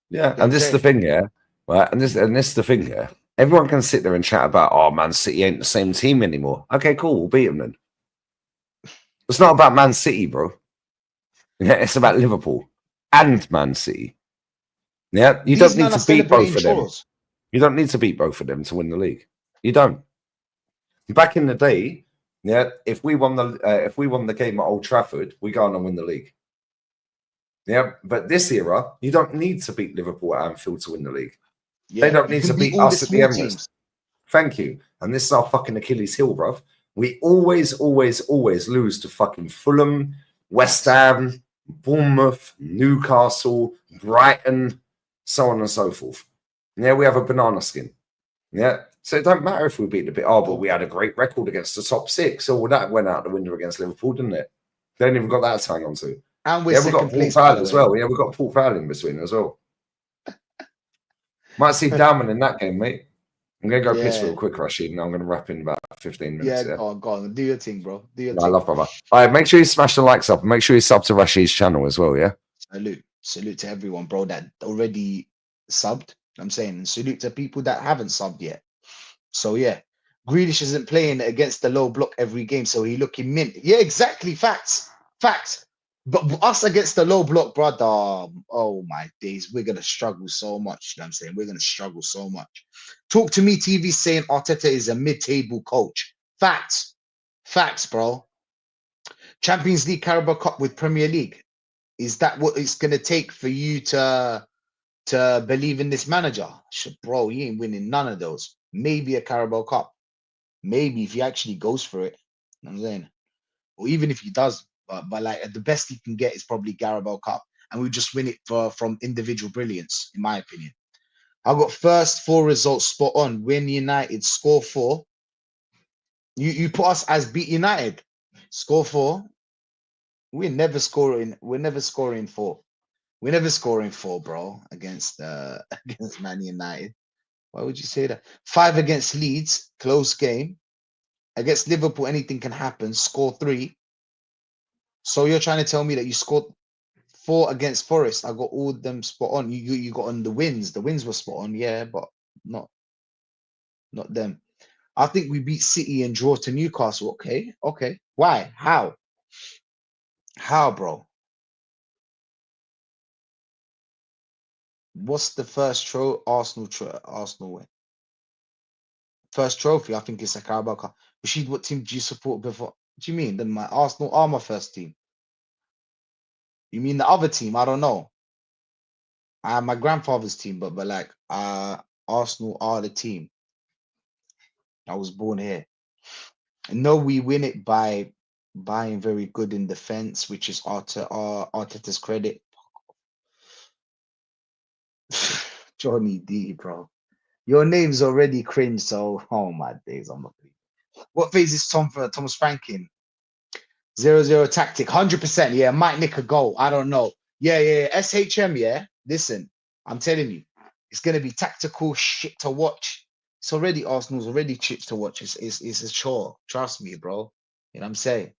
Yeah, and this is the thing, yeah. Right, and this is the thing, yeah. Everyone can sit there and chat about, oh, Man City ain't the same team anymore. Okay, cool, we'll beat them then. It's not about Man City, bro. Yeah, it's about Liverpool and Man City. Yeah, you don't need to beat both of them. You don't need to beat both of them to win the league. You don't. Back in the day, yeah, if we won the game at Old Trafford, we go on and win the league. Yeah, but this era, you don't need to beat Liverpool at Anfield to win the league. Yeah, they don't need to beat us at the Emirates. Thank you. And this is our fucking Achilles heel, bruv. We always lose to fucking Fulham, West Ham, Bournemouth, Newcastle, Brighton, so on and so forth. Yeah, we have a banana skin. Yeah. So it don't matter if we beat the bit. Oh, but we had a great record against the top six. So that went out the window against Liverpool, didn't it? They ain't even got that to hang on to. And we've got Port Vale as well. Yeah, we've got Port Vale in between as well. Might see Dalman in that game, mate. I'm going to go piss real quick, Rashid, and I'm going to wrap in about 15 minutes. Yeah, go on. Do your thing, bro. Do your thing. I love, brother. All right, make sure you smash the likes up. Make sure you sub to Rashid's channel as well, yeah? Salute to everyone, bro, that already subbed. I'm saying, and salute to people that haven't subbed yet. So yeah, Grealish isn't playing against the low block every game, so he looking mint. Yeah, exactly. Facts, facts. But us against the low block, brother. Oh my days, we're gonna struggle so much. You know what I'm saying? We're gonna struggle so much. Talk to me, TV saying Arteta is a mid-table coach. Facts, facts, bro. Champions League, Carabao Cup with Premier League. Is that what it's gonna take for you to believe in this manager? Bro, he ain't winning none of those. Maybe a Carabao Cup. Maybe if he actually goes for it. You know what I'm saying? Or even if he does, but like the best he can get is probably Carabao Cup. And we just win it from individual brilliance, in my opinion. I got first four results spot on. Win United, score four. You put us as beat United. Score four. We're never scoring four. We're never scoring four, bro, against against Man United. Why would you say that? Five against Leeds, close game. Against Liverpool, anything can happen. Score three. So you're trying to tell me that you scored four against Forest? I got all of them spot on. You got on the wins. The wins were spot on, yeah, but not them. I think we beat City and draw to Newcastle. Okay, okay. Why? How? How, bro? What's the first Arsenal win? First trophy, I think it's a Carabao Cup. Rashid, what team do you support before? What do you mean? Then my Arsenal are my first team. You mean the other team? I don't know. My grandfather's team, but like Arsenal are the team. I was born here. And no, we win it by buying very good in defense, which is Arteta's credit. Johnny D, bro. Your name's already cringe, so oh my days, I'm not. What phase is Thomas Franklin? 0-0 tactic, 100%. Yeah, might nick a goal. I don't know. Yeah. SHM, yeah. Listen, I'm telling you, it's gonna be tactical shit to watch. It's already Arsenal's already chips to watch. It's a chore. Trust me, bro. You know what I'm saying?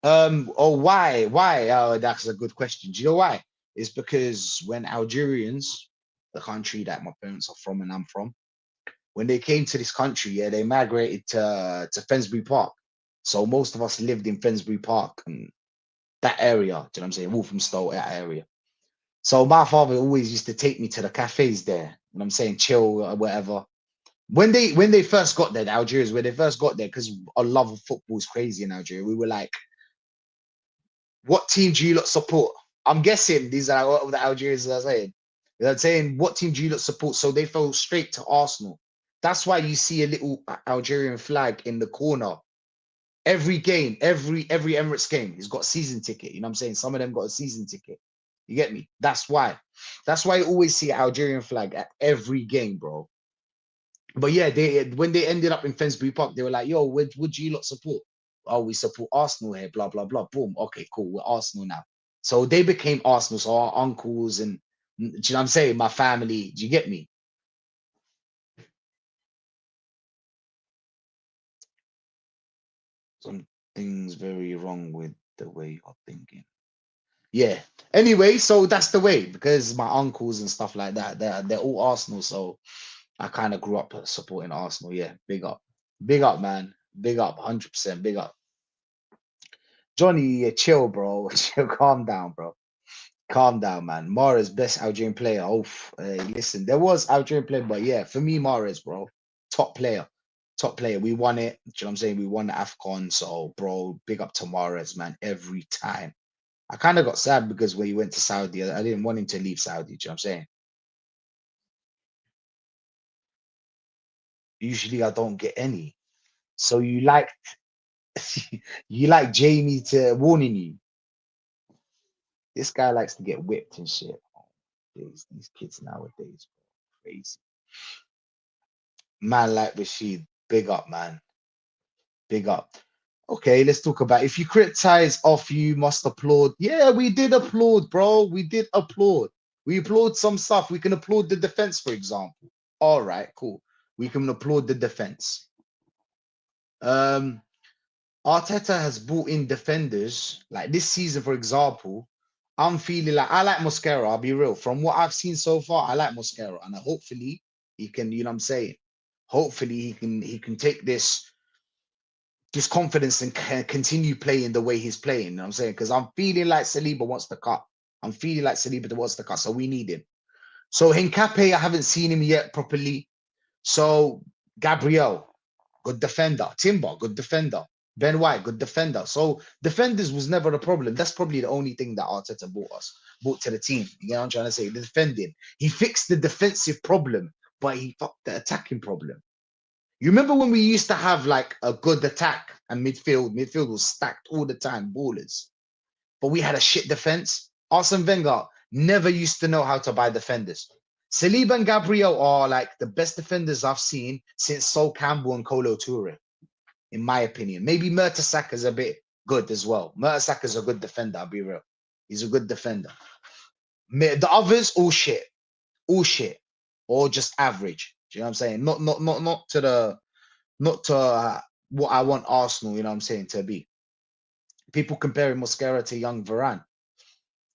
Oh, why? Why? Oh, that's a good question. Do you know why? It's because when Algerians, the country that my parents are from and I'm from, when they came to this country, yeah, they migrated to Finsbury Park. So most of us lived in Finsbury Park and that area. Do you know what I'm saying? Walthamstow, that area. So my father always used to take me to the cafes there. You know what I'm saying? Chill or whatever. When they first got there, the Algerians, when they first got there, because our love of football is crazy in Algeria, we were like, what team do you lot support? I'm guessing these are what the Algerians are saying. They're saying, what team do you lot support? So they fell straight to Arsenal. That's why you see a little Algerian flag in the corner. Every game, every Emirates game, he's got a season ticket. You know what I'm saying? Some of them got a season ticket. You get me? That's why. That's why you always see an Algerian flag at every game, bro. But yeah, they when they ended up in Finsbury Park, they were like, "Yo, would you lot support?" Oh, we support Arsenal here. Blah blah blah. Boom. Okay, cool. We're Arsenal now. So they became Arsenal. So our uncles and do you know what I'm saying? My family. Do you get me? Something's very wrong with the way you're thinking. Yeah. Anyway, so that's the way because my uncles and stuff like that, they're all Arsenal. So I kind of grew up supporting Arsenal. Yeah, big up, man, big up, 100% big up. Johnny, yeah, chill, bro. Chill, calm down, bro. Calm down, man. Mahrez, best Algerian player. Oh, hey, listen, there was Algerian player, but yeah, for me, Mahrez, bro, top player, top player. We won it. Do you know what I'm saying? We won the AFCON. So, bro, big up to Mahrez, man, every time. I kind of got sad because when he went to Saudi, I didn't want him to leave Saudi. Do you know what I'm saying? Usually, I don't get any. So you like you like Jamie to warning you. This guy likes to get whipped and shit. These kids nowadays, bro, crazy. Man like Rashid, big up, man. Big up. Okay, let's talk about if you criticize off, you must applaud. Yeah, we did applaud, bro. We did applaud. We applaud some stuff. We can applaud the defense, for example. All right, cool. We can applaud the defense. Um, Arteta has brought in defenders like this season, for example. I'm feeling like I like Mosquera. I'll be real. From what I've seen so far, I like Mosquera, and hopefully he can. You know what I'm saying? Hopefully he can take this confidence and continue playing the way he's playing. You know what I'm saying? Because I'm feeling like Saliba wants to cut. I'm feeling like Saliba wants to cut, so we need him. So Hincapié, I haven't seen him yet properly. So Gabriel, good defender. Timber, good defender. Ben White, good defender. So defenders was never a problem. That's probably the only thing that Arteta brought to the team. You know what I'm trying to say? The defending. He fixed the defensive problem, but he fucked the attacking problem. You remember when we used to have like a good attack and midfield? Midfield was stacked all the time, ballers. But we had a shit defense. Arsene Wenger never used to know how to buy defenders. Saliba and Gabriel are like the best defenders I've seen since Sol Campbell and Kolo Toure, in my opinion. Maybe Mertesacker a bit good as well. Mertesacker a good defender, I'll be real. He's a good defender. The others, all shit. All shit. Or just average. Do you know what I'm saying? Not to what I want Arsenal, you know what I'm saying, to be. People comparing Mosquera to young Varane.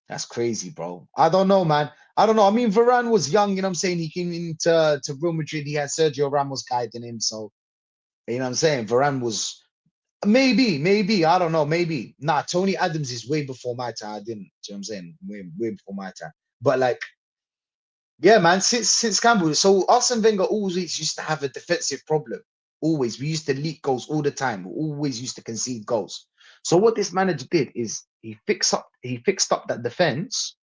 That's crazy, bro. I don't know, man. I don't know. I mean, Varane was young, you know what I'm saying? He came into Real Madrid. He had Sergio Ramos guiding him. So, you know what I'm saying? Varane was maybe. I don't know. Maybe. Nah, Tony Adams is way before my time. I didn't. You know what I'm saying? Way before my time. But like, yeah, man, since Campbell. So Arsene Wenger always used to have a defensive problem. Always. We used to leak goals all the time. We always used to concede goals. So what this manager did is he fixed up that defense,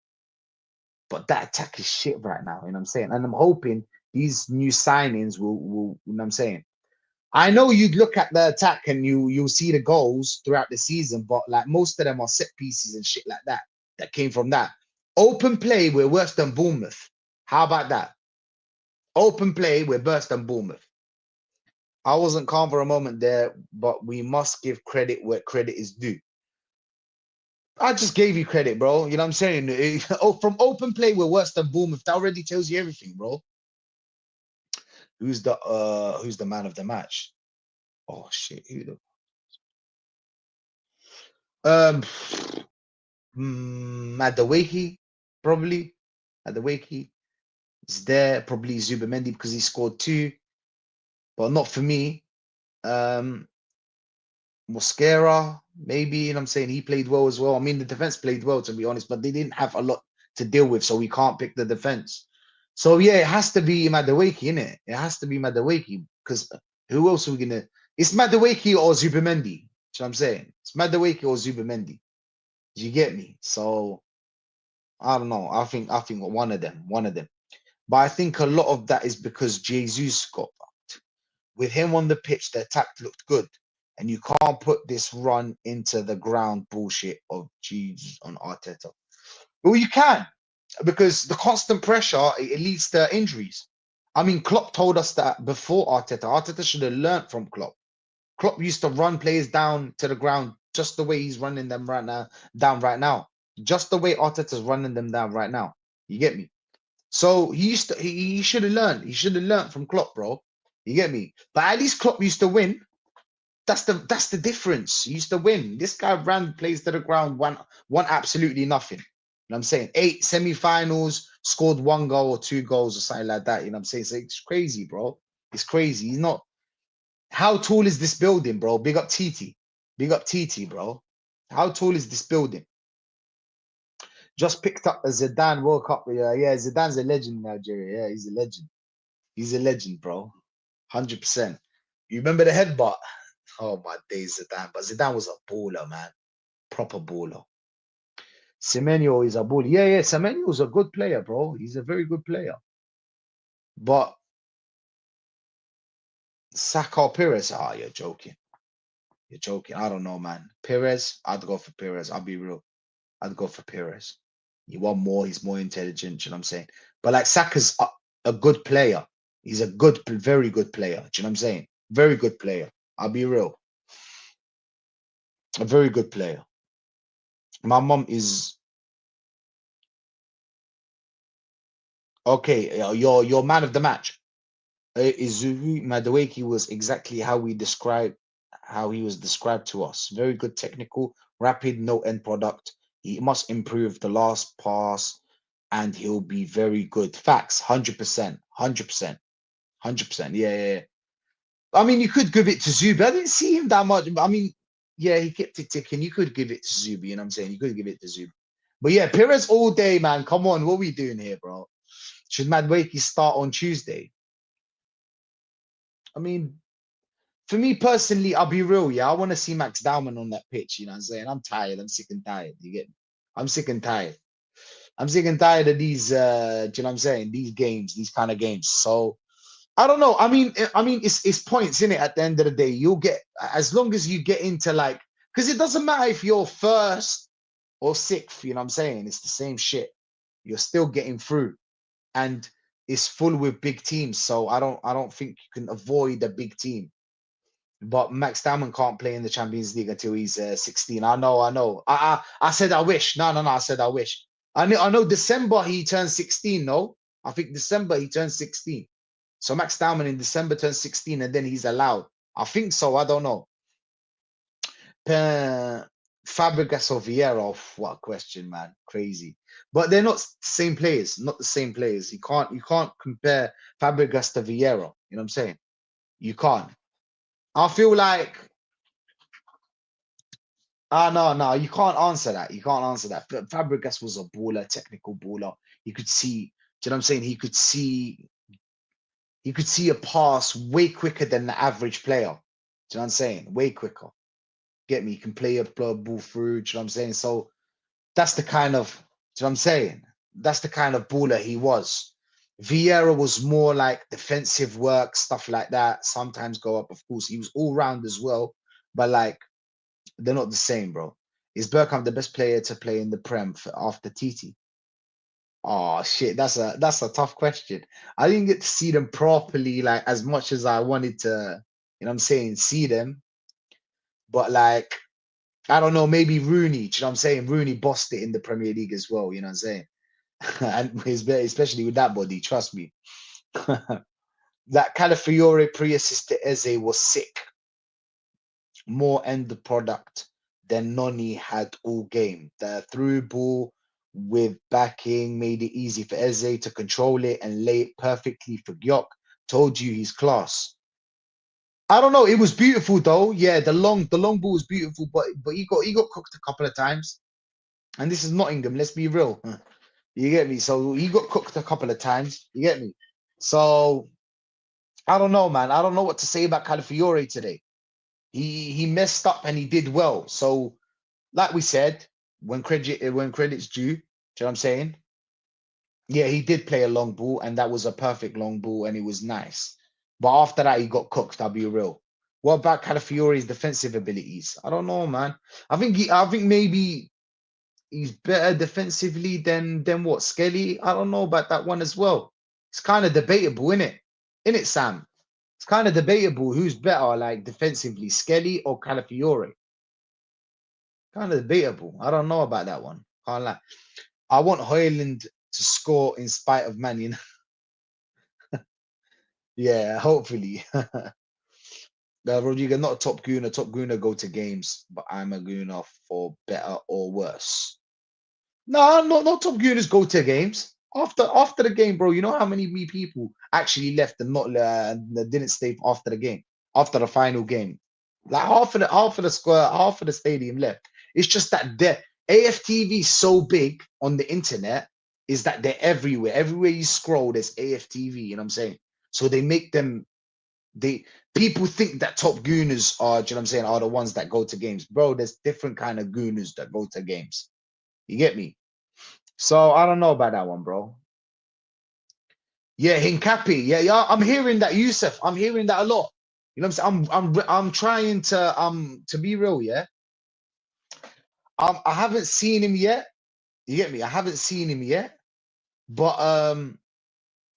but that attack is shit right now. You know what I'm saying? And I'm hoping these new signings will you know what I'm saying? I know you'd look at the attack and you'll see the goals throughout the season, but like most of them are set pieces and shit like that came from that. Open play, we're worse than Bournemouth. How about that? Open play, we're worse than Bournemouth. I wasn't calm for a moment there, but we must give credit where credit is due. I just gave you credit, bro. You know what I'm saying? From open play, we're worse than Bournemouth. That already tells you everything, bro. Who's the man of the match? Oh shit, Madueke, probably. Madueke is there, probably Zubamendi because he scored 2, but not for me. Mosquera, maybe, you know what I'm saying? He played well as well. I mean, the defense played well, to be honest, but they didn't have a lot to deal with, so we can't pick the defense. So yeah, it has to be Madueke, innit? It has to be Madueke because who else are we gonna? It's Madueke or Zubamendi. You know what I'm saying? It's Madueke or Zubamendi. Do you get me? So I don't know. I think one of them. But I think a lot of that is because Jesus got fucked. With him on the pitch, the attack looked good. And you can't put this run into the ground bullshit of Jesus on Arteta. Well, you can, because the constant pressure, it leads to injuries. I mean, Klopp told us that before Arteta. Arteta should have learnt from Klopp. Klopp used to run players down to the ground just the way he's running them down right now. Just the way Arteta's running them down right now. You get me? So he should have learned. He should have learned from Klopp, bro. You get me? But at least Klopp used to win. That's the difference. He used to win. This guy ran plays to the ground, won absolutely nothing. You know what I'm saying? 8 semi-finals, scored 1 goal or 2 goals or something like that. You know what I'm saying? So it's crazy, bro. It's crazy. He's not. How tall is this building, bro? Big up TT. Big up TT, bro. How tall is this building? Just picked up a Zidane World Cup. Yeah, Zidane's a legend in Nigeria. Yeah, he's a legend. He's a legend, bro. 100%. You remember the headbutt? Oh my days, Zidane. But Zidane was a baller, man. Proper baller. Semenyo is a baller. Yeah, Semenyo is a good player, bro. He's a very good player. But Saka or Perez, you're joking. You're joking. I don't know, man. Perez, I'd go for Perez. I'll be real. I'd go for Perez. You want more, he's more intelligent, you know what I'm saying? But like Saka's a good player. He's a very good player. Do you know what I'm saying? Very good player. I'll be real. A very good player. My mom is okay. Your man of the match. Izuhu Madueke was exactly how he was described to us. Very good technical, rapid, no end product. He must improve the last pass, and he'll be very good. Facts, 100%, 100%, 100%. Yeah. I mean, you could give it to Zubi. I didn't see him that much. I mean, yeah, he kept it ticking. You could give it to Zubi, you know what I'm saying? You could give it to Zubi. But yeah, Perez all day, man. Come on, what are we doing here, bro? Should Madueke start on Tuesday? I mean, for me personally, I'll be real, yeah. I want to see Max Dowman on that pitch, you know what I'm saying? I'm tired. I'm sick and tired. You get me? I'm sick and tired. I'm sick and tired of these do you know what I'm saying? These games, these kind of games. So I don't know. I mean, it's points in it. At the end of the day, you'll get as long as you get into like, because it doesn't matter if you're first or sixth. You know what I'm saying? It's the same shit. You're still getting through, and it's full with big teams. So I don't think you can avoid a big team. But Max Dowman can't play in the Champions League until he's 16. I know. I said I wish. No. I said I wish. I know. December he turns 16. No, I think December he turns 16. So Max Dowman in December turns 16 and then he's allowed. I think so. I don't know. Fabregas or Vieira, what a question, man. Crazy. But they're not the same players. Not the same players. You can't compare Fabregas to Vieira. You know what I'm saying? You can't. I feel like no, you can't answer that. You can't answer that. Fabregas was a baller, technical baller. You could see, do you know what I'm saying? He could see a pass way quicker than the average player. Do you know what I'm saying? Way quicker. Get me? You can play a ball through. Do you know what I'm saying? So that's the kind of, do you know what I'm saying? That's the kind of baller he was. Vieira was more like defensive work, stuff like that. Sometimes go up, of course. He was all round as well, but like they're not the same, bro. Is Bergkamp the best player to play in the Prem after Titi? Oh shit, that's a tough question. I didn't get to see them properly, like as much as I wanted to, you know what I'm saying, see them. But like, I don't know, maybe Rooney, do you know what I'm saying? Rooney bossed it in the Premier League as well, you know what I'm saying? And especially with that body, trust me. That Calafiore pre-assist to Eze was sick. More end product than Noni had all game. The through ball with backing made it easy for Eze to control it and lay it perfectly for Gyok. Told you he's class. I don't know. It was beautiful though. Yeah, the long ball was beautiful, but he got cooked a couple of times. And this is Nottingham. Let's be real. You get me? So he got cooked a couple of times. You get me? So I don't know, man. I don't know what to say about Calafiore today. He messed up and he did well. So like we said, when credit's due, do you know what I'm saying? Yeah, he did play a long ball, and that was a perfect long ball, and it was nice. But after that, he got cooked. I'll be real. What about Calafiore's defensive abilities? I don't know, man. I think maybe he's better defensively than what Skelly. I don't know about that one as well. It's kind of debatable, isn't it? Sam? It's kind of debatable who's better, like defensively, Skelly or Calafiore. Kind of debatable. I don't know about that one. Can't lie. I want Hoyland to score in spite of Man United. Yeah, hopefully. Rodrigo, not a top gooner. Top gooner go to games, but I'm a gooner for better or worse. No, not top gooners go to games. After the game, bro, you know how many people actually left and not didn't stay after the game, after the final game. Like half of the square, half of the stadium left. It's just that the AFTV is so big on the internet is that they're everywhere. Everywhere you scroll, there's AFTV. You know what I'm saying? So they make them. They People think that top gooners are, do you know what I'm saying, are the ones that go to games, bro. There's different kind of gooners that go to games. You get me? So I don't know about that one, bro. Yeah, Hincapi. Yeah. I'm hearing that, Yusuf. I'm hearing that a lot. You know what I'm saying? I'm trying to be real. Yeah. I haven't seen him yet. You get me? I haven't seen him yet. But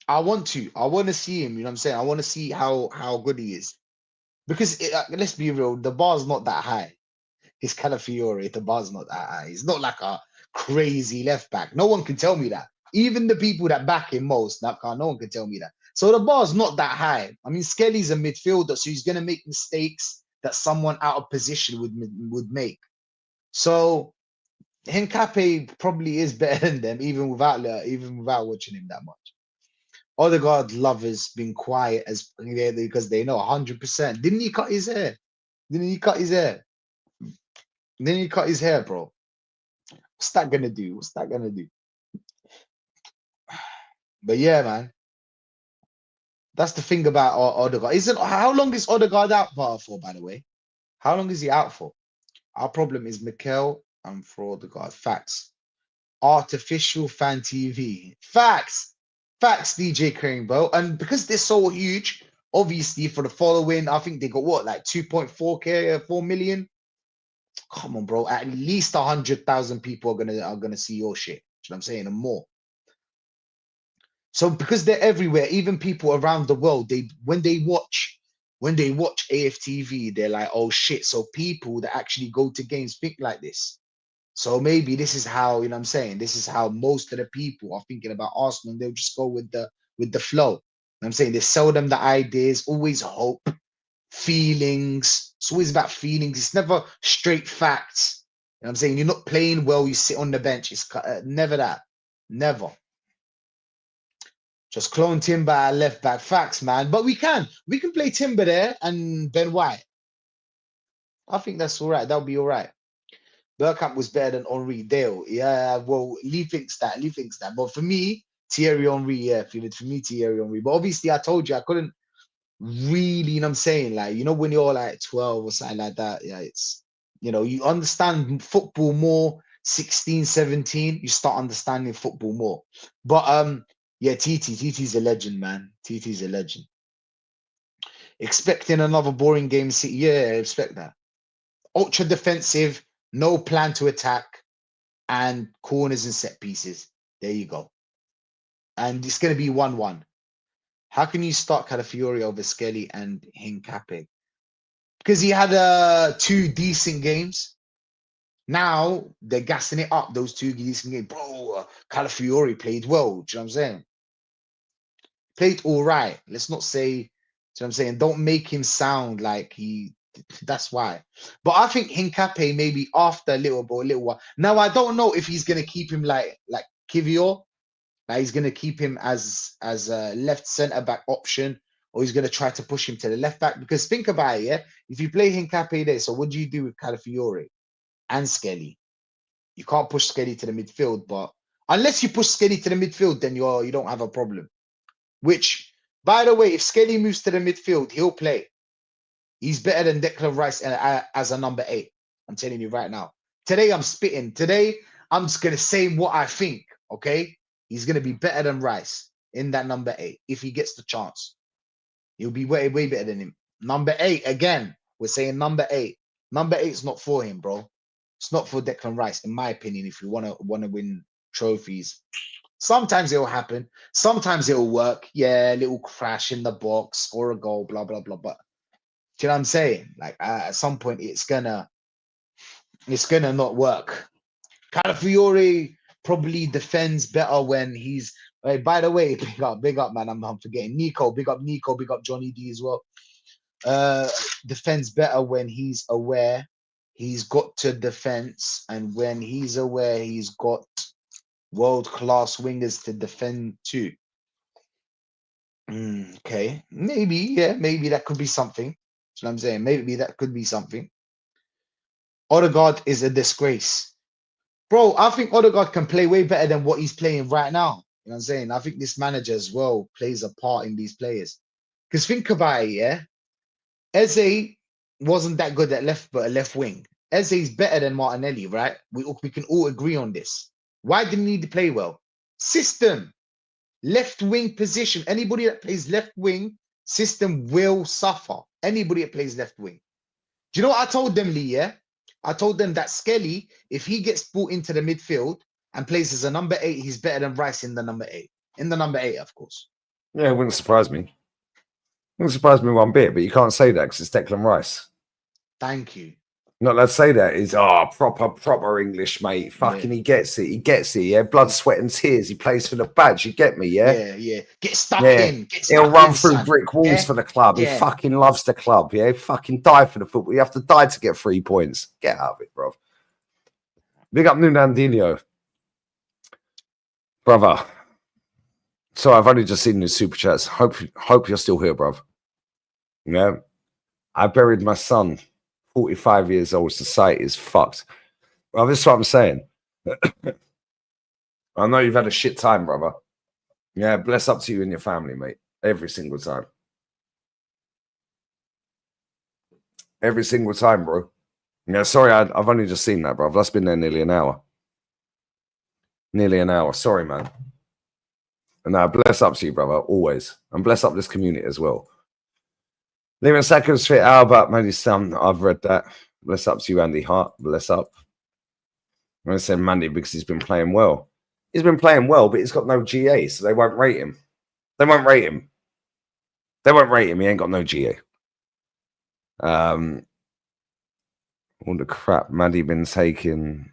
I want to. I want to see him. You know what I'm saying? I want to see how good he is. Because let's be real, the bar's not that high. It's Calafiore. The bar's not that high. He's not like a crazy left back. No one can tell me that. Even the people that back him most, no one can tell me that. So the bar's not that high. I mean, Skelly's a midfielder, so he's gonna make mistakes that someone out of position would make. So Hincapié probably is better than them, even without watching him that much. Odegaard lovers been quiet as because they know 100%. Didn't he cut his hair? Didn't he cut his hair? Didn't he cut his hair, bro? What's that gonna do? What's that gonna do? But yeah, man, that's the thing about Odegaard. Isn't how long is Odegaard out for, by the way? How long is he out for? Our problem is Mikel and for Odegaard. Facts. Artificial fan TV. Facts. Facts, DJ Rainbow. And because they're so huge, obviously for the following, I think they got what, like 2.4k, 4 million. Come on, bro. At least 100,000 people are gonna see your shit. You know what I'm saying? And more. So because they're everywhere, even people around the world, when they watch AFTV, they're like, oh shit. So people that actually go to games think like this. So maybe this is how, you know what I'm saying? This is how most of the people are thinking about Arsenal. They'll just go with the flow. You know what I'm saying? They sell them the ideas, always hope, feelings. It's always about feelings. It's never straight facts. You know what I'm saying? You're not playing well, you sit on the bench. It's never that. Never. Just clone Timber at left back. Facts, man. But we can play Timber there and Ben White. I think that's all right. That'll be all right. Bergkamp was better than Henri. Dale. Yeah, well, Lee thinks that. But for me, Thierry Henry, yeah, for me, Thierry Henry. But obviously, I told you I couldn't really, you know what I'm saying? Like, you know, when you're like 12 or something like that, yeah, it's, you know, you understand football more. 16, 17, you start understanding football more. But yeah, TT's a legend, man. TT's a legend. Expecting another boring game, City. Yeah, I expect that. Ultra defensive, no plan to attack, and corners and set pieces. There you go. And it's going to be 1-1. How can you start Calafiori over Skelly and Hincapié? Because he had 2 decent games. Now they're gassing it up, those 2 decent games. Bro, Calafiori played well. Do you know what I'm saying? Played all right. Let's not say, you know what I'm saying? Don't make him sound like that's why. But I think Hincapié maybe after a little while. Now I don't know if he's gonna keep him like Kivior. Like he's gonna keep him as a left centre back option, or he's gonna try to push him to the left back. Because think about it, yeah. If you play Hincapié there, so what do you do with Calafiori and Skelly? You can't push Skelly to the midfield, but unless you push Skelly to the midfield, then you don't have a problem. Which, by the way, if Skelly moves to the midfield, he'll play. He's better than Declan Rice as a number 8. I'm telling you right now. Today, I'm spitting. Today, I'm just going to say what I think, okay? He's going to be better than Rice in that number 8 if he gets the chance. He'll be way, way better than him. Number 8, again, we're saying number 8. Number 8's not for him, bro. It's not for Declan Rice, in my opinion, if you want to win trophies. Sometimes it'll happen. Sometimes it'll work. Yeah, a little crash in the box, score a goal, blah, blah, blah. But do you know what I'm saying? Like at some point, it's gonna not work. Calafiori probably defends better when he's. By the way, big up, man. I'm forgetting Nico. Big up Nico. Big up Johnny D as well. Defends better when he's aware he's got to defense, and when he's aware he's got world-class wingers to defend too. Okay, maybe that could be something. That's what I'm saying. Maybe that could be something. Odegaard is a disgrace. Bro, I think Odegaard can play way better than what he's playing right now. You know what I'm saying? I think this manager as well plays a part in these players. Because think about it, yeah? Eze wasn't that good at left wing. Eze's better than Martinelli, right? We can all agree on this. Why didn't he play well? System. Left wing position. Anybody that plays left wing, system will suffer. Anybody that plays left wing. Do you know what I told them, Lee? Yeah? I told them that Skelly, if he gets brought into the midfield and plays as a number 8, he's better than Rice in the number 8. In the number 8, of course. Yeah, it wouldn't surprise me. Wouldn't surprise me one bit, but you can't say that because it's Declan Rice. Thank you. Not let's say that is proper English, mate. Fucking he gets it. He gets it, yeah. Blood, sweat, and tears. He plays for the badge. You get me, yeah? Yeah. Get stuck in. He'll run through brick walls for the club. Yeah. He fucking loves the club, yeah. Fucking die for the football. You have to die to get 3 points. Get out of it, bro. Big up Nunandinho. Brother. So I've only just seen your super chats. Hope you're still here, bruv. Yeah. I buried my son, 45 years old. Society is fucked. Well, this is what I'm saying. I know you've had a shit time, brother. Yeah, bless up to you and your family, mate. Every single time. Every single time, bro. Yeah, sorry, I've only just seen that, bro. That's been there nearly an hour. Nearly an hour. Sorry, man. And now, bless up to you, brother, always. And bless up this community as well. Leaving seconds fit Albert, Mandy's son. I've read that. Bless up to you, Andy Hart. Bless up. I'm going to say Mandy because he's been playing well. He's been playing well, but he's got no GA, so they won't rate him. They won't rate him. They won't rate him. He ain't got no GA. All the crap Mandy been taking.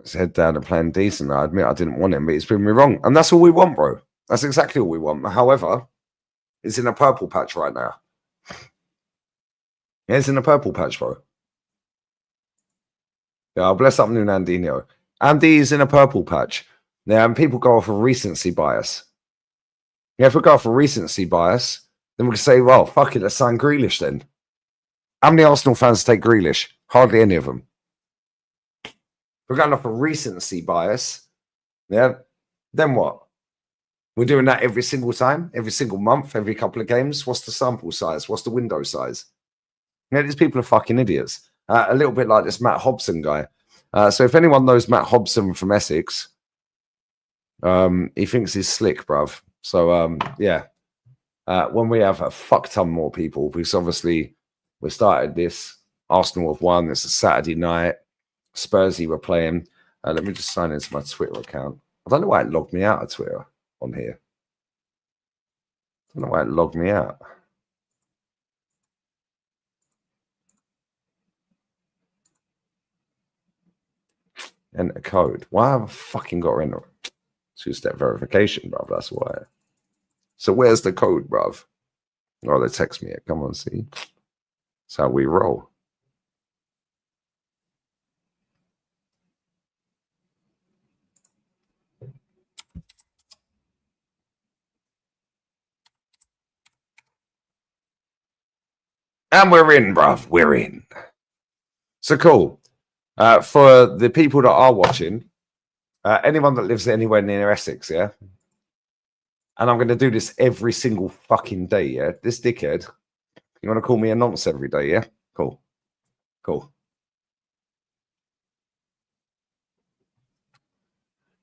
His head down and playing decent. I admit I didn't want him, but he's proven me wrong. And that's all we want, bro. That's exactly all we want. However, it's in a purple patch right now. Yeah, it's in a purple patch, bro. Yeah, I'll bless up Nunandinho. Andy's in a purple patch. Yeah, and people go off of recency bias. Yeah, if we go off of recency bias, then we can say, well, fuck it, let's sign Grealish then. How many Arsenal fans take Grealish? Hardly any of them. We're going off a recency bias. Yeah. Then what? We're doing that every single time, every single month, every couple of games. What's the sample size? What's the window size? Yeah, these people are fucking idiots. A little bit like this Matt Hobson guy. So if anyone knows Matt Hobson from Essex, he thinks he's slick, bruv. So, yeah. When we have a fuck ton more people, because obviously we started this, Arsenal have won, it's a Saturday night, Spursy were playing. Let me just sign into my Twitter account. I don't know why it logged me out of Twitter on here. I don't know why it logged me out. Enter code. Why have I fucking got to enter two-step verification, bruv? That's why. So where's the code, bruv? Oh, they text me it. Come on, see. That's how we roll. And we're in, bruv. We're in. So cool. For the people that are watching, anyone that lives anywhere near Essex, yeah? And I'm going to do this every single fucking day, yeah? This dickhead, you want to call me a nonce every day, yeah? Cool. Cool.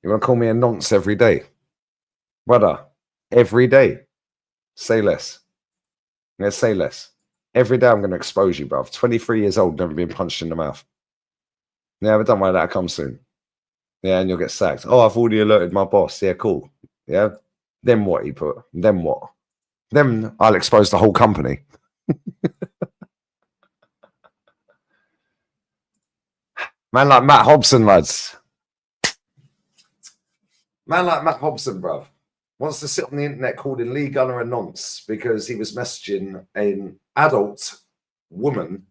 You want to call me a nonce every day? Brother, every day. Say less. Yeah, say less. Every day I'm going to expose you, bruv. 23 years old, never been punched in the mouth. Yeah, but don't worry, that'll come soon. Yeah, and you'll get sacked. Oh, I've already alerted my boss. Yeah, cool. Yeah. Then what he put? Then what? Then I'll expose the whole company. Man like Matt Hobson, lads. Man like Matt Hobson, bruv, wants to sit on the internet calling Lee Gunner a nonce because he was messaging an adult woman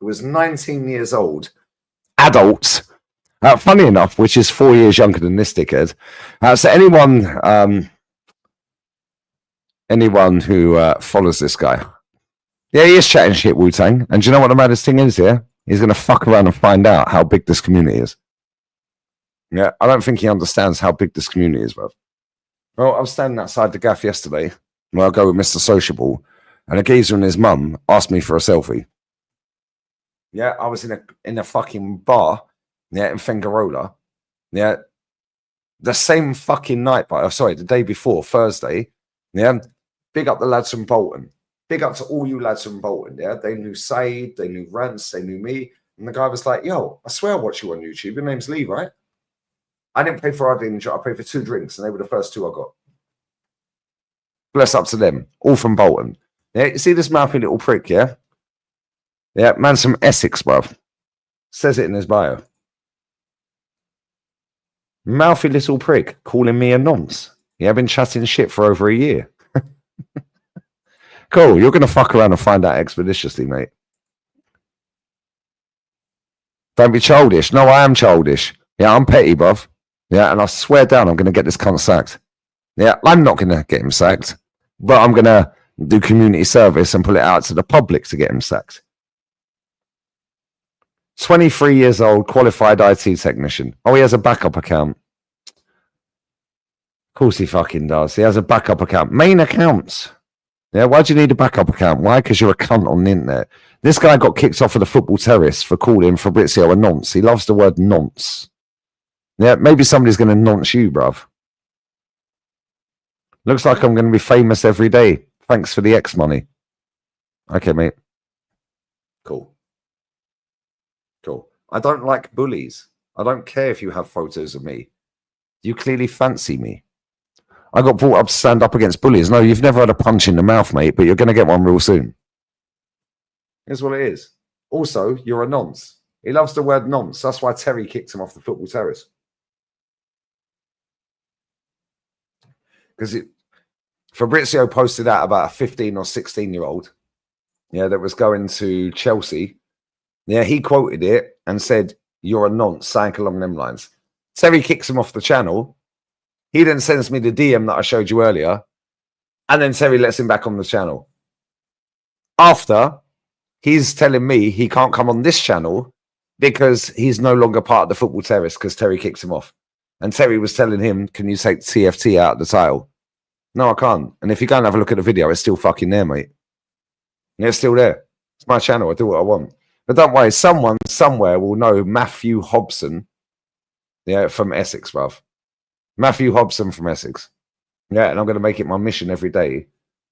who was 19 years old. Adult. Funny enough, which is 4 years younger than this dickhead. So anyone who follows this guy, yeah, he is chatting shit, Wu-Tang. And do you know what the maddest thing is here? He's going to fuck around and find out how big this community is. Yeah, I don't think he understands how big this community is, bro. Well, I was standing outside the gaff yesterday, where I go with Mr. Sociable, and a geezer and his mum asked me for a selfie. Yeah, I was in a fucking bar, yeah, in Fengarola. Yeah, the same fucking night, the day before, Thursday. Yeah, big up the lads from Bolton. Big up to all you lads from Bolton. Yeah, they knew Said, they knew Rance, they knew me, and the guy was like, "Yo, I swear I watch you on YouTube. Your name's Lee, right?" I didn't pay for hardly any drink. I paid for 2 drinks, and they were the first 2 I got. Bless up to them, all from Bolton. Yeah, you see this mouthy little prick, yeah? Yeah, man's from Essex, bruv. Says it in his bio. Mouthy little prick calling me a nonce. Yeah, I've been chatting shit for over a year. Cool, you're going to fuck around and find out expeditiously, mate. Don't be childish. No, I am childish. Yeah, I'm petty, bruv. Yeah, and I swear down, I'm going to get this cunt sacked. Yeah, I'm not going to get him sacked, but I'm going to do community service and put it out to the public to get him sacked. 23 years old, qualified IT technician. Oh, he has a backup account. Of course he fucking does. He has a backup account. Main accounts. Yeah, why do you need a backup account? Why? Because you're a cunt on the internet. This guy got kicked off of the football terrace for calling Fabrizio a nonce. He loves the word nonce. Yeah, maybe somebody's going to nonce you, bruv. Looks like I'm going to be famous every day. Thanks for the X money. Okay, mate. Cool. Cool. I don't like bullies. I don't care if you have photos of me. You clearly fancy me. I got brought up to stand up against bullies. No, you've never had a punch in the mouth, mate, but you're going to get one real soon. Here's what it is. Also, you're a nonce. He loves the word nonce. That's why Terry kicked him off the football terrace. Because Fabrizio posted out about a 15 or 16-year-old, yeah, that was going to Chelsea. Yeah, he quoted it and said, "You're a nonce," something along them lines. Terry kicks him off the channel. He then sends me the DM that I showed you earlier. And then Terry lets him back on the channel. After, he's telling me he can't come on this channel because he's no longer part of the football terrace because Terry kicks him off. And Terry was telling him, "Can you take TFT out of the title?" No, I can't. And if you go and have a look at the video, it's still fucking there, mate. Yeah, it's still there. It's my channel. I do what I want. But don't worry, someone somewhere will know Matthew Hobson, yeah, from Essex, bruv. Matthew Hobson from Essex. Yeah, and I'm going to make it my mission every day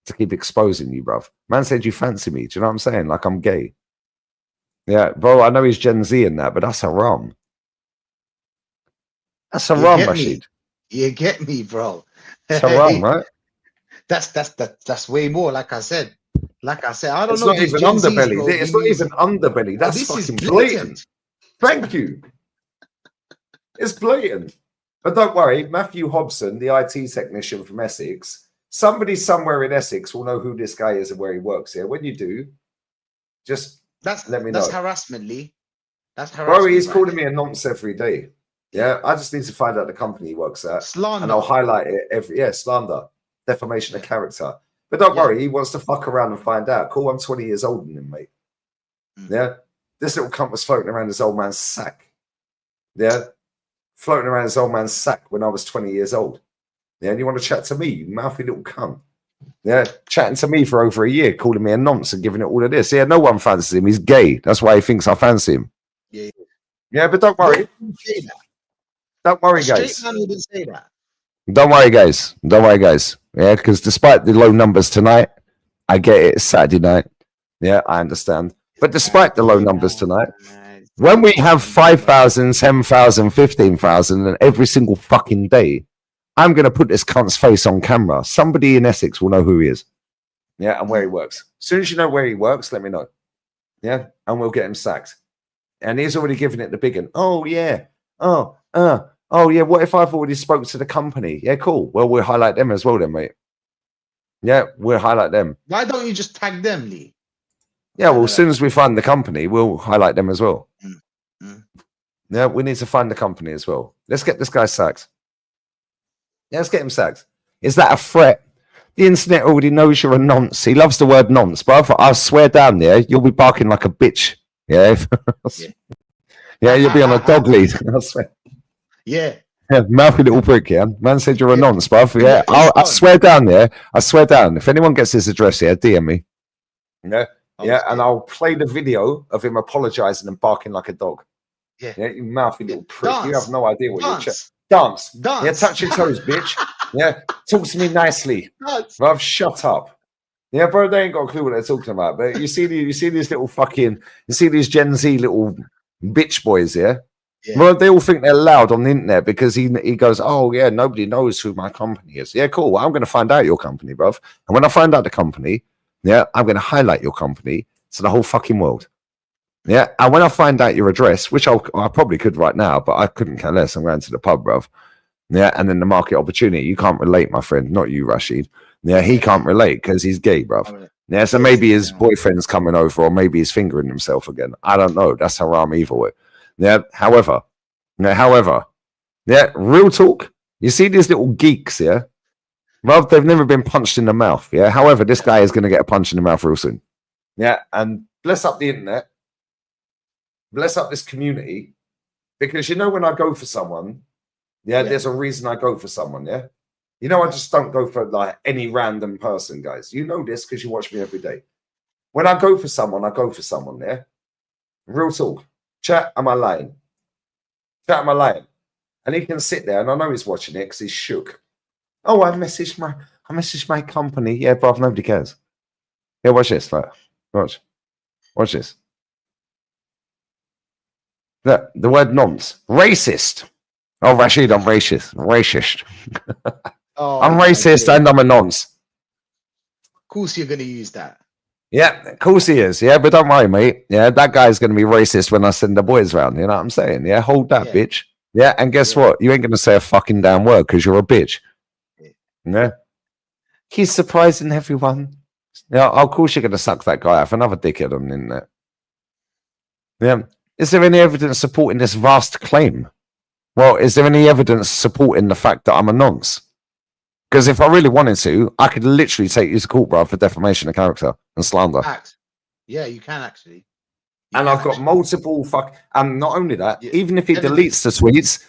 to keep exposing you, bruv. Man said you fancy me. Do you know what I'm saying? Like I'm gay. Yeah, bro, I know he's Gen Z in that, but that's haram. That's haram, Rashid. You get me, bro. It's haram, right? That's way more. Like I said, I don't it's know. Not even Gen underbelly. Zs, bro, it's not even underbelly. That's this fucking is blatant. Thank you. It's blatant. But don't worry, Matthew Hobson, the IT technician from Essex, somebody somewhere in Essex will know who this guy is and where he works here. When you do, just let me know. That's harassment, Lee. That's harassment. Bro, he's calling me a nonce every day. Yeah, I just need to find out the company he works at. Slander. And I'll highlight it slander, defamation of character. But don't worry, he wants to fuck around and find out. Cool, I'm 20 years older than him, mate. Yeah, this little cunt was floating around his old man's sack. Yeah, floating around his old man's sack when I was 20 years old. Yeah, and you want to chat to me, you mouthy little cunt. Yeah, chatting to me for over a year, calling me a nonce and giving it all of this. Yeah, no one fancies him. He's gay. That's why he thinks I fancy him. Yeah, but don't worry. Don't worry, guys. Straight man wouldn't say that. Don't worry, guys. Don't worry, guys. Yeah, because despite the low numbers tonight, I get it. It's Saturday night. Yeah, I understand. But despite the low numbers tonight, when we have 5,000, 10,000, 15,000, and every single fucking day, I'm going to put this cunt's face on camera. Somebody in Essex will know who he is. Yeah, and where he works. As soon as you know where he works, let me know. Yeah, and we'll get him sacked. And he's already given it the big one. Oh, yeah. Oh, yeah, what if I've already spoke to the company? Yeah, cool. Well, we'll highlight them as well then, mate. Yeah, we'll highlight them. Why don't you just tag them, Lee? Yeah, well, as soon as we find the company, we'll highlight them as well. Yeah, we need to find the company as well. Let's get this guy sacked. Yeah, let's get him sacked. Is that a threat? The internet already knows you're a nonce. He loves the word nonce, but I swear down there, you'll be barking like a bitch. Yeah, yeah, you'll be on a dog lead. I swear. Yeah, mouthy little prick, yeah. Man said you're a nonce, bruv. Yeah, I swear down there. I swear down. If anyone gets his address here, DM me. Yeah, yeah, and I'll play the video of him apologizing and barking like a dog. Yeah, you mouthy little prick. Dance. You have no idea what you're Dance. Yeah, touch your toes, bitch. Yeah, talk to me nicely. Bruv, shut up. Yeah, bro, they ain't got a clue what they're talking about. But you see these little fucking, you see these Gen Z little bitch boys here. Yeah. Well, they all think they're loud on the internet because he goes, oh, yeah, nobody knows who my company is. Yeah, cool. Well, I'm going to find out your company, bruv. And when I find out the company, yeah, I'm going to highlight your company to the whole fucking world. Yeah, and when I find out your address, which I probably could right now, but I couldn't care less. I'm going to the pub, bruv. Yeah, and then the market opportunity. You can't relate, my friend. Not you, Rashid. Yeah, he can't relate because he's gay, bruv. Yeah, so maybe his boyfriend's coming over or maybe he's fingering himself again. I don't know. That's haram either way. Yeah, however, yeah, real talk. You see these little geeks, yeah? Well, they've never been punched in the mouth, yeah? However, this guy is going to get a punch in the mouth real soon. Yeah, and bless up the internet, bless up this community, because you know when I go for someone, there's a reason I go for someone, yeah? You know, I just don't go for like any random person, guys. You know this because you watch me every day. When I go for someone, I go for someone, yeah? Real talk. Chat, am I lying? Chat, am I lying? And he can sit there, and I know he's watching it because he's shook. Oh, I messaged my company. Yeah, bruv, nobody cares. Yeah, watch this. Like, watch this. Look, the word nonce. Racist. Oh, Rashid, I'm racist. Oh, I'm racist and I'm a nonce. Of course you're going to use that. Yeah, of course he is. Yeah, but don't worry, mate. Yeah, that guy's going to be racist when I send the boys round. You know what I'm saying? Yeah, hold that, bitch. Yeah, and guess what? You ain't going to say a fucking damn word because you're a bitch. Yeah. He's surprising everyone. Yeah, of course you're going to suck that guy off. Another dickhead on the internet. Yeah. Is there any evidence supporting this vast claim? Well, is there any evidence supporting the fact that I'm a nonce? Because if I really wanted to, I could literally take you to court, bro, for defamation of character and slander. Fact. Yeah, you can actually. And I've got multiple and not only that, even if he deletes the tweets,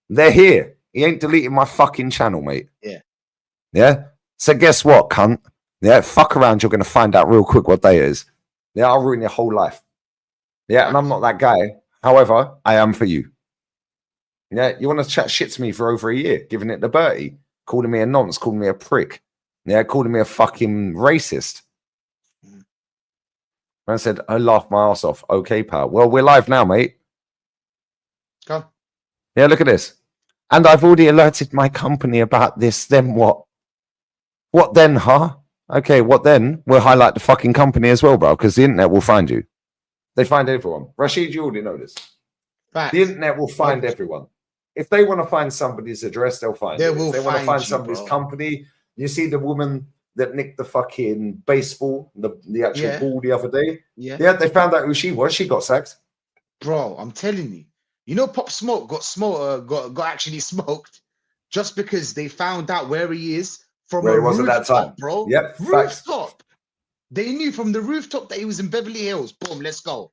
they're here. He ain't deleting my fucking channel, mate. Yeah. Yeah? So guess what, cunt? Yeah, fuck around, you're going to find out real quick what day it is. Yeah, I'll ruin your whole life. Yeah, and I'm not that guy. However, I am for you. Yeah, you want to chat shit to me for over a year, giving it the Bertie, calling me a nonce, calling me a prick. Yeah, calling me a fucking racist. I said, I laughed my ass off. Okay, pal. Well, we're live now, mate. Come. Yeah, look at this. And I've already alerted my company about this. Then what? What then, huh? Okay, what then? We'll highlight the fucking company as well, bro, because the internet will find you. They find everyone. Rashid, you already know this. Fact. The internet will find everyone. If they want to find somebody's address, they'll find it. If they want to find somebody's company, you see the woman that nicked the fucking baseball, the actual ball the other day. Yeah, they found out who she was. She got sacked. Bro, I'm telling you. You know, Pop Smoke got actually smoked just because they found out where he is from where he was at that time, bro. Yep, rooftop. Facts. They knew from the rooftop that he was in Beverly Hills. Boom, let's go.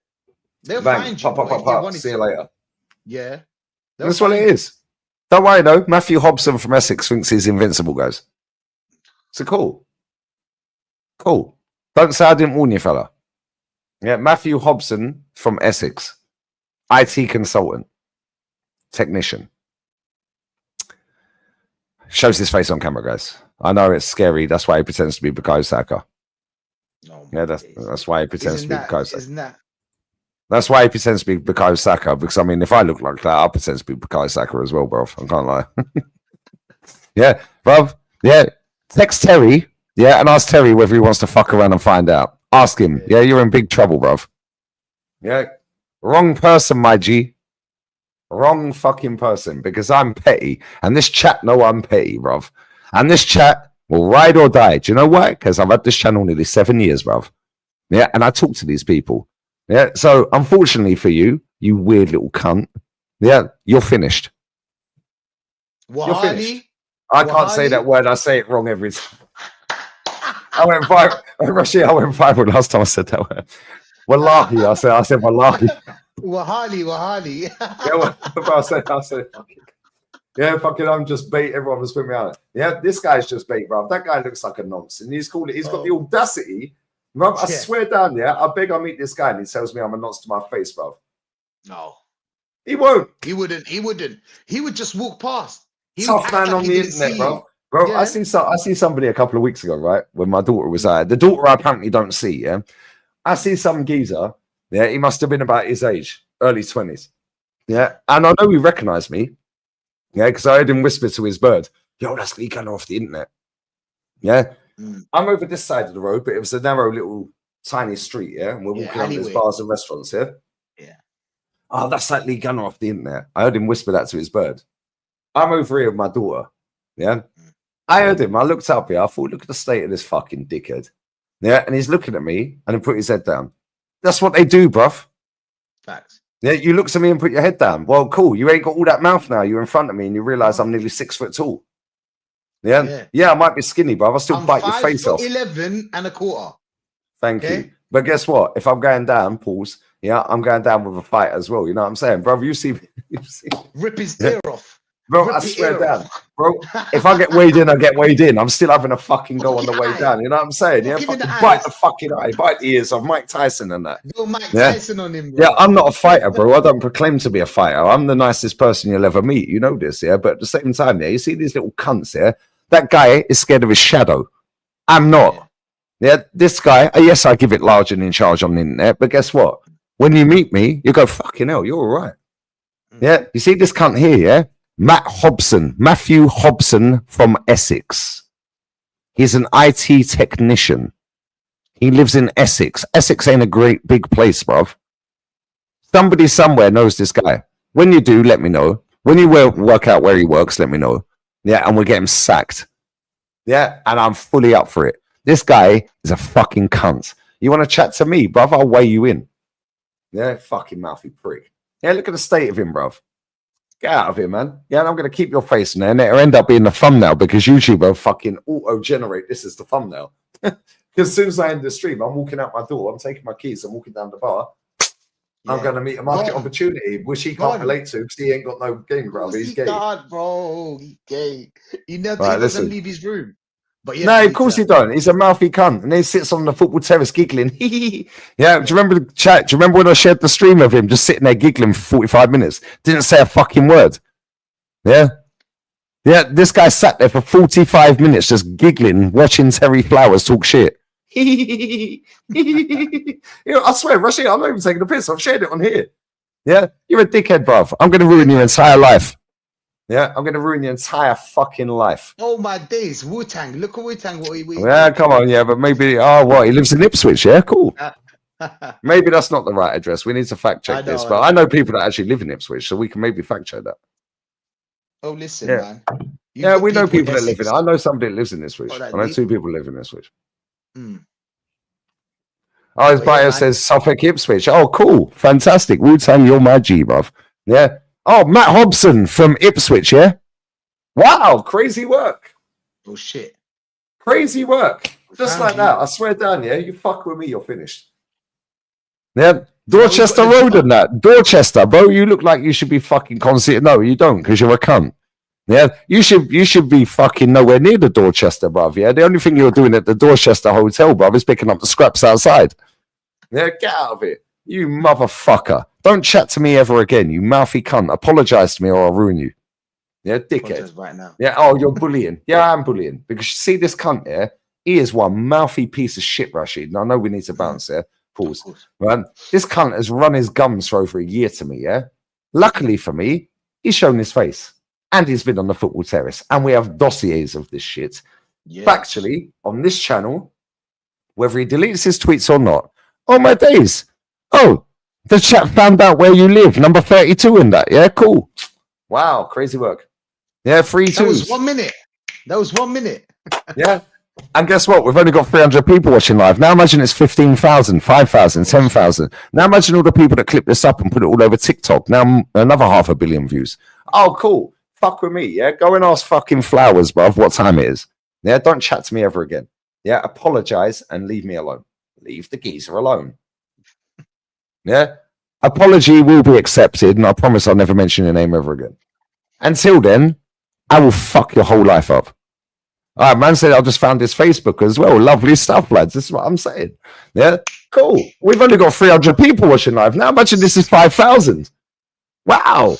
They'll find you. Pop. See you later. Yeah. That's what it is. Don't worry, though. Matthew Hobson from Essex thinks he's invincible, guys. So cool. Cool. Don't say I didn't warn you, fella. Yeah, Matthew Hobson from Essex. IT consultant. Technician. Shows his face on camera, guys. I know it's scary. That's why he pretends to be Bukayo Saka. Oh, yeah, that's why he pretends to be Bukayo Saka. Isn't that? That's why he pretends to be Bukayo Saka, because, I mean, if I look like that, I'll pretend to be Bukayo Saka as well, bro. I can't lie. Yeah, bro. Yeah. Text Terry, yeah, and ask Terry whether he wants to fuck around and find out. Ask him. Yeah, you're in big trouble, bro. Yeah. Wrong person, my G. Wrong fucking person, because I'm petty. And this chat know I'm petty, bro. And this chat will ride or die. Do you know why? Because I've had this channel nearly 7 years, bro. Yeah, and I talk to these people. Yeah, so unfortunately for you, you weird little cunt, yeah, you're finished. You're finished. I can't say that word. I say it wrong every time. I went viral. Rashid, I went viral last time I said that word. Wallahi, I said wallahi. Wahali. Yeah, well, I said fucking. Yeah, fucking, I'm just bait. Everyone was putting me out. Yeah, this guy's just bait, bro. That guy looks like a nonce. And he's got the audacity. Bro, I swear down, I beg I meet this guy and he tells me I'm a nonce to my face, bro. No. He won't. He wouldn't. He would just walk past. Tough man on the internet, bro. Bro, yeah. I see somebody a couple of weeks ago, right? When my daughter was there. The daughter I apparently don't see, yeah? I see some geezer, yeah? He must have been about his age, early 20s. Yeah? And I know he recognized me, yeah? Because I heard him whisper to his bird, yo, that's Lee Gunner off the internet. Yeah? I'm over this side of the road, but it was a narrow little tiny street, yeah? And we're walking around these bars and restaurants, yeah? Yeah. Oh, that's like Lee Gunner off the internet. I heard him whisper that to his bird. I'm over here with my daughter, yeah? I heard him. I looked up here. I thought, look at the state of this fucking dickhead. Yeah, and he's looking at me and he put his head down. That's what they do, bruv. Facts. Yeah, you look to me and put your head down. Well, cool. You ain't got all that mouth now. You're in front of me and you realize I'm nearly 6 foot tall. Yeah, I might be skinny, but I'll still I'm bite your face off. 5'11" and a quarter. Thank you. But guess what? If I'm going down, pause. Yeah, I'm going down with a fight as well. You know what I'm saying, brother? You see, Rip his ear off. bro. I swear down, bro. If I get weighed in, I get weighed in. I'm still having a fucking go on the way down. You know what I'm saying? Yeah, fucking bite the fucking eye, bite the ears of Mike Tyson and that. Go Mike Tyson on him, bro. Yeah, I'm not a fighter, bro. I don't proclaim to be a fighter. I'm the nicest person you'll ever meet. You know this, yeah. But at the same time, yeah, you see these little cunts, yeah. That guy is scared of his shadow. I'm not. Yeah, this guy. Yes, I give it large and in charge on the internet. But guess what? When you meet me, you go, fucking hell, you're all right. Yeah, you see this cunt here, yeah? Matthew Hobson from Essex. He's an IT technician. He lives in Essex. Essex ain't a great big place, bruv. Somebody somewhere knows this guy. When you do, let me know. When you work out where he works, let me know. Yeah, and we'll get him sacked. Yeah, and I'm fully up for it. This guy is a fucking cunt. You want to chat to me, bruv? I'll weigh you in. Yeah, fucking mouthy prick. Yeah, look at the state of him, bruv. Get out of here, man. Yeah, and I'm going to keep your face in there, and it'll end up being the thumbnail because YouTube will fucking auto-generate this as the thumbnail. Because as soon as I end the stream, I'm walking out my door, I'm taking my keys, I'm walking down the bar. I'm going to meet a market opportunity, which he can't relate to because he ain't got no game, bro. He's gay. God, bro. He's gay. He doesn't leave his room. But no, of course he don't. He's a mouthy cunt, and he sits on the football terrace giggling. Yeah, do you remember the chat? Do you remember when I shared the stream of him just sitting there giggling for 45 minutes? Didn't say a fucking word. Yeah, this guy sat there for 45 minutes just giggling, watching Terry Flowers talk shit. I swear, Rashid, I'm not even taking a piss. I've shared it on here. Yeah, you're a dickhead, bruv. I'm going to ruin your entire life. Yeah, I'm going to ruin your entire fucking life. Oh, my days. Wu-Tang. Look at Wu-Tang. Yeah, come on. Yeah, but maybe, what? He lives in Ipswich. Yeah, cool. Maybe that's not the right address. We need to fact check this. But I know people that actually live in Ipswich, so we can maybe fact check that. Oh, listen, man. Yeah, we know people that live in it. I know somebody that lives in Ipswich. I know 2 people live in Ipswich. Oh, his bio says Suffolk Ipswich. Oh, cool. Fantastic. Wu-Tang, you're my G, bruv. Yeah. Oh, Matt Hobson from Ipswich, yeah? Wow, crazy work. Oh, shit. Crazy work. Just like that. I swear down, yeah? You fuck with me, you're finished. Yeah. Dorchester Road and that. Dorchester, bro. You look like you should be fucking concert. No, you don't, because you're a cunt. Yeah, you should be fucking nowhere near the Dorchester, bruv. Yeah, the only thing you're doing at the Dorchester Hotel, bruv, is picking up the scraps outside. Yeah, get out of it, you motherfucker. Don't chat to me ever again, you mouthy cunt. Apologize to me or I'll ruin you. Yeah, dickhead. Right now. Yeah, oh, you're bullying. Yeah, I'm bullying. Because you see this cunt here, he is one mouthy piece of shit, Rashid. And I know we need to bounce here. Pause. Right? This cunt has run his gums for over a year to me, yeah? Luckily for me, he's shown his face. And he's been on the football terrace. And we have dossiers of this shit. Yes. Factually, on this channel, whether he deletes his tweets or not. Oh, my days. Oh, the chat found out where you live. Number 32 in that. Yeah, cool. Wow, crazy work. Yeah, 3 2s. That was 1 minute. That was 1 minute. Yeah. And guess what? We've only got 300 people watching live. Now imagine it's 15,000, 5,000, 10,000. Now imagine all the people that clip this up and put it all over TikTok. Now another 500 million views. Oh, cool. Fuck with me, yeah? Go and ask fucking Flowers, bruv, what time it is. Yeah, don't chat to me ever again. Yeah, apologize and leave me alone. Leave the geezer alone. Yeah? Apology will be accepted, and I promise I'll never mention your name ever again. Until then, I will fuck your whole life up. All right, man said I just found his Facebook as well. Lovely stuff, lads. This is what I'm saying. Yeah, cool. We've only got 300 people watching live. Now imagine this is 5,000. Wow.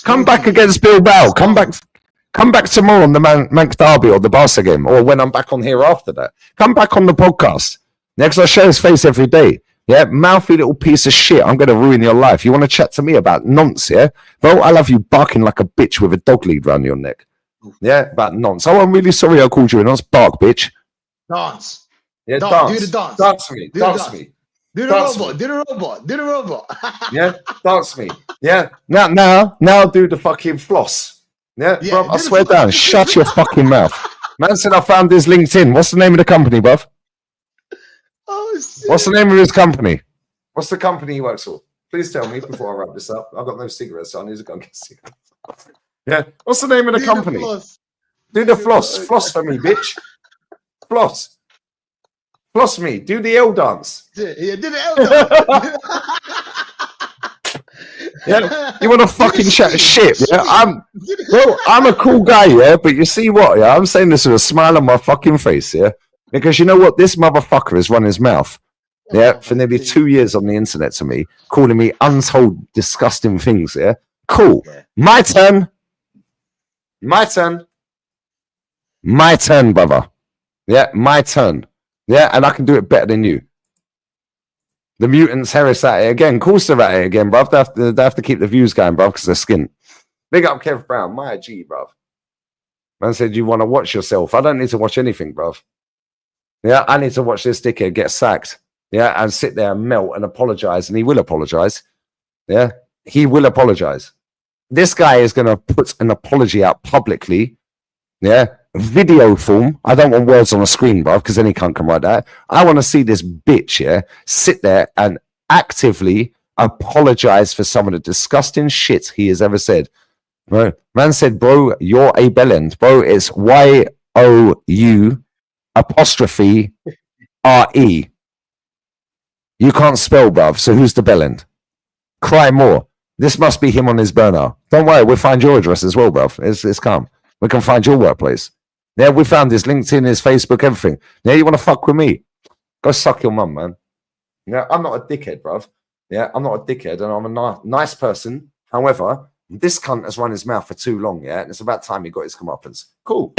Come back against Bilbao. Come back tomorrow on the Manx Derby or the Barca game, or when I'm back on here after that. Come back on the podcast. Next, I share his face every day. Yeah, mouthy little piece of shit. I'm going to ruin your life. You want to chat to me about nonce, yeah? Bro, I'll have you barking like a bitch with a dog lead round your neck. Yeah, about nonce. Oh, I'm really sorry I called you a nonce. Bark, bitch. Dance. Yeah, dance. Do the dance. Dance me. Dance me. Do the robot. Do the robot. Do the robot. Yeah, dance me. Yeah. Now do the fucking floss. Yeah, bro, I swear down. Shut your fucking mouth. Man said I found his LinkedIn. What's the name of the company, bruv? Oh, shit. What's the name of his company? What's the company he works for? Please tell me before I wrap this up. I've got no cigarettes, so I need to go and get cigarettes. Yeah. What's the name of the company? Do the floss. Floss for me, bitch. Floss. Floss me. Do the L dance. Yeah, do the L dance. Yeah, you want to fucking chat shit? Yeah, I'm a cool guy, yeah. But you see what? Yeah, I'm saying this with a smile on my fucking face, yeah. Because you know what? This motherfucker has run his mouth, yeah, for nearly 2 years on the internet to me, calling me untold, disgusting things. Yeah, cool. Yeah. My turn. My turn. My turn, brother. Yeah, my turn. Yeah, and I can do it better than you. The mutants Harris at it again. Of course they're at it again, bruv. They have to keep the views going, bruv, because they're skint. Big up Kev Brown, my G, bruv. Man said you want to watch yourself. I don't need to watch anything, bruv. Yeah, I need to watch this dickhead get sacked. Yeah, and sit there and melt and apologize, and he will apologize. Yeah, he will apologize. This guy is going to put an apology out publicly. Yeah, video form. I don't want words on a screen, bruv, because then he can't come right that. I want to see this bitch, yeah, sit there and actively apologize for some of the disgusting shit he has ever said. Bro, man said, bro, you're a bellend. Bro, it's Y-O-U apostrophe R-E. You can't spell, bruv, so who's the bellend? Cry more. This must be him on his burner. Don't worry, we'll find your address as well, bruv. It's calm. We can find your workplace. Yeah, we found his LinkedIn, his Facebook, everything. Yeah, you want to fuck with me? Go suck your mum, man. Yeah, I'm not a dickhead, bruv. Yeah, I'm not a dickhead, and I'm a nice person. However, this cunt has run his mouth for too long, yeah? And it's about time he got his comeuppance. Cool.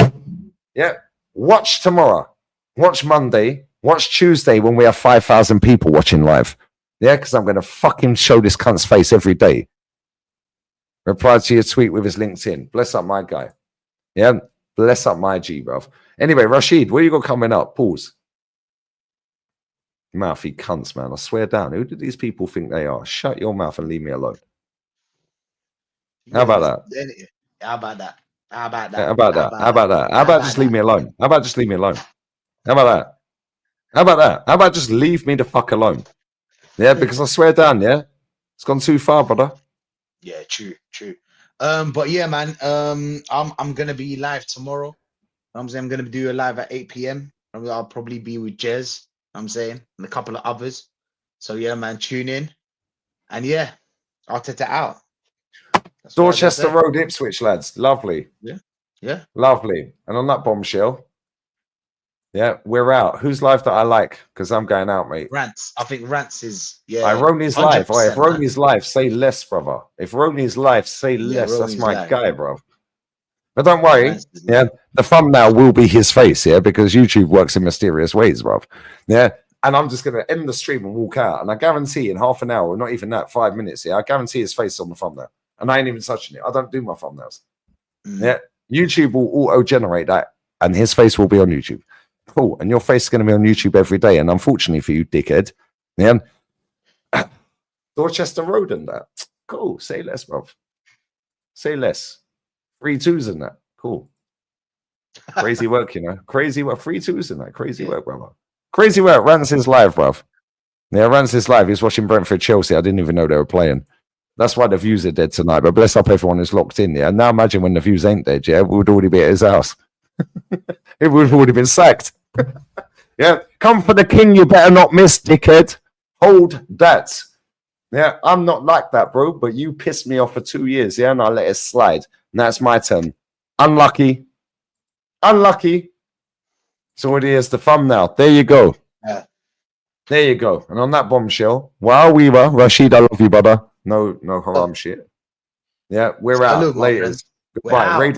Yeah. Watch tomorrow. Watch Monday. Watch Tuesday when we have 5,000 people watching live. Yeah, because I'm going to fucking show this cunt's face every day. Reply to your tweet with his LinkedIn. Bless up my guy. Yeah, bless up my G, bruv. Anyway, Rashid, what you got coming up? Pause. Mouthy cunts, man. I swear down. Who do these people think they are? Shut your mouth and leave me alone. How about that? How about that? How about that? How about that? How about that? How about just leave me alone? How about just leave me alone? How about that? How about that? How about just leave me the fuck alone? Yeah, because I swear down, yeah, it's gone too far, brother. Yeah, true. But yeah, man, I'm gonna be live tomorrow. I'm saying I'm gonna do a live at 8 p.m. I'll probably be with Jez, I'm saying, and a couple of others. So yeah, man, tune in. And yeah, Arteta out. That's Dorchester Road, Ipswich, lads. Lovely. Yeah. Lovely. And on that bombshell, yeah, we're out. Who's live that I like? Because I'm going out, mate. Rants. I think Rants is, Roni's live. Oh, if Roni's live, say less, brother. If Roni's live, say less. Roni's That's my live, guy, bro. But don't worry, yeah, the thumbnail will be his face, yeah, because YouTube works in mysterious ways, bro. Yeah, and I'm just going to end the stream and walk out. And I guarantee in half an hour, or not even that, 5 minutes, yeah, I guarantee his face on the thumbnail. And I ain't even touching it. I don't do my thumbnails. Yeah, YouTube will auto-generate that, and his face will be on YouTube. Cool. And your face is going to be on YouTube every day. And unfortunately for you, dickhead, yeah, Dorchester Road and that. Cool. Say less, bruv. Say less. 3 2s in that. Cool. Crazy work, you know. Crazy work. 3 2s in that. Crazy work, brother. Crazy work. Rants is live, bruv. Yeah, Rants is live. He's watching Brentford Chelsea. I didn't even know they were playing. That's why the views are dead tonight. But bless up everyone who's locked in. Yeah. Now imagine when the views ain't dead. Yeah, we would already be at his house. It would have already been sacked. Yeah, come for the king. You better not miss, dickhead. Hold that. Yeah, I'm not like that, bro. But you pissed me off for 2 years. Yeah, and I let it slide. And that's my turn. Unlucky. So it is the thumbnail. There you go. Yeah. There you go. And on that bombshell, while we were, Rashid, I love you, brother. No haram shit. Yeah, we're out. Later. Goodbye. Raid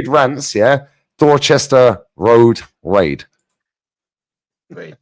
rants. Yeah. Dorchester Road raid. Raid.